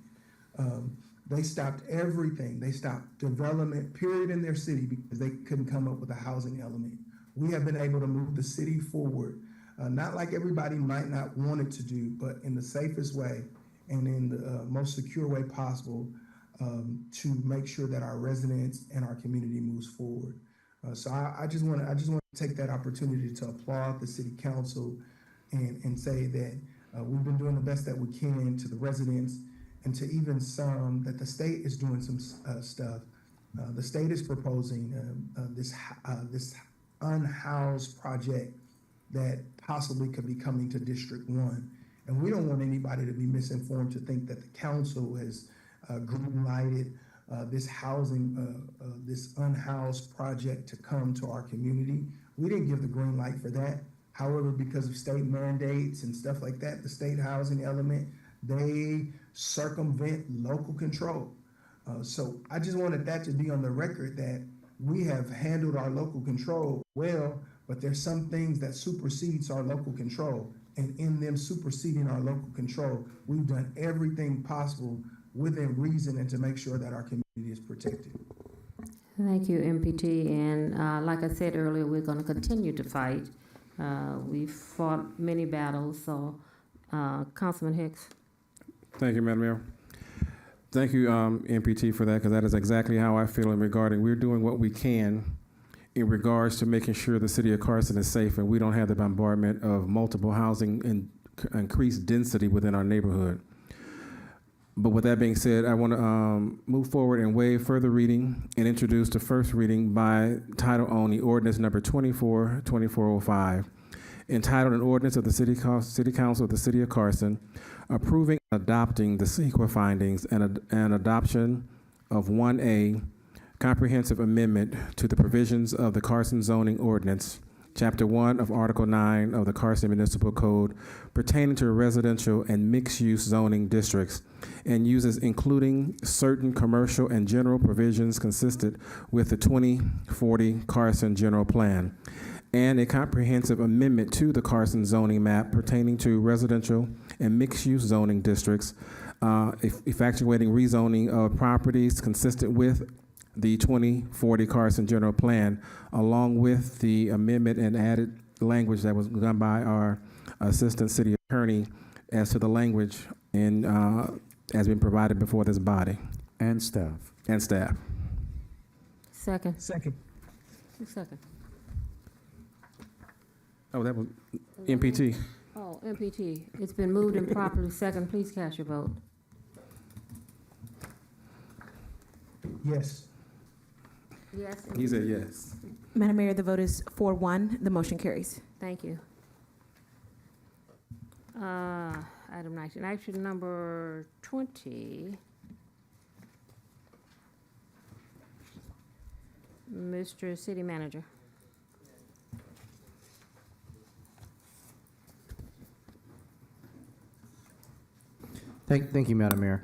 They stopped everything. They stopped development, period, in their city because they couldn't come up with a housing element. We have been able to move the city forward, not like everybody might not want it to do, but in the safest way and in the most secure way possible to make sure that our residents and our community moves forward. So I just want to take that opportunity to applaud the city council and say that we've been doing the best that we can to the residents and to even some that the state is doing some stuff. The state is proposing this unhoused project that possibly could be coming to District 1. And we don't want anybody to be misinformed to think that the council has green-lighted this housing, this unhoused project to come to our community. We didn't give the green light for that. However, because of state mandates and stuff like that, the state housing element, they circumvent local control. So I just wanted that to be on the record that we have handled our local control well, but there's some things that supersedes our local control. And in them superseding our local control, we've done everything possible within reason and to make sure that our community is protected. Thank you, MPT. And like I said earlier, we're going to continue to fight. We've fought many battles. So, Councilman Hicks. Thank you, Madam Mayor. Thank you, MPT, for that, because that is exactly how I feel in regarding we're doing what we can in regards to making sure the city of Carson is safe and we don't have the bombardment of multiple housing and increased density within our neighborhood. But with that being said, I want to move forward and waive further reading and introduce the first reading by title only, ordinance number 24-2405, entitled an ordinance of the City Council of the City of Carson approving and adopting the CEQA findings and adoption of 1A comprehensive amendment to the provisions of the Carson zoning ordinance, Chapter 1 of Article 9 of the Carson Municipal Code pertaining to residential and mixed-use zoning districts and uses including certain commercial and general provisions consistent with the 2040 Carson General Plan, and a comprehensive amendment to the Carson zoning map pertaining to residential and mixed-use zoning districts, effectuating rezoning of properties consistent with the 2040 Carson General Plan, along with the amendment and added language that was done by our Assistant City Attorney as to the language in, has been provided before this body. And staff. And staff. Second. Second. Second. Oh, that was MPT. Oh, MPT. It's been moved and properly second. Please cast your vote. Yes. Yes. He said yes. Madam Mayor, the vote is 4-1. The motion carries. Thank you. Item 19, action number 20. Mr. City Manager. Thank you, Madam Mayor.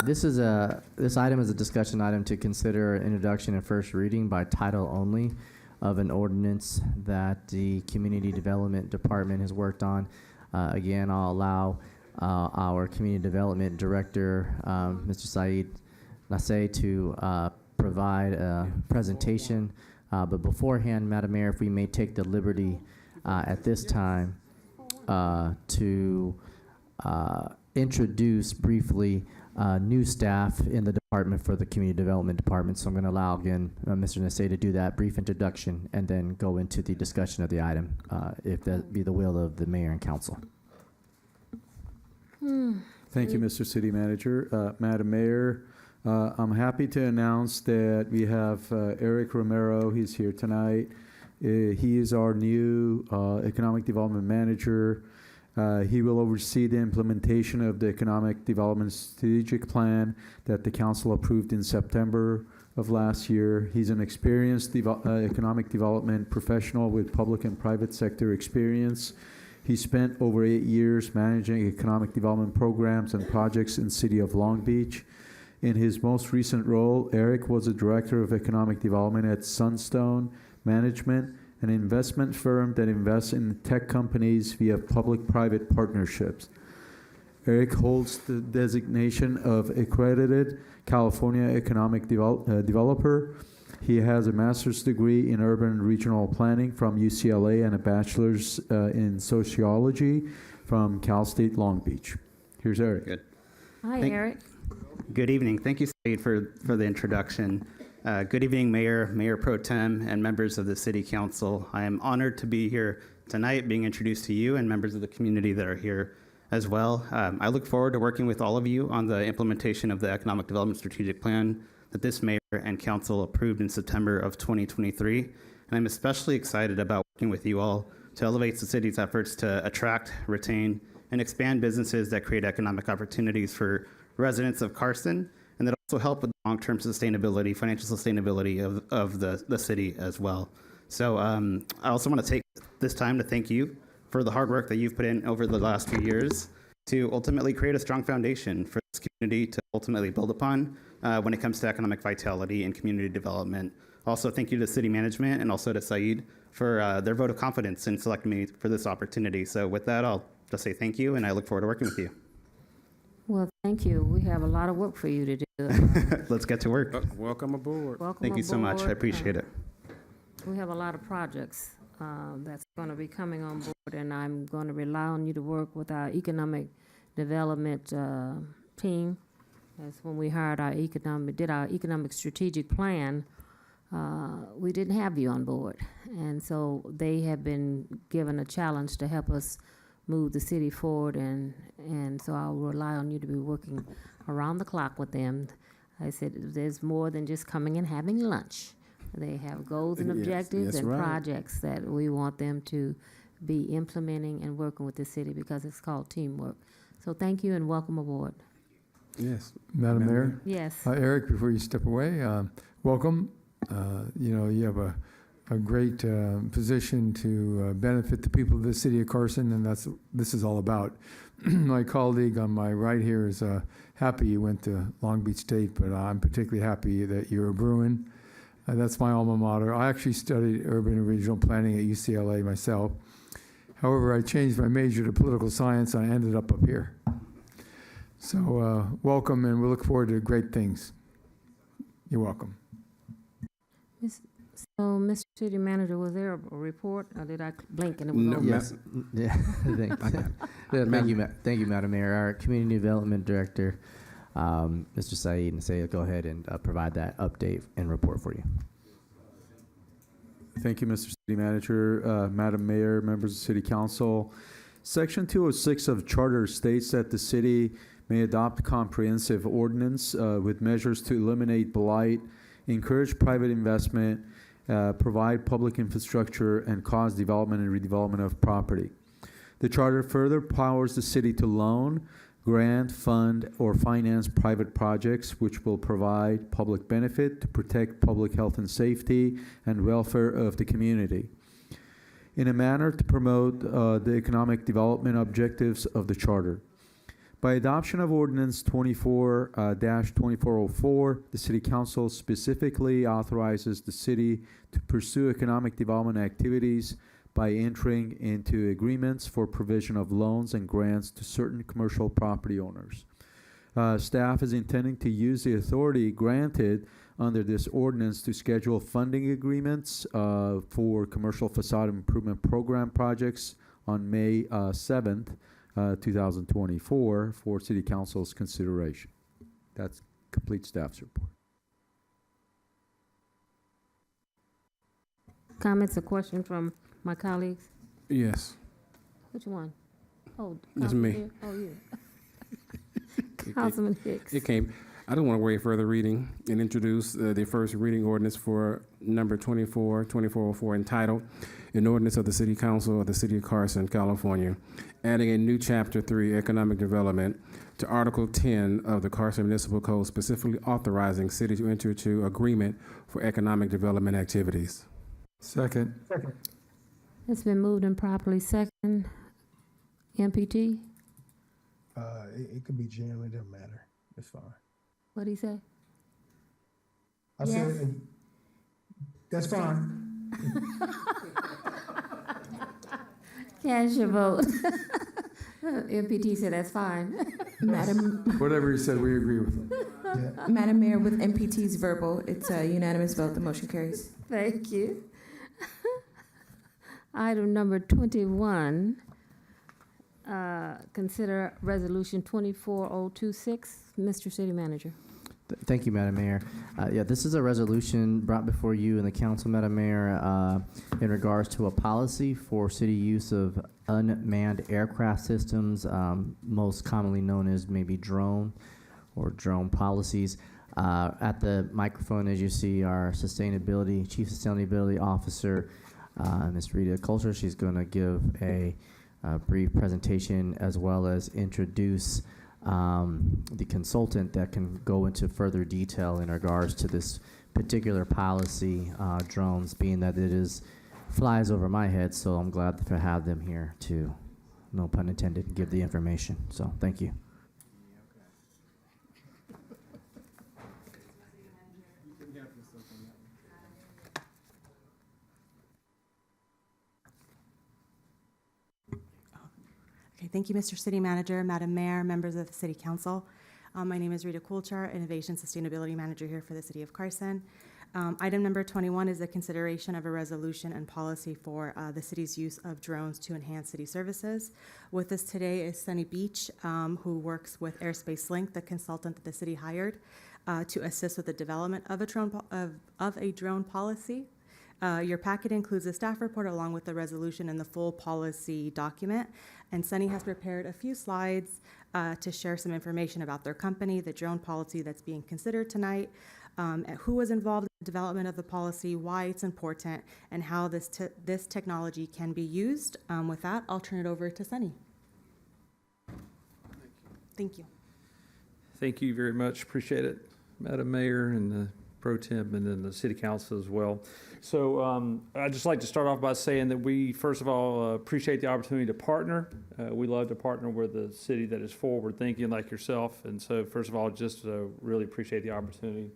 This item is a discussion item to consider introduction and first reading by title only of an ordinance that the Community Development Department has worked on. Again, I'll allow our Community Development Director, Mr. Saeed Nasseh, to provide a presentation. But beforehand, Madam Mayor, if we may take the liberty at this time to introduce briefly new staff in the department for the Community Development Department. So I'm going to allow again Mr. Nasseh to do that brief introduction and then go into the discussion of the item, if that be the will of the mayor and council. Thank you, Mr. City Manager. Madam Mayor, I'm happy to announce that we have Eric Romero. He's here tonight. He is our new Economic Development Manager. He will oversee the implementation of the Economic Development Strategic Plan that the council approved in September of last year. He's an experienced economic development professional with public and private sector experience. He spent over 8 years managing economic development programs and projects in the city of Long Beach. In his most recent role, Eric was a director of economic development at Sunstone Management, an investment firm that invests in tech companies via public-private partnerships. Eric holds the designation of Accredited California Economic Developer. He has a master's degree in urban and regional planning from UCLA and a bachelor's in sociology from Cal State Long Beach. Here's Eric. Good. Hi, Eric. Good evening. Thank you, Saeed, for the introduction. Good evening, Mayor, Mayor Pro Tem, and members of the City Council. I am honored to be here tonight, being introduced to you and members of the community that are here as well. I look forward to working with all of you on the implementation of the Economic Development Strategic Plan that this Mayor and Council approved in September of 2023. And I'm especially excited about working with you all to elevate the city's efforts to attract, retain, and expand businesses that create economic opportunities for residents of Carson, and that also help with long-term sustainability, financial sustainability of the city as well. So I also want to take this time to thank you for the hard work that you've put in over the last few years to ultimately create a strong foundation for this community to ultimately build upon when it comes to economic vitality and community development. Also, thank you to city management and also to Saeed for their vote of confidence in selecting me for this opportunity. So with that, I'll just say thank you, and I look forward to working with you. Well, thank you. We have a lot of work for you to do. Let's get to work. Welcome aboard. Welcome Thank you so much. I aboard. appreciate it. We have a lot of projects that's going to be coming on board, and I'm going to rely on you to work with our economic development team. As when we hired did our economic strategic plan, we didn't have you on board, and so they have been given a challenge to help us move the city forward, and so I'll rely on you to be working around the clock with them. I said there's more than just coming and having lunch. They have goals and objectives and projects that we want them to be implementing and working with the city because it's called teamwork. So thank you and welcome aboard. Yes. Madam Mayor? Yes. Eric, before you step away, welcome. You have a great position to benefit the people of the city of Carson, and this is all about. My colleague on my right here is happy you went to Long Beach State, but I'm particularly happy that you're a Bruin. That's my alma mater. I actually studied urban and regional planning at UCLA myself. However, I changed my major to political science, and I ended up here. So welcome, and we look forward to great things. You're welcome. So, Mr. City Manager, was there a report, or did I blink and it was over? Yes. Yeah. Thank you, Madam Mayor. Our Community Development Director, Mr. Saeed, and say go ahead and provide that update and report for you. Thank you, Mr. City Manager, Madam Mayor, members of the City Council. Section 206 of Charter states that the city may adopt comprehensive ordinance with measures to eliminate blight, encourage private investment, provide public infrastructure, and cause development and redevelopment of property. The Charter further powers the city to loan, grant, fund, or finance private projects which will provide public benefit to protect public health and safety and welfare of the community in a manner to promote the economic development objectives of the Charter. By adoption of Ordinance 24-2404, the City Council specifically authorizes the city to pursue economic development activities by entering into agreements for provision of loans and grants to certain commercial property owners. Staff is intending to use the authority granted under this ordinance to schedule funding agreements for commercial facade improvement program projects on May 7th, 2024 for City Council's consideration. That's complete staff's report. Comments or questions from my colleagues? Yes. Which one? Oh, That's me. Here? Oh, you. Councilman Hicks. It came. I don't want to wait further reading and introduce the first reading ordinance for number 24-2404 entitled An Ordinance of the City Council of the City of Carson, California, adding a new Chapter 3, Economic Development, to Article 10 of the Carson Municipal Code, specifically authorizing city to enter into agreement for economic development activities. Second. It's been moved and properly second. MPT? It could be Jim, it doesn't matter. It's fine. What'd he say? I said, that's fine. Cast your vote. MPT said that's fine. Madam, Whatever he said, we agree with him. Madam Mayor, with MPT's verbal, it's a unanimous vote. The motion carries. Thank you. Item number 21, consider resolution 24026. Mr. City Manager. Thank you, Madam Mayor. This is a resolution brought before you and the council, Madam Mayor, in regards to a policy for city use of unmanned aircraft systems, most commonly known as maybe drone or drone policies. At the microphone, as you see, our Chief Sustainability Officer, Ms. Rita Coulter. She's going to give a brief presentation as well as introduce the consultant that can go into further detail in regards to this particular policy, drones, being that flies over my head, so I'm glad to have them here to, no pun intended, give the information. So thank you. Okay, thank you, Mr. City Manager, Madam Mayor, members of the City Council. My name is Rita Coulter, Innovation Sustainability Manager here for the City of Carson. Item number 21 is the consideration of a resolution and policy for the city's use of drones to enhance city services. With us today is Sunny Beach, who works with Airspace Link, the consultant that the city hired to assist with the development of a drone policy. Your packet includes a staff report along with the resolution and the full policy document. And Sunny has prepared a few slides to share some information about their company, the drone policy that's being considered tonight, who was involved in the development of the policy, why it's important, and how this technology can be used. With that, I'll turn it over to Sunny. Thank you. Thank you very much. Appreciate it, Madam Mayor and the Pro Tem and then the City Council as well. So I'd just like to start off by saying that we, first of all, appreciate the opportunity to partner. We love to partner with a city that is forward-thinking like yourself. And so, first of all, just really appreciate the opportunity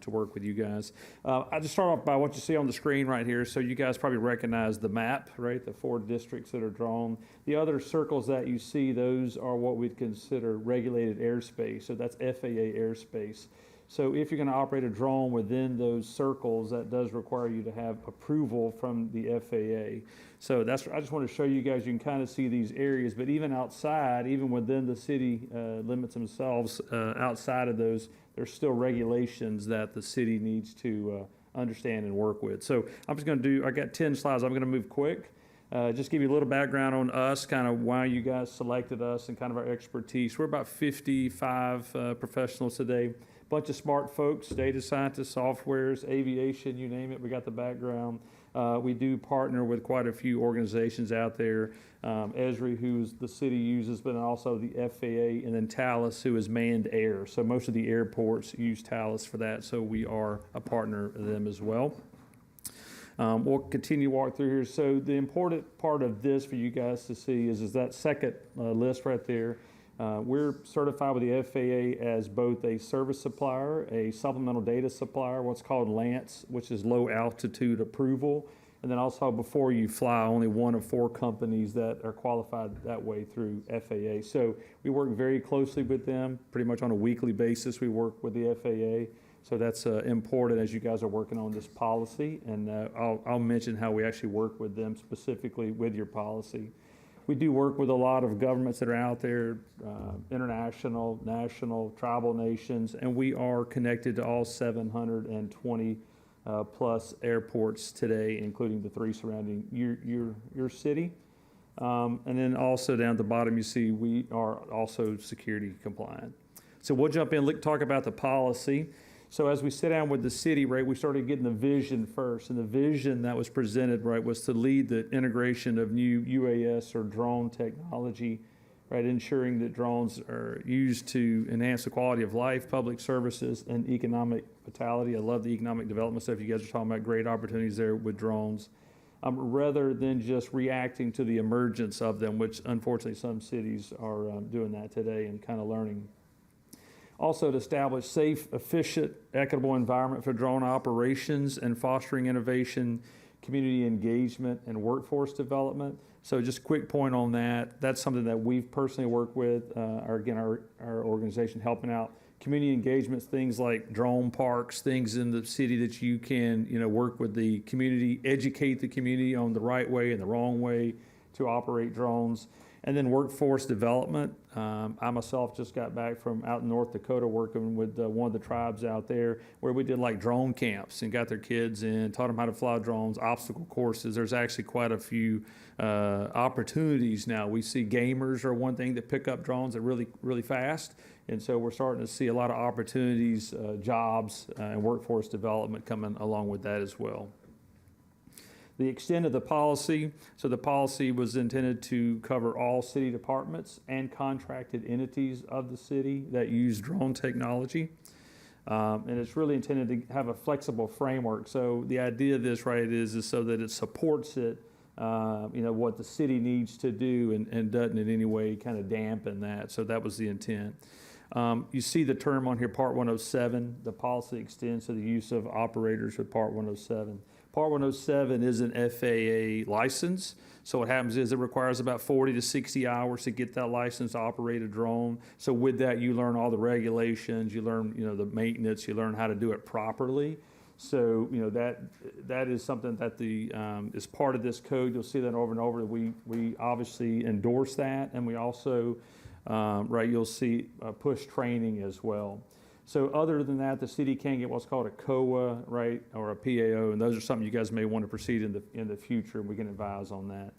to work with you guys. I just start off by what you see on the screen right here. So you guys probably recognize the map, right? The 4 districts that are drawn. The other circles that you see, those are what we'd consider regulated airspace. So that's FAA airspace. So if you're going to operate a drone within those circles, that does require you to have approval from the FAA. So I just want to show you guys, you can kind of see these areas, but even outside, even within the city limits themselves, outside of those, there's still regulations that the city needs to understand and work with. So I'm just going to I got 10 slides. I'm going to move quick. Just give you a little background on us, kind of why you guys selected us and kind of our expertise. We're about 55 professionals today. Bunch of smart folks, data scientists, softwares, aviation, you name it, we got the background. We do partner with quite a few organizations out there. Esri, who the city uses, but also the FAA, and then Thales, who is manned air. So most of the airports use Thales for that, so we are a partner of them as well. We'll continue to walk through here. So the important part of this for you guys to see is that second list right there. We're certified with the FAA as both a service supplier, a supplemental data supplier, what's called LANCE, which is low altitude approval, and then also before you fly, only one of 4 companies that are qualified that way through FAA. So we work very closely with them, pretty much on a weekly basis. We work with the FAA. So that's important as you guys are working on this policy, and I'll mention how we actually work with them specifically with your policy. We do work with a lot of governments that are out there, international, national, tribal nations, and we are connected to all 720 plus airports today, including the 3 surrounding your city. And then also down at the bottom, you see we are also security compliant. So we'll jump in, talk about the policy. So as we sit down with the city, right, we started getting the vision first. And the vision that was presented, right, was to lead the integration of new UAS or drone technology, right, ensuring that drones are used to enhance the quality of life, public services, and economic vitality. I love the economic development stuff. You guys are talking about great opportunities there with drones, rather than just reacting to the emergence of them, which unfortunately some cities are doing that today and kind of learning. Also, to establish safe, efficient, equitable environment for drone operations and fostering innovation, community engagement, and workforce development. So just a quick point on that. That's something that we've personally worked with, our organization helping out. Community engagements, things like drone parks, things in the city that you can, work with the community, educate the community on the right way and the wrong way to operate drones. And then workforce development. I myself just got back from out in North Dakota working with one of the tribes out there where we did like drone camps and got their kids in, taught them how to fly drones, obstacle courses. There's actually quite a few opportunities now. We see gamers are one thing that pick up drones that really, really fast. And so we're starting to see a lot of opportunities, jobs, and workforce development coming along with that as well. The extent of the policy, so the policy was intended to cover all city departments and contracted entities of the city that use drone technology. And it's really intended to have a flexible framework. So the idea of this, right, is so that it supports it, what the city needs to do and doesn't in any way kind of dampen that. So that was the intent. You see the term on here, Part 107. The policy extends to the use of operators with Part 107. Part 107 is an FAA license. So what happens is it requires about 40 to 60 hours to get that license to operate a drone. So with that, you learn all the regulations, you learn, the maintenance, you learn how to do it properly. So, that is something that is part of this code. You'll see that over and over. We obviously endorse that, and we also, you'll see push training as well. So other than that, the city can get what's called a COA, right, or a PAO, and those are something you guys may want to proceed in the future. We can advise on that.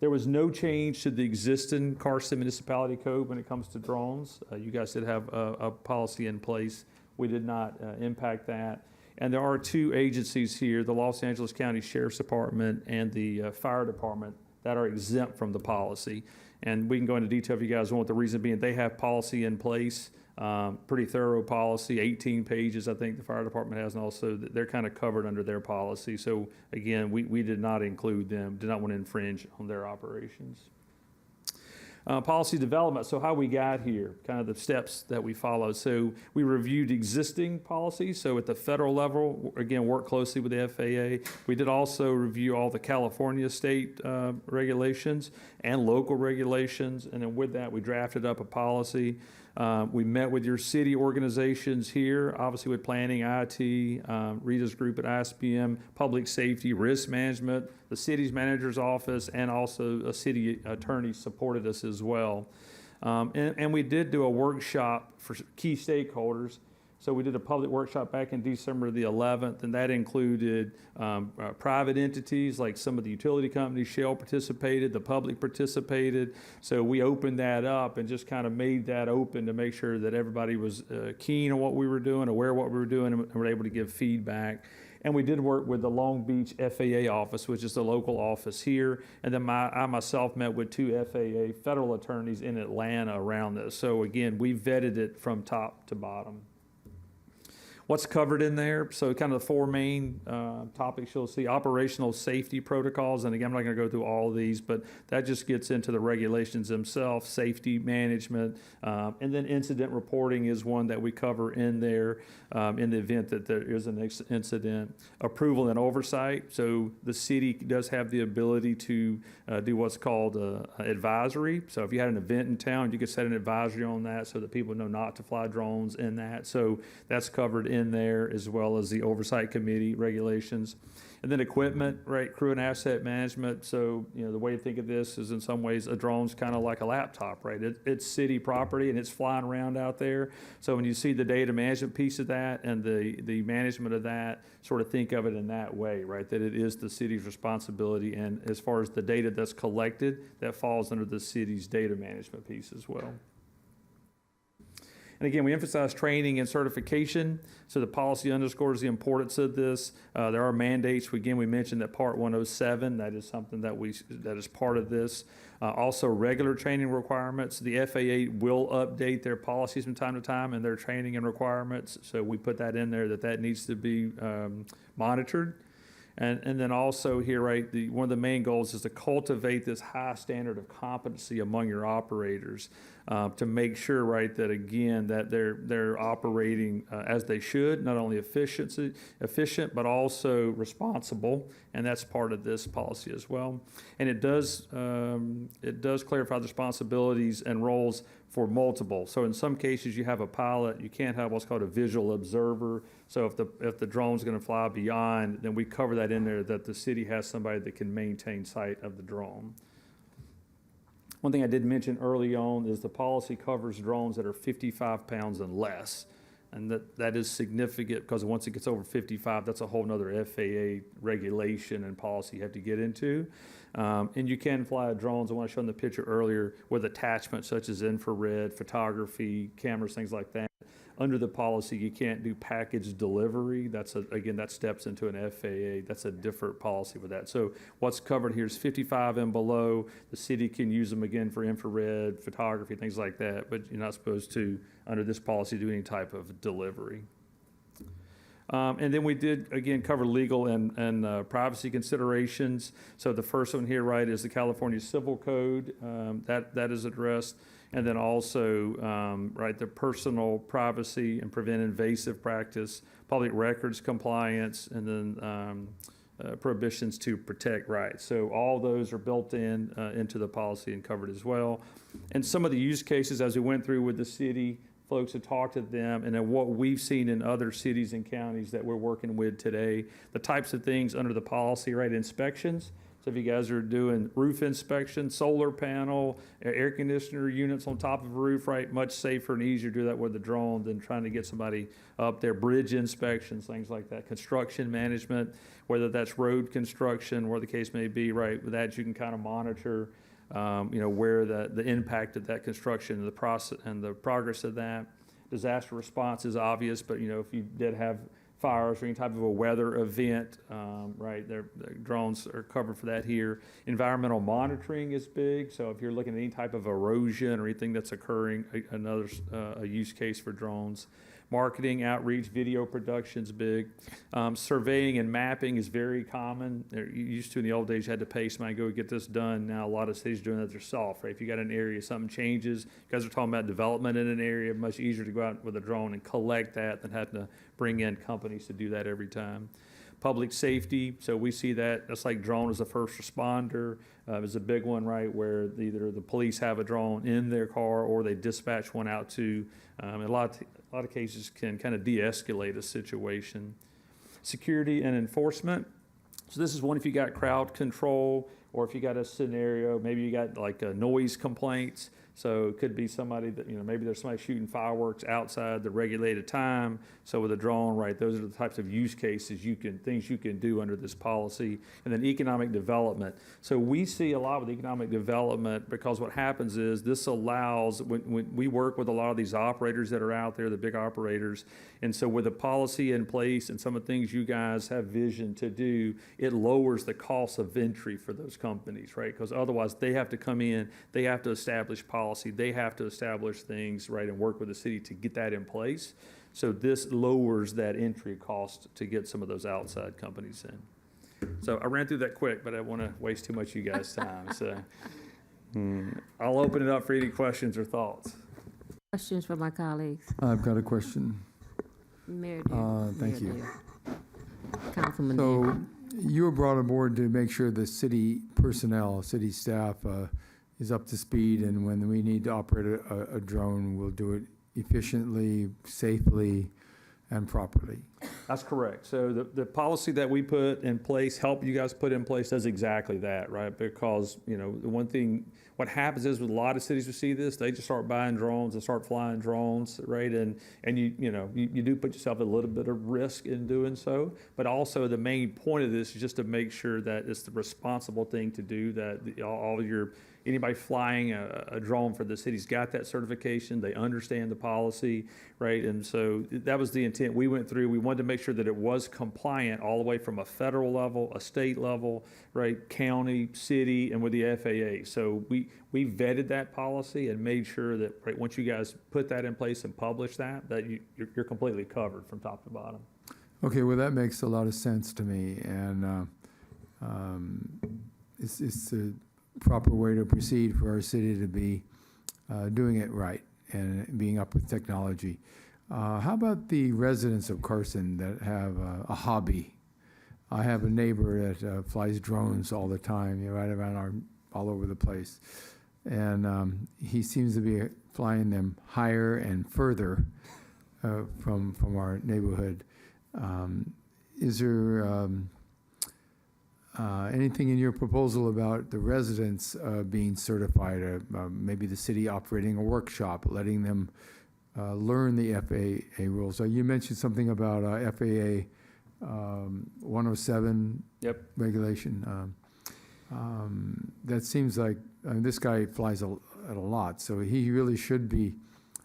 There was no change to the existing Carson Municipality Code when it comes to drones. You guys did have a policy in place. We did not impact that. And there are two agencies here, the Los Angeles County Sheriff's Department and the Fire Department, that are exempt from the policy. And we can go into detail if you guys want. The reason being they have policy in place. Pretty thorough policy, 18 pages I think the fire department has, and also they're kind of covered under their policy. So again, we did not include them, did not want to infringe on their operations. Policy development, so how we got here, kind of the steps that we followed. So we reviewed existing policies. So at the federal level, again, work closely with the FAA. We did also review all the California state regulations and local regulations. And then with that, we drafted up a policy. We met with your city organizations here, obviously with planning, IT, Rita's group at ISBM, public safety, risk management, the city's manager's office, and also a city attorney supported us as well. And we did do a workshop for key stakeholders. So we did a public workshop back in December the 11th, and that included private entities like some of the utility companies. Shell participated, the public participated. So we opened that up and just kind of made that open to make sure that everybody was keen on what we were doing, aware of what we were doing, and were able to give feedback. And we did work with the Long Beach FAA office, which is the local office here. And then I myself met with two FAA federal attorneys in Atlanta around this. So again, we vetted it from top to bottom. What's covered in there? So kind of the four main topics you'll see. Operational safety protocols, and again, I'm not going to go through all of these, but that just gets into the regulations themselves, safety management, and then incident reporting is one that we cover in there in the event that there is an incident. Approval and oversight. So the city does have the ability to do what's called advisory. So if you had an event in town, you could set an advisory on that so that people know not to fly drones in that. So that's covered in there, as well as the oversight committee regulations. And then equipment, right, crew and asset management. So, the way to think of this is in some ways a drone's kind of like a laptop, right? It's city property and it's flying around out there. So when you see the data management piece of that and the management of that, sort of think of it in that way, right? That it is the city's responsibility. And as far as the data that's collected, that falls under the city's data management piece as well. And again, we emphasize training and certification. So the policy underscores the importance of this. There are mandates. Again, we mentioned that Part 107, that is something that is part of this. Also, regular training requirements. The FAA will update their policies from time to time and their training and requirements. So we put that in there that needs to be monitored. And then also here, right, one of the main goals is to cultivate this high standard of competency among your operators to make sure, right, that again, that they're operating as they should, not only efficient, but also responsible, and that's part of this policy as well. And it does clarify the responsibilities and roles for multiple. So in some cases, you have a pilot, you can't have what's called a visual observer. So if the drone's going to fly beyond, then we cover that in there, that the city has somebody that can maintain sight of the drone. One thing I did mention early on is the policy covers drones that are 55 pounds and less. And that is significant because once it gets over 55, that's a whole nother FAA regulation and policy you have to get into. And you can fly drones, I want to show in the picture earlier, with attachments such as infrared, photography, cameras, things like that. under the policy, you can't do package delivery. Again, that steps into an FAA. That's a different policy with that. So what's covered here is 55 and below. The city can use them again for infrared, photography, things like that, but you're not supposed to, under this policy, do any type of delivery. And then we did, again, cover legal and privacy considerations. So the first one here, right, is the California Civil Code. That is addressed. And then also, right, the personal privacy and prevent invasive practice, public records compliance, and then prohibitions to protect rights. So all those are built into the policy and covered as well. And some of the use cases, as we went through with the city, folks have talked to them, and then what we've seen in other cities and counties that we're working with today, the types of things under the policy, right, inspections. So if you guys are doing roof inspection, solar panel, air conditioner units on top of a roof, right, much safer and easier to do that with a drone than trying to get somebody up there. Bridge inspections, things like that. Construction management, whether that's road construction, where the case may be, right, with that you can kind of monitor where the impact of that construction and the process and the progress of that. Disaster response is obvious, but if you did have fires or any type of a weather event, right, the drones are covered for that here. Environmental monitoring is big, so if you're looking at any type of erosion or anything that's occurring, another use case for drones. Marketing, outreach, video production's big. Surveying and mapping is very common. You used to in the old days, you had to pay somebody to go get this done. Now a lot of cities are doing that themselves, right? If you got an area, something changes, you guys are talking about development in an area, much easier to go out with a drone and collect that than having to bring in companies to do that every time. Public safety, so we see that's like drone as a first responder. Is a big one, right, where either the police have a drone in their car or they dispatch one out to, a lot of cases can kind of de-escalate a situation. Security and enforcement. So this is one if you got crowd control or if you got a scenario, maybe you got like noise complaints. So it could be somebody that, maybe there's somebody shooting fireworks outside the regulated time. So with a drone, right, those are the types of use cases things you can do under this policy. And then economic development. So we see a lot with economic development because what happens is this allows, when we work with a lot of these operators that are out there, the big operators, and so with the policy in place and some of the things you guys have vision to do, it lowers the cost of entry for those companies, right? Because otherwise they have to come in, they have to establish policy, they have to establish things, right, and work with the city to get that in place. So this lowers that entry cost to get some of those outside companies in. So I ran through that quick, but I don't want to waste too much of you guys' time. So I'll open it up for any questions or thoughts. Questions from my colleagues? I've got a question. Mayor Thank you. Councilman. So you were brought aboard to make sure the city personnel, city staff is up to speed, and when we need to operate a drone, we'll do it efficiently, safely, and properly. That's correct. So the policy that we put in place, help you guys put in place, does exactly that, right? Because, the one thing, what happens is with a lot of cities who see this, they just start buying drones and start flying drones, right? And you do put yourself at a little bit of risk in doing so, but also the main point of this is just to make sure that it's the responsible thing to do, that anybody flying a drone for the city's got that certification, they understand the policy, right? And so that was the intent we went through. We wanted to make sure that it was compliant all the way from a federal level, a state level, right, county, city, and with the FAA. So we vetted that policy and made sure that, right, once you guys put that in place and publish that you're completely covered from top to bottom. Okay, well, that makes a lot of sense to me, and it's a proper way to proceed for our city to be doing it right and being up with technology. How about the residents of Carson that have a hobby? I have a neighbor that flies drones all the time, right around all over the place, and he seems to be flying them higher and further from our neighborhood. Is there anything in your proposal about the residents being certified, or maybe the city operating a workshop, letting them learn the FAA rules? So you mentioned something about FAA 107 regulation. That seems like this guy flies at a lot, so he really should be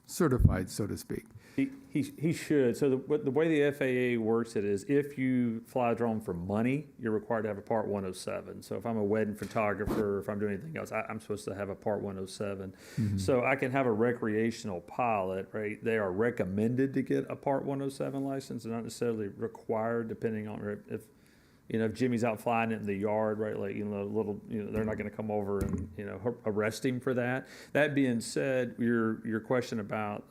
certified, so to speak. He should. So the way the FAA works it is if you fly a drone for money, you're required to have a Part 107. So if I'm a wedding photographer, if I'm doing anything else, I'm supposed to have a Part 107. Mhm. So I can have a recreational pilot, right? They are recommended to get a Part 107 license. They're not necessarily required, depending on if if Jimmy's out flying it in the yard, right, like, they're not going to come over and, arrest him for that. That being said, your question about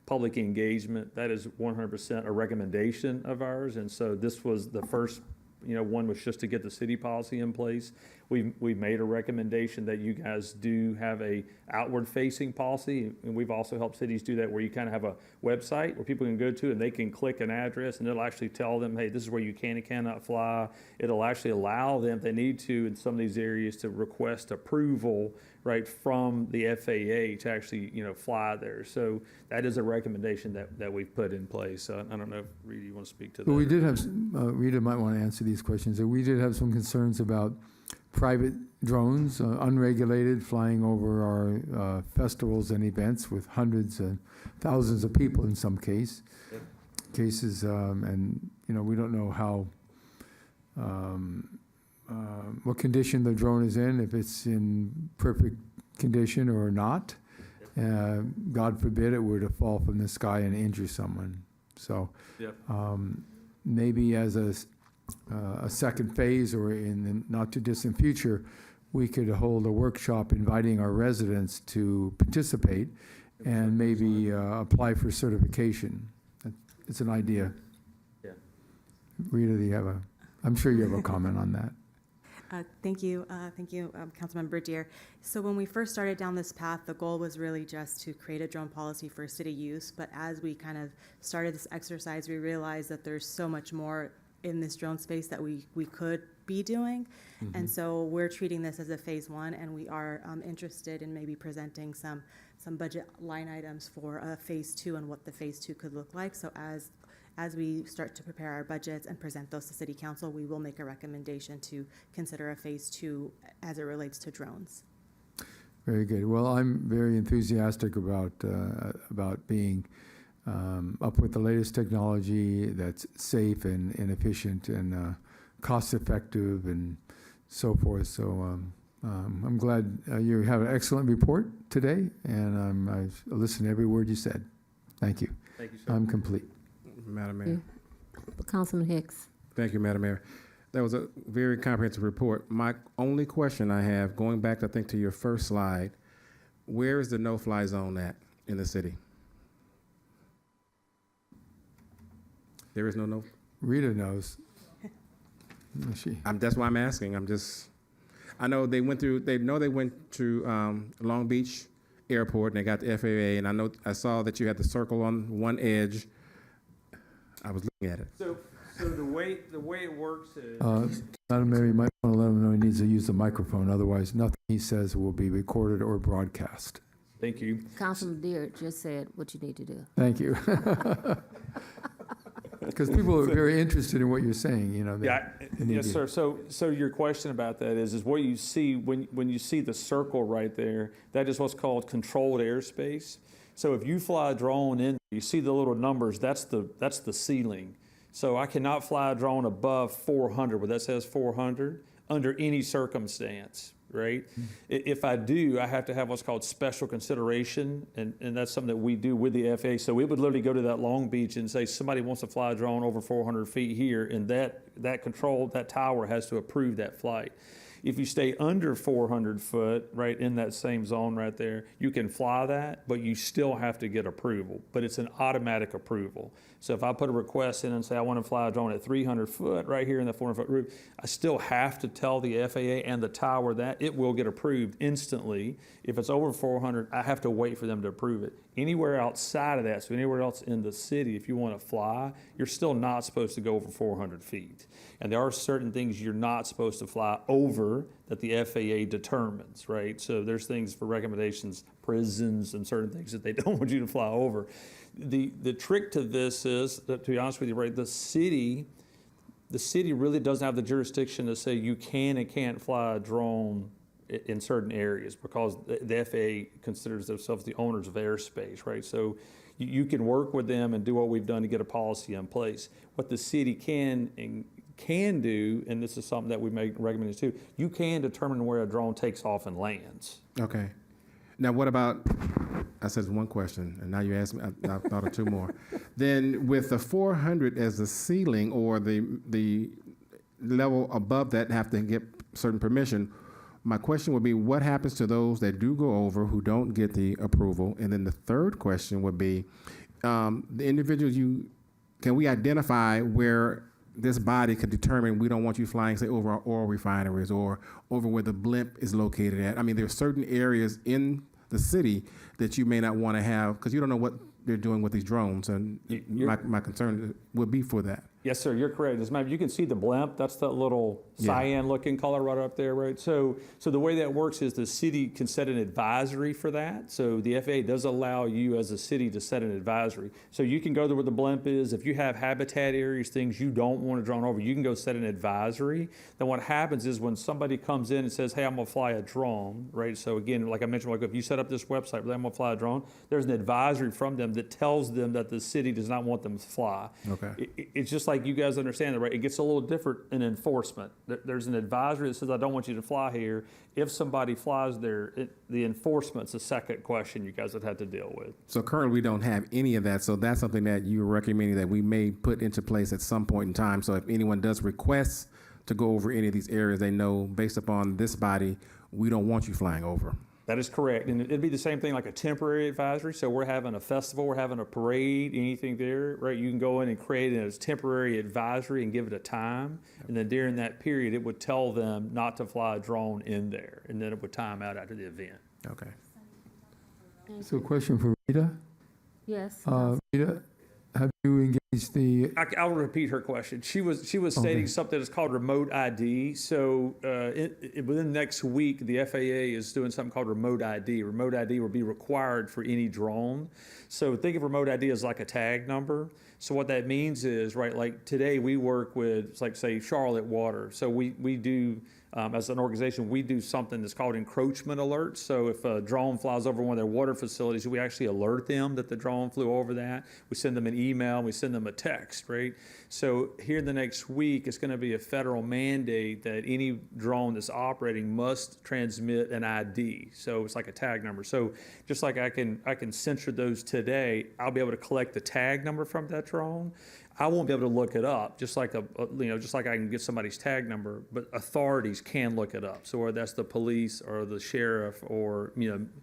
public engagement, that is 100% a recommendation of ours. And so this was the first, one was just to get the city policy in place. We've made a recommendation that you guys do have a outward facing policy. And we've also helped cities do that, where you kind of have a website where people can go to and they can click an address and it'll actually tell them, hey, this is where you can and cannot fly. It'll actually allow them, if they need to, in some of these areas, to request approval, right, from the FAA to actually, fly there. So that is a recommendation that we've put in place. I don't know if Rita, you want to speak to that? But we did have, Rita might want to answer these questions. We did have some concerns about private drones, unregulated, flying over our festivals and events with hundreds and thousands of people in some cases. And we don't know how, what condition the drone is in, if it's in perfect condition or not. God forbid it were to fall from the sky and injure someone. So maybe as a second phase, or in the not too distant future, we could hold a workshop inviting our residents to participate and maybe apply for certification. It's an idea. Yeah. Rita, do you have I'm sure you have a comment on that. Thank you, Councilmember Deere. So when we first started down this path, the goal was really just to create a drone policy for city use. But as we kind of started this exercise, we realized that there's so much more in this drone space that we could be doing. Mm-hmm. And so we're treating this as a phase one, and we are interested in maybe presenting some budget line items for a phase two and what the phase two could look like. So as we start to prepare our budgets and present those to City Council, we will make a recommendation to consider a phase two as it relates to drones. Very good. Well, I'm very enthusiastic about being up with the latest technology that's safe and efficient and cost-effective and so forth. So I'm glad you have an excellent report today, and I've listened to every word you said. Thank you. Thank you, sir. I'm complete. Madam Mayor. Councilman Hicks. Thank you, Madam Mayor. That was a very comprehensive report. My only question I have, going back, I think, to your first slide, where is the no-fly zone at in the city? There is no. Rita knows. That's why I'm asking. I know they went to Long Beach Airport and they got the FAA, and I saw that you had the circle on one edge. I was looking at it. So the way it works is. Madam Mayor, you might want to let him know he needs to use the microphone. Otherwise, nothing he says will be recorded or broadcast. Thank you. Councilman Deere just said what you need to do. Thank you. Because people are very interested in what you're saying, Yes, sir. So your question about that is what you see when you see the circle right there, that is what's called controlled airspace. So if you fly a drone in, you see the little numbers, that's the ceiling. So I cannot fly a drone above 400, where that says 400, under any circumstance, right? Mm-hmm. If I do, I have to have what's called special consideration, and that's something that we do with the FAA. So we would literally go to that Long Beach and say, somebody wants to fly a drone over 400 feet here, and that tower has to approve that flight. If you stay under 400 foot, right, in that same zone right there, you can fly that, but you still have to get approval. But it's an automatic approval. So if I put a request in and say I want to fly a drone at 300 foot right here in the 400 foot roof, I still have to tell the FAA and the tower that it will get approved instantly. If it's over 400, I have to wait for them to approve it. Anywhere outside of that, so anywhere else in the city, if you want to fly, you're still not supposed to go over 400 feet. And there are certain things you're not supposed to fly over that the FAA determines, right? So there's things for recommendations, prisons and certain things that they don't want you to fly over. The trick to this is, that, to be honest with you, right, the city really doesn't have the jurisdiction to say you can and can't fly a drone in certain areas because the FAA considers themselves the owners of airspace, right? So you can work with them and do what we've done to get a policy in place. What the city can do, and this is something that we may recommend too, you can determine where a drone takes off and lands. Okay. Now, what about, I said one question, and now you asked me, I thought of two more. Then with the 400 as the ceiling or the level above that have to get certain permission, my question would be, what happens to those that do go over who don't get the approval? And then the third question would be, the individuals can we identify where this body could determine we don't want you flying, say, over our oil refineries or over where the blimp is located at? I mean, there are certain areas in the city that you may not want to have because you don't know what they're doing with these drones, and my concern would be for that. Yes, sir, you're correct. As a matter, you can see the blimp. That's that little cyan-looking color right up there, right? So the way that works is the city can set an advisory for that. So the FAA does allow you as a city to set an advisory. So you can go to where the blimp is. If you have habitat areas, things you don't want to drone over, you can go set an advisory. Then what happens is when somebody comes in and says, hey, I'm going to fly a drone, right? So again, like I mentioned, like if you set up this website, I'm going to fly a drone, there's an advisory from them that tells them that the city does not want them to fly. Okay. It's just like you guys understand that, right? It gets a little different in enforcement. There's an advisory that says, I don't want you to fly here. If somebody flies there, the enforcement's a second question you guys would have to deal with. So currently we don't have any of that. So that's something that you're recommending that we may put into place at some point in time. So if anyone does request to go over any of these areas, they know based upon this body, we don't want you flying over. That is correct. And it'd be the same thing like a temporary advisory. So we're having a festival, we're having a parade, anything there, right? You can go in and create it as temporary advisory and give it a time. And then during that period, it would tell them not to fly a drone in there. And then it would time out after the event. Okay. So a question for Rita. Yes. Rita, have you engaged the? I'll repeat her question. She was stating something that's called remote ID. So within the next week, the FAA is doing something called remote ID. Remote ID will be required for any drone. So think of remote ID as like a tag number. So what that means is, right, like today we work with, like say, Charlotte Water. So we do, as an organization, we do something that's called encroachment alerts. So if a drone flies over one of their water facilities, we actually alert them that the drone flew over that. We send them an email, we send them a text, right? So here in the next week, it's going to be a federal mandate that any drone that's operating must transmit an ID. So it's like a tag number. So just like I can censor those today, I'll be able to collect the tag number from that drone. I won't be able to look it up, just like just like I can get somebody's tag number, but authorities can look it up. So whether that's the police or the sheriff or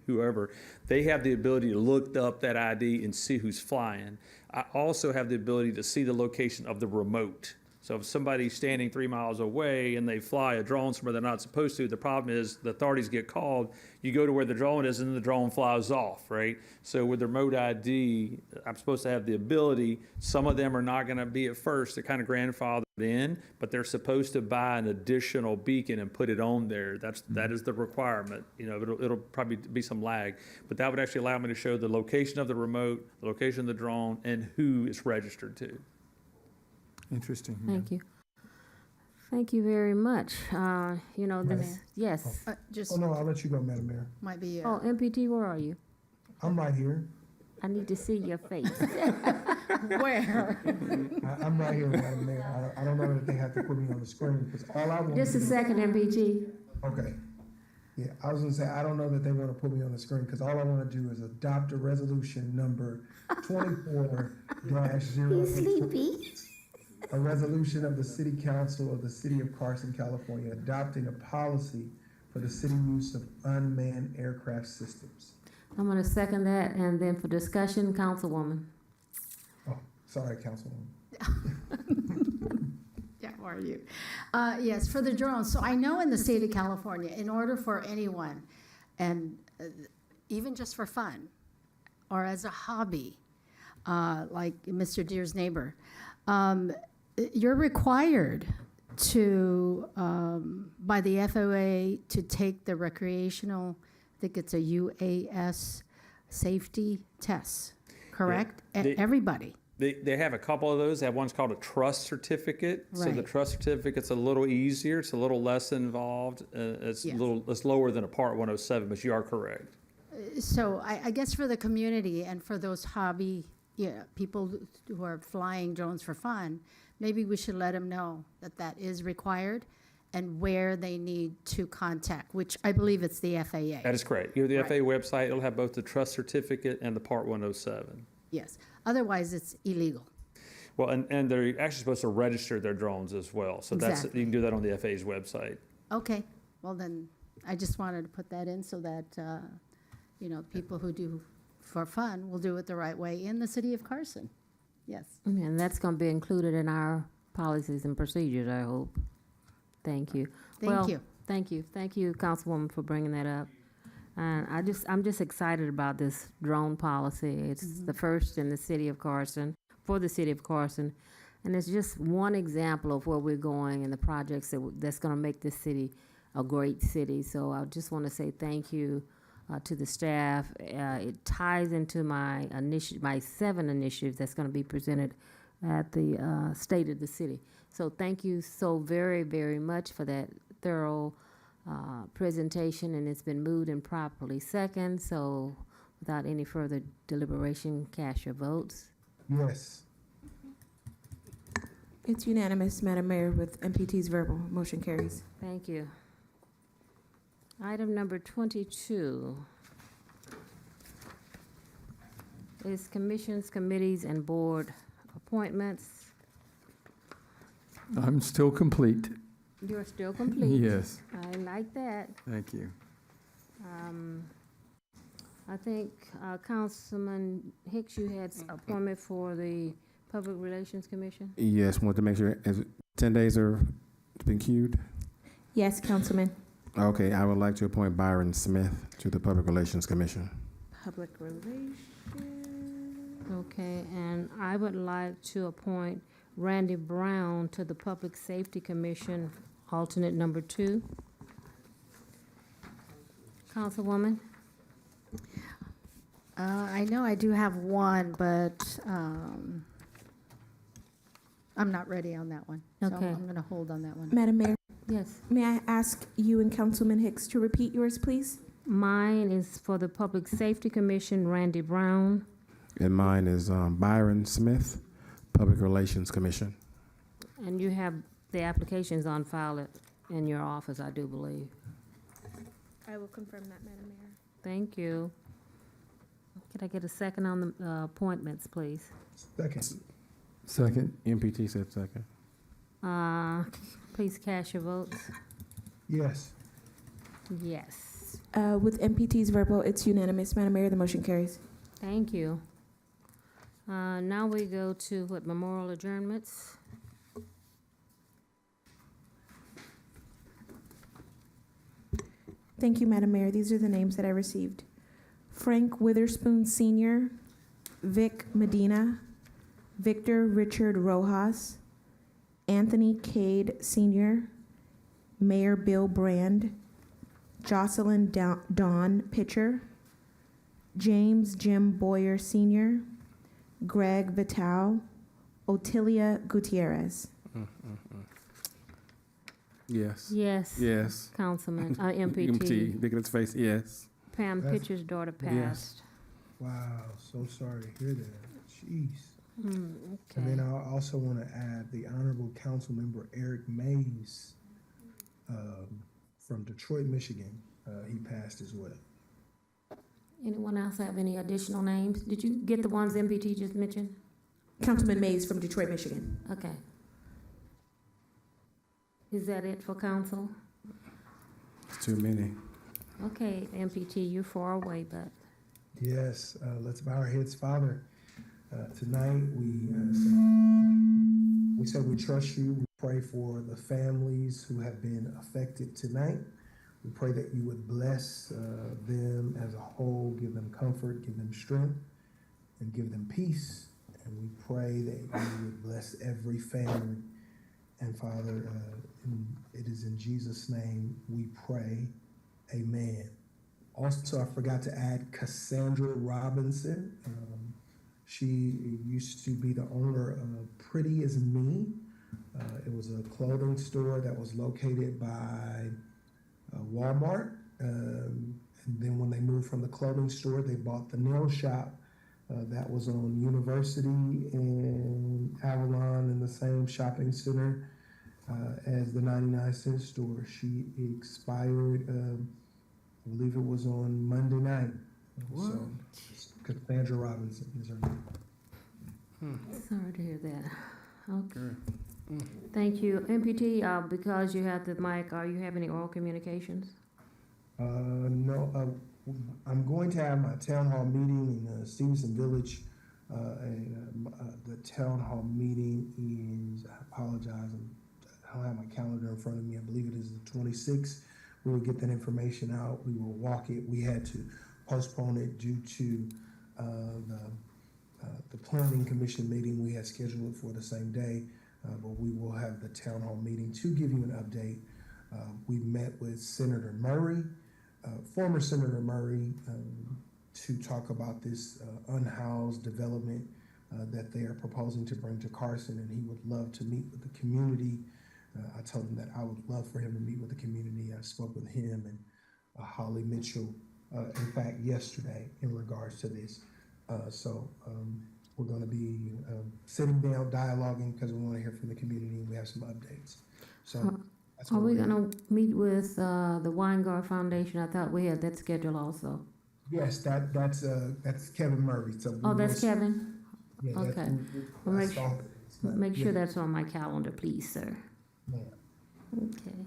whoever, they have the ability to look up that ID and see who's flying. I also have the ability to see the location of the remote. So if somebody's standing 3 miles away and they fly a drone somewhere they're not supposed to, the problem is the authorities get called, you go to where the drone is and the drone flies off, right? So with the remote ID, I'm supposed to have the ability, some of them are not gonna be at first, they're kind of grandfathered in, but they're supposed to buy an additional beacon and put it on there. That is the requirement. It'll probably be some lag, but that would actually allow me to show the location of the remote, the location of the drone, and who it's registered to. Interesting. Thank you. Thank you very much. Yes. Just Oh, no, I'll let you go, Madam Mayor. might be. Oh, MPT, where are you? I'm right here. I need to see your face. Where? I'm right here, Madam Mayor. I don't know that they have to put me on the screen, because all I want. Just a second, MPT. Okay. Yeah, I was gonna say, I don't know that they wanna put me on the screen, because all I wanna do is adopt a resolution number 24-0. He's sleepy. A resolution of the City Council of the City of Carson, California, adopting a policy for the city use of unmanned aircraft systems. I'm gonna second that, and then for discussion, Councilwoman. Oh, sorry, Councilwoman. Yeah, how are you? Yes, for the drones. So I know in the state of California, in order for anyone, and even just for fun, or as a hobby, like Mr. Deere's neighbor, you're required to, by the FAA, to take the recreational, I think it's a UAS safety test, correct? Yeah, Everybody. They have a couple of those. They have one's called a trust certificate. So the Right. trust certificate's a little easier. It's a little less involved. It's Yes. it's lower than a Part 107, but you are correct. So I guess for the community and for those hobby, people who are flying drones for fun, maybe we should let them know that that is required and where they need to contact, which I believe it's the FAA. That is correct. You have the Right. FAA website. It'll have both the trust certificate and the Part 107. Yes. Otherwise, it's illegal. Well, and they're actually supposed to register their drones as well. So Exactly. you can do that on the FAA's website. Okay. Well, then I just wanted to put that in so that, people who do for fun will do it the right way in the city of Carson. Yes. And that's going to be included in our policies and procedures, I hope. Thank you. Thank you. Thank you. Thank you, Councilwoman, for bringing that up. And I'm just excited about this drone policy. It's the first in the city of Carson, for the city of Carson. And it's just one example of where we're going and the projects that's going to make this city a great city. So I just want to say thank you to the staff. It ties into my 7 initiatives that's going to be presented at the State of the City. So thank you so very, very much for that thorough presentation, and it's been moved and properly second. So without any further deliberation, cast your votes. Yes. It's unanimous, Madam Mayor, with MPT's verbal. Motion carries. Thank you. Item number 22 is commissions, committees, and board appointments. I'm still complete. You're still complete. Yes. I like that. Thank you. I think Councilman Hicks, you had appointment for the Public Relations Commission? Yes, want to make sure 10 days are it's been queued. Yes, Councilman. Okay, I would like to appoint Byron Smith to the Public Relations Commission. Public Relations. Okay, and I would like to appoint Randy Brown to the Public Safety Commission, alternate number 2. Councilwoman? I know I do have one, but I'm not ready on that one. So Okay. I'm going to hold on that one. Madam Mayor, Yes. may I ask you and Councilman Hicks to repeat yours, please? Mine is for the Public Safety Commission, Randy Brown. And mine is Byron Smith, Public Relations Commission. And you have the applications on file in your office, I do believe. I will confirm that, Madam Mayor. Thank you. Could I get a second on the appointments, please? Second. Second. MPT said second. Please cast your votes. Yes. Yes. With MPT's verbal, it's unanimous, Madam Mayor. The motion carries. Thank you. Now we go to memorial adjournments. Thank you, Madam Mayor. These are the names that I received. Frank Witherspoon Sr., Vic Medina, Victor Richard Rojas, Anthony Cade Sr., Mayor Bill Brand, Jocelyn Dawn Pitcher, James Jim Boyer Sr., Greg Vital, Otilia Gutierrez. Yes. Yes. Yes. Councilman, MPT. MPT, big in its face, yes. Pam That's- Pitcher's daughter Yes. passed. Wow, so sorry to hear that. Jeez. And Okay. then I also want to add the Honorable Council Member Eric Mays from Detroit, Michigan. He passed as well. Anyone else have any additional names? Did you get the ones MPT just mentioned? Councilman Mays from Detroit, Michigan. Okay. Is that it for council? It's too many. Okay, MPT, you're far away, but Yes, let's bow our heads, Father. Tonight, we say we trust you. We pray for the families who have been affected tonight. We pray that you would bless them as a whole, give them comfort, give them strength, and give them peace. And we pray that you would bless every family. And Father, it is in Jesus' name we pray. Amen. Also, I forgot to add Cassandra Robinson. She used to be the owner of Pretty As Me. It was a clothing store that was located by Walmart. And then when they moved from the clothing store, they bought the nail shop that was on University in Avalon in the same shopping center as the 99-cent store. She expired, I believe it was on Monday night. So Cassandra Robinson is her name. Sorry to hear that. Okay. Thank you. MPT, because you have the mic, are you having any oral communications? No, I'm going to have my town hall meeting in Stevenson Village. The town hall meeting is, I apologize, I don't have my calendar in front of me. I believe it is the 26th. We will get that information out. We will walk it. We had to postpone it due to the planning commission meeting. We had scheduled it for the same day, but we will have the town hall meeting to give you an update. We met with Senator Murray, former Senator Murray, to talk about this unhoused development that they are proposing to bring to Carson, and he would love to meet with the community. I told him that I would love for him to meet with the community. I spoke with him and Holly Mitchell, in fact, yesterday in regards to this. So we're going to be sitting down, dialoguing, because we want to hear from the community, and we have some updates. So that's Are where we we're at. going to meet with the Weingart Foundation? I thought we had that scheduled also. Yes, that's Kevin Murray. So we Oh, that's will- Kevin? Yeah, that's- Okay. Well, make sure that's on my calendar, please, sir. Yeah. Okay.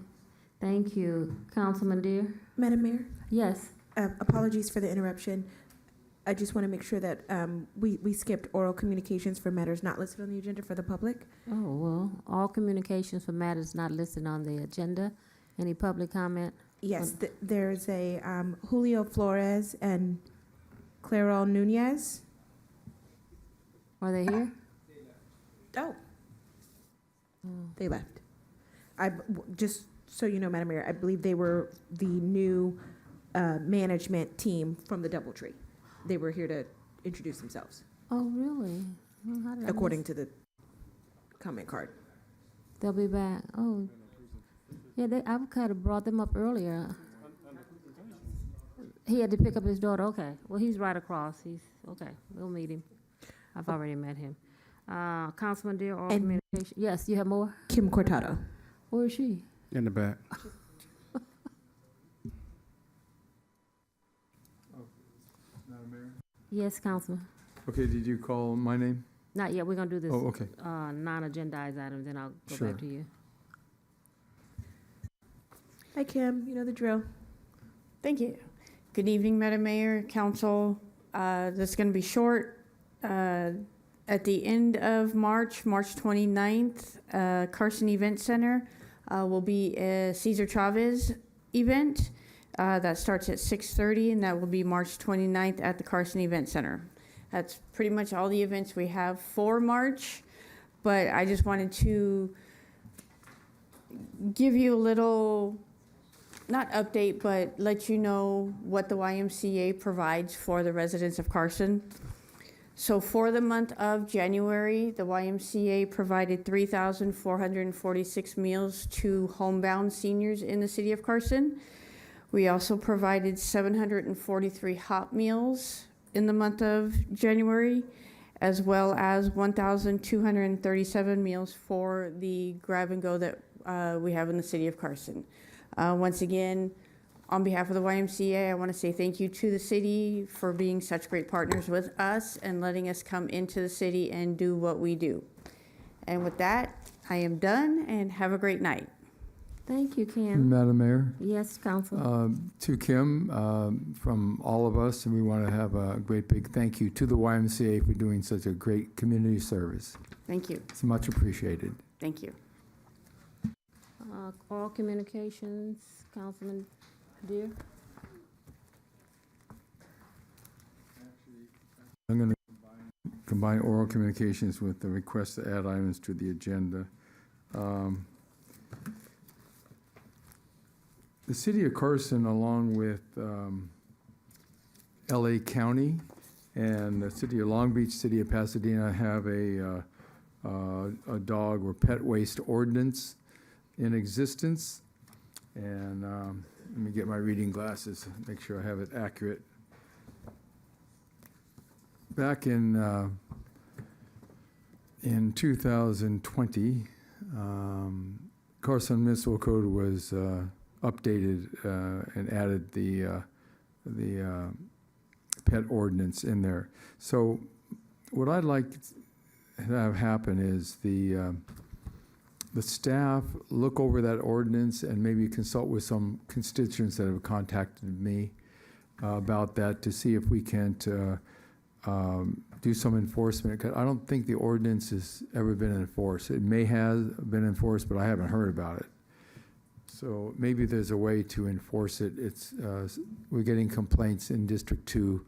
Thank you. Councilman Deere? Madam Mayor, Yes. apologies for the interruption. I just want to make sure that we skipped oral communications for matters not listed on the agenda for the public. Oh, well, all communications for matters not listed on the agenda. Any public comment? Yes, there's a Julio Flores and Clairol Nunez. Are they here? Oh. They left. Just so you know, Madam Mayor, I believe they were the new management team from the DoubleTree. They were here to introduce themselves, Oh, really? Well, how did I according miss- to the comment card. They'll be back. Oh. Yeah, I kind of brought them up earlier. He had to pick up his daughter. Okay. Well, he's right across. Okay. We'll meet him. I've already met him. Councilman Deere, oral And- communication. Yes, you have more? Kim Cortado. Where is she? In the back. Yes, Councilman. Okay, did you call my name? Not yet. We're gonna do this. Oh, okay. Non-agendized items, then I'll go Sure. back to you. Hi, Kim. You know the drill. Thank you. Good evening, Madam Mayor, Council. This is going to be short. At the end of March 29th, Carson Event Center will be a Cesar Chavez event that starts at 6:30, and that will be March 29th at the Carson Event Center. That's pretty much all the events we have for March, but I just wanted to give you a little, not update, but let you know what the YMCA provides for the residents of Carson. So for the month of January, the YMCA provided 3,446 meals to homebound seniors in the city of Carson. We also provided 743 hot meals in the month of January, as well as 1,237 meals for the grab and go that we have in the city of Carson. Once again, on behalf of the YMCA, I want to say thank you to the city for being such great partners with us and letting us come into the city and do what we do. And with that, I am done, and have a great night. Thank you, Kim. Madam Mayor? Yes, Council. To Kim, from all of us, and we want to have a great big thank you to the YMCA for doing such a great community service. Thank you. It's much appreciated. Thank you. Oral communications, Councilman Deere. I'm going to combine oral communications with the request to add items to the agenda. The city of Carson, along with LA County, And the city of Long Beach, city of Pasadena have a dog or pet waste ordinance in existence. And let me get my reading glasses, make sure I have it accurate. Back in 2020, Carson Municipal Code was updated and added the pet ordinance in there. So what I'd like to have happen is the staff look over that ordinance and maybe consult with some constituents that have contacted me about that to see if we can't do some enforcement. 'Cause I don't think the ordinance has ever been enforced. It may have been enforced, but I haven't heard about it. So maybe there's a way to enforce it. It's we're getting complaints in District 2.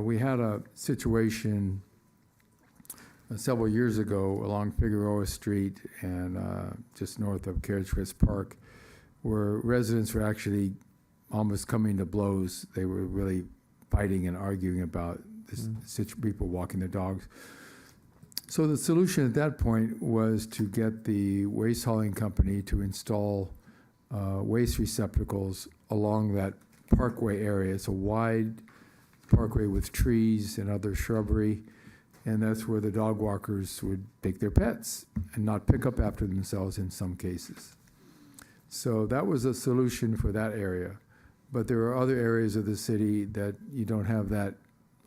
We had a situation several years ago along Figueroa Street and just north of Carriage Crest Park, where residents were actually almost coming to blows. They were really fighting and arguing about this, people walking their dogs. So the solution at that point was to get the waste hauling company to install waste receptacles along that parkway area. It's a wide parkway with trees and other shrubbery, and that's where the dog walkers would take their pets and not pick up after themselves in some cases. So that was a solution for that area. But there are other areas of the city that you don't have that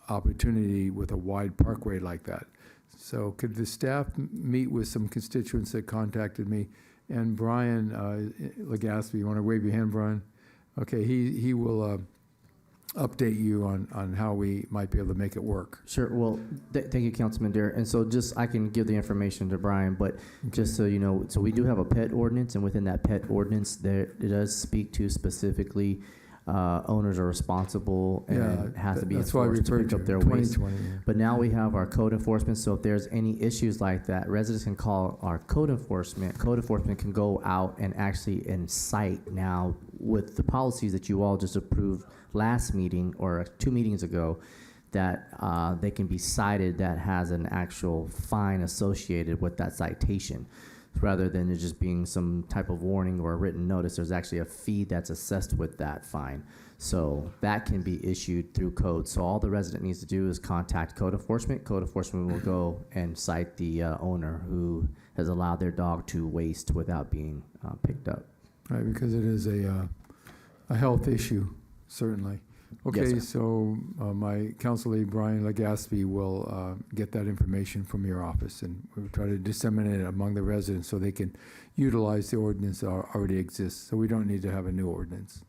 opportunity with a wide parkway like that. So could the staff meet with some constituents that contacted me? And Brian Legaspi, you want to wave your hand, Brian? Okay, he will update you on how we might be able to make it work. Sure. Well, thank you, Councilman Dare. And so just, I can give the information to Brian, but just so you know, so we do have a pet ordinance, and within that pet ordinance, there, it does speak to specifically owners are responsible and has to be enforced to pick up their waste. But now we have our code enforcement, so if there's any issues like that, residents can call our code enforcement. Code enforcement can go out and actually incite now with the policies that you all just approved last meeting or 2 meetings ago, that they can be cited that has an actual fine associated with that citation. Rather than it just being some type of warning or a written notice, there's actually a fee that's assessed with that fine. So that can be issued through code. So all the resident needs to do is contact code enforcement. Code enforcement will go and cite the owner who has allowed their dog to waste without being picked up. Right, because it is a health issue, certainly. Okay, Yes, so my council aide, Brian Legaspi, will get that information from your office, and we'll try to disseminate it among the residents so they can utilize the ordinance that already exists, so we don't need to have a new ordinance.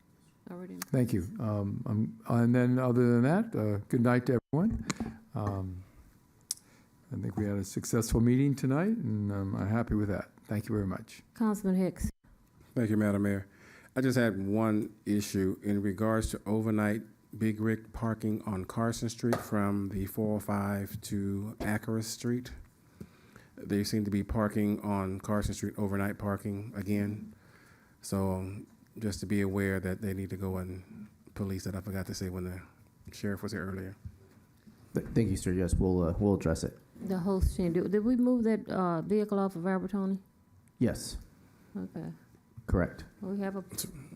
Already. Thank you. And then, other than that, good night to everyone. I think we had a successful meeting tonight, and I'm happy with that. Thank you very much. Councilman Hicks. Thank you, Madam Mayor. I just had one issue in regards to overnight big rig parking on Carson Street from the 405 to Acura Street. They seem to be parking on Carson Street, overnight parking again. So just to be aware that they need to go and police that. I forgot to say when the sheriff was here earlier. Thank you, sir. Yes, we'll address it. The host change. Did we move that vehicle off of Albertoni? Yes, Okay. correct. We have a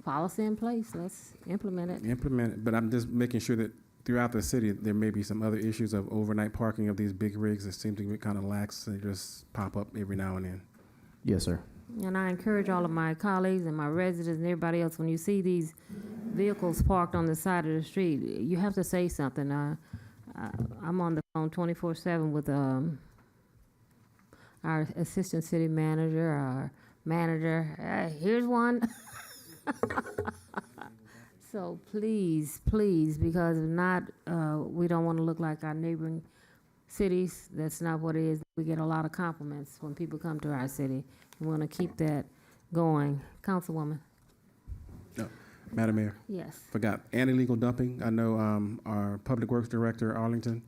policy in place. Let's implement it. Implement it, but I'm just making sure that throughout the city, there may be some other issues of overnight parking of these big rigs that seem to be kind of lax. They just pop up every now and then. Yes, sir. And I encourage all of my colleagues and my residents and everybody else, when you see these vehicles parked on the side of the street, you have to say something. I'm on the phone 24/7 with our assistant city manager, our manager. Here's one. So please, because if not, we don't want to look like our neighboring cities. That's not what it is. We get a lot of compliments when people come to our city. We want to keep that going. Councilwoman. Madam Mayor. Yes. Forgot illegal dumping. I know our Public Works Director, Arlington,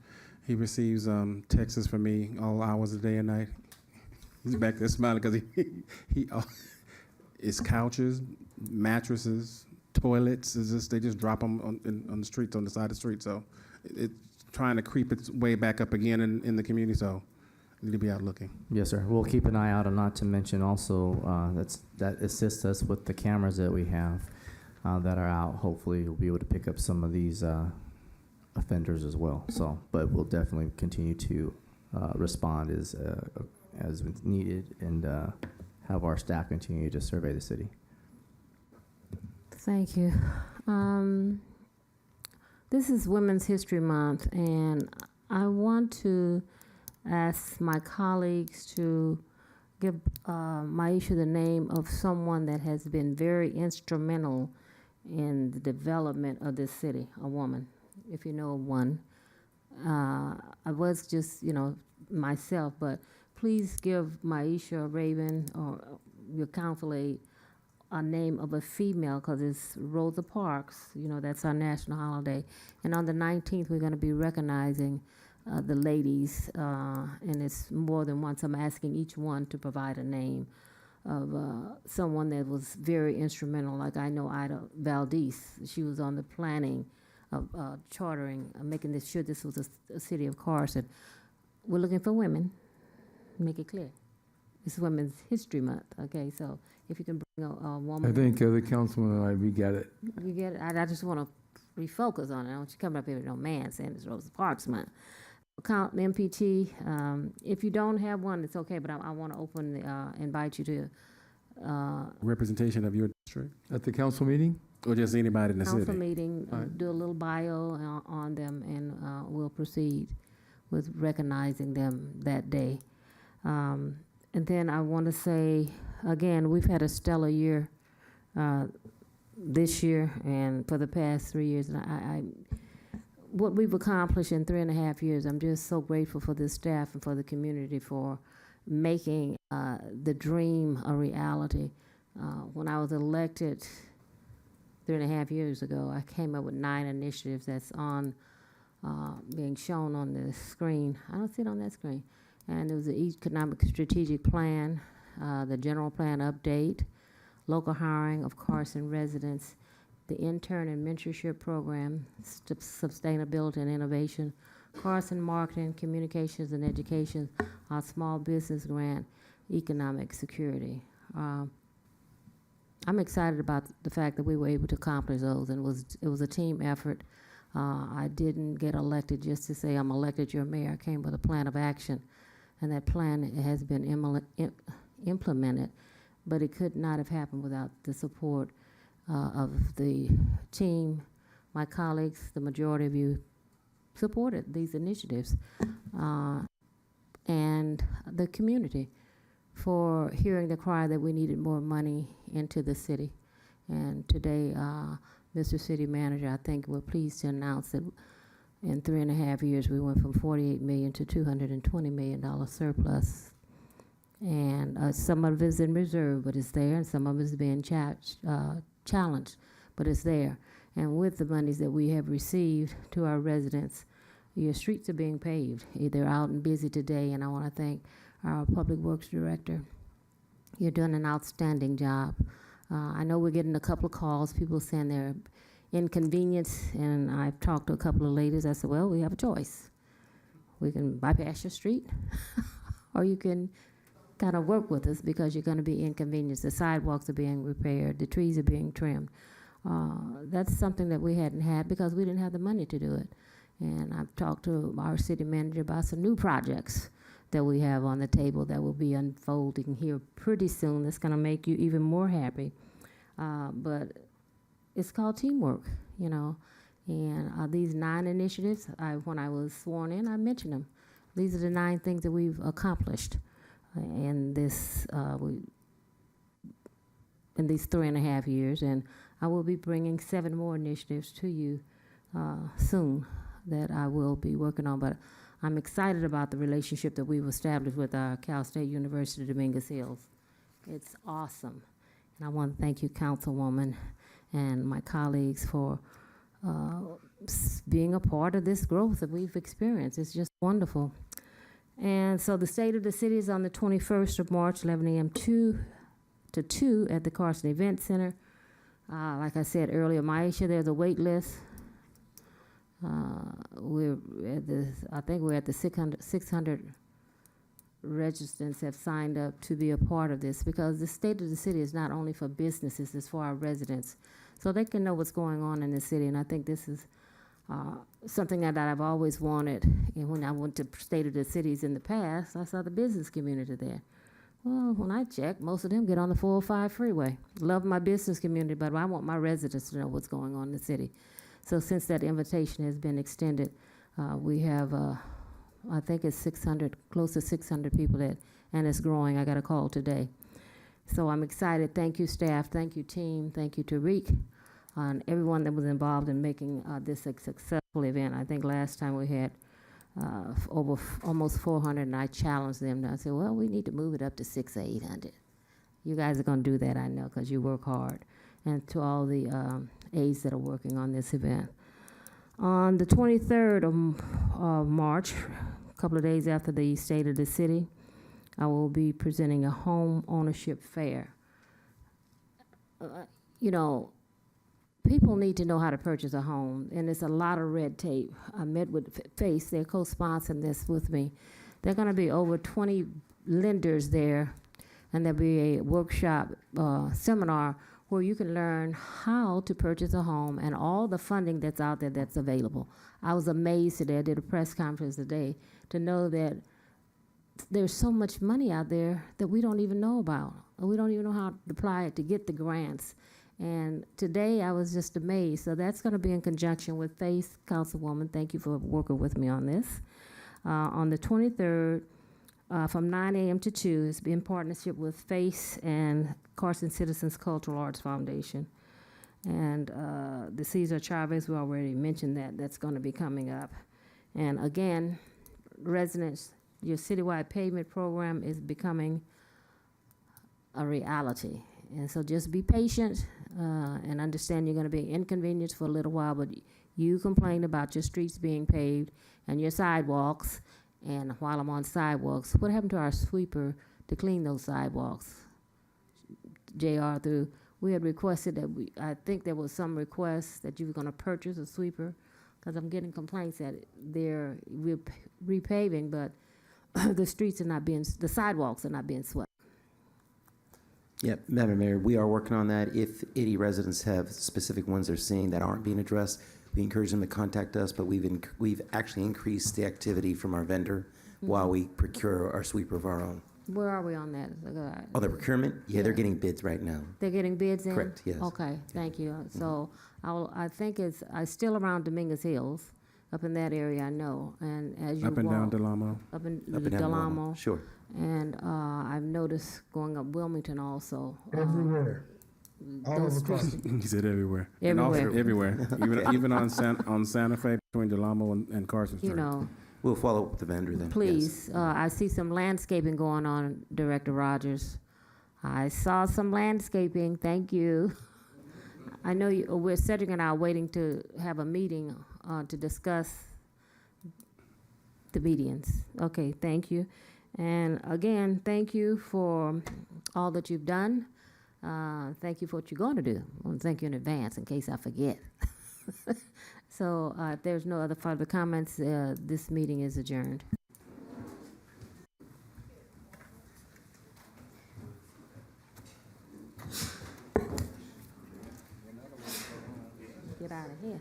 he receives texts from me all hours of the day and night. He's back there smiling because he it's couches, mattresses, toilets. It's just, they just drop them on the streets, on the side of the street. So it's trying to creep its way back up again in the community, so we need to be out looking. Yes, sir. We'll keep an eye out, and not to mention also that assists us with the cameras that we have that are out. Hopefully, we'll be able to pick up some of these offenders as well. So, but we'll definitely continue to respond as needed and have our staff continue to survey the city. Thank you. This is Women's History Month, and I want to ask my colleagues to give Maisha the name of someone that has been very instrumental in the development of this city, a woman, if you know of one. I was just, myself, but please give Maisha Raven or your council aide a name of a female, because it's Rosa Parks, that's our national holiday. And on the 19th, we're going to be recognizing the ladies, and it's more than once. I'm asking each one to provide a name of someone that was very instrumental, like I know Ida Valdez. She was on the planning of chartering, making sure this was a city of Carson. We're looking for women, make it clear. It's Women's History Month, okay? So if you can bring a woman. I think the councilman and we get it. You get it? I just want to refocus on it. I don't want you coming up here with no man saying it's Rosa Parks Month. Count the MPT. If you don't have one, it's okay, but I want to invite you to. Representation of your district? At the council meeting? Or just anybody in the city? Council meeting, do a little bio on them, and we'll proceed with recognizing them that day. And then I want to say, again, we've had a stellar year this year and for the past 3 years. And what we've accomplished in 3.5 years, I'm just so grateful for this staff and for the community for making the dream a reality. When I was elected 3.5 years ago, I came up with 9 initiatives that's on being shown on the screen. I don't see it on that screen. And it was the economic strategic plan, the general plan update, local hiring of Carson residents, the intern and mentorship program, sustainability and innovation, Carson marketing, communications and education, our small business grant, economic security. I'm excited about the fact that we were able to accomplish those, and it was a team effort. I didn't get elected just to say I'm elected your mayor. I came with a plan of action. And that plan has been implemented, but it could not have happened without the support of the team, my colleagues. The majority of you supported these initiatives, and the community for hearing the cry that we needed more money into the city. And today, Mr. City Manager, I think we're pleased to announce that in 3.5 years, we went from $48 million to $220 million surplus. And some of it is in reserve, but it's there, and some of it is being challenged, but it's there. And with the monies that we have received to our residents, your streets are being paved. They're out and busy today, and I want to thank our Public Works Director. You're doing an outstanding job. I know we're getting a couple of calls, people saying they're inconvenience, and I've talked to a couple of ladies. I said, well, we have a choice. We can bypass your street, or you can kind of work with us because you're going to be inconvenienced. The sidewalks are being repaired, the trees are being trimmed. That's something that we hadn't had because we didn't have the money to do it. And I've talked to our city manager about some new projects that we have on the table that will be unfolding here pretty soon. That's going to make you even more happy. But it's called teamwork, And these 9 initiatives, when I was sworn in, I mentioned them. These are the 9 things that we've accomplished in these 3.5 years. And I will be bringing 7 more initiatives to you soon that I will be working on. But I'm excited about the relationship that we've established with our Cal State University Dominguez Hills. It's awesome. And I want to thank you, Councilwoman, and my colleagues for being a part of this growth that we've experienced. It's just wonderful. And so the State of the City is on the 21st of March, 11 a.m. 2 to 2 at the Carson Event Center. Like I said earlier, Maisha, there's a wait list. We're at the, I think we're at the 600 registrants have signed up to be a part of this, because the state of the city is not only for businesses, it's for our residents. So they can know what's going on in the city, and I think this is something that I've always wanted. And when I went to State of the Cities in the past, I saw the business community there. Well, when I check, most of them get on the 405 freeway. Love my business community, but I want my residents to know what's going on in the city. So since that invitation has been extended, we have, I think it's 600, close to 600 people that, and it's growing. I got a call today. So I'm excited. Thank you, staff. Thank you, team. Thank you, Tariq, and everyone that was involved in making this a successful event. I think last time we had almost 400, and I challenged them. I said, well, we need to move it up to 600 or 800. You guys are going to do that, I know, because you work hard. And to all the aides that are working on this event. On the 23rd of March, a couple of days after the State of the City, I will be presenting a home ownership fair. You know, people need to know how to purchase a home, and it's a lot of red tape. I met with FACE, they're co-sponsoring this with me. There are going to be over 20 lenders there, and there'll be a workshop seminar where you can learn how to purchase a home and all the funding that's out there that's available. I was amazed today, I did a press conference today, to know that there's so much money out there that we don't even know about. We don't even know how to apply it to get the grants. And today I was just amazed. So that's going to be in conjunction with FACE, Councilwoman. Thank you for working with me on this. On the 23rd, from 9 a.m. to 2, it's in partnership with FACE and Carson Citizens Cultural Arts Foundation. And the Cesar Chavez, we already mentioned that. That's going to be coming up. And again, residents, your citywide pavement program is becoming a reality. And so just be patient and understand you're going to be inconvenienced for a little while, but you complained about your streets being paved and your sidewalks. And while I'm on sidewalks, what happened to our sweeper to clean those sidewalks? JR, we had requested that I think there was some request that you were going to purchase a sweeper, because I'm getting complaints that we're repaving, but the streets are not being, the sidewalks are not being swept. Yeah, Madam Mayor, we are working on that. If any residents have specific ones they're seeing that aren't being addressed, we encourage them to contact us, but we've actually increased the activity from our vendor while we procure our sweeper of our own. Where are we on that? Oh, the procurement? Yeah, they're getting bids right now. They're getting bids in? Correct, yes. Okay, thank you. So I think it's still around Dominguez Hills, up in that area, I know. And as you Up and down walk, Delamo. Up and down Del Delamo, Amo. sure. And I've noticed going up Wilmington also. Everywhere. All those over streets- Carson. He said everywhere. Everywhere. And also everywhere. even on Santa Fe between Delamo and Carson Street. You know, We'll follow up with the vendor then. please, I see some landscaping going on, Director Rogers. I saw some landscaping, thank you. I know we're Cedric and I are waiting to have a meeting to discuss the medians. Okay, thank you. And again, thank you for all that you've done. Thank you for what you're going to do. I want to thank you in advance in case I forget. So if there's no other further comments, this meeting is adjourned. Get out of here.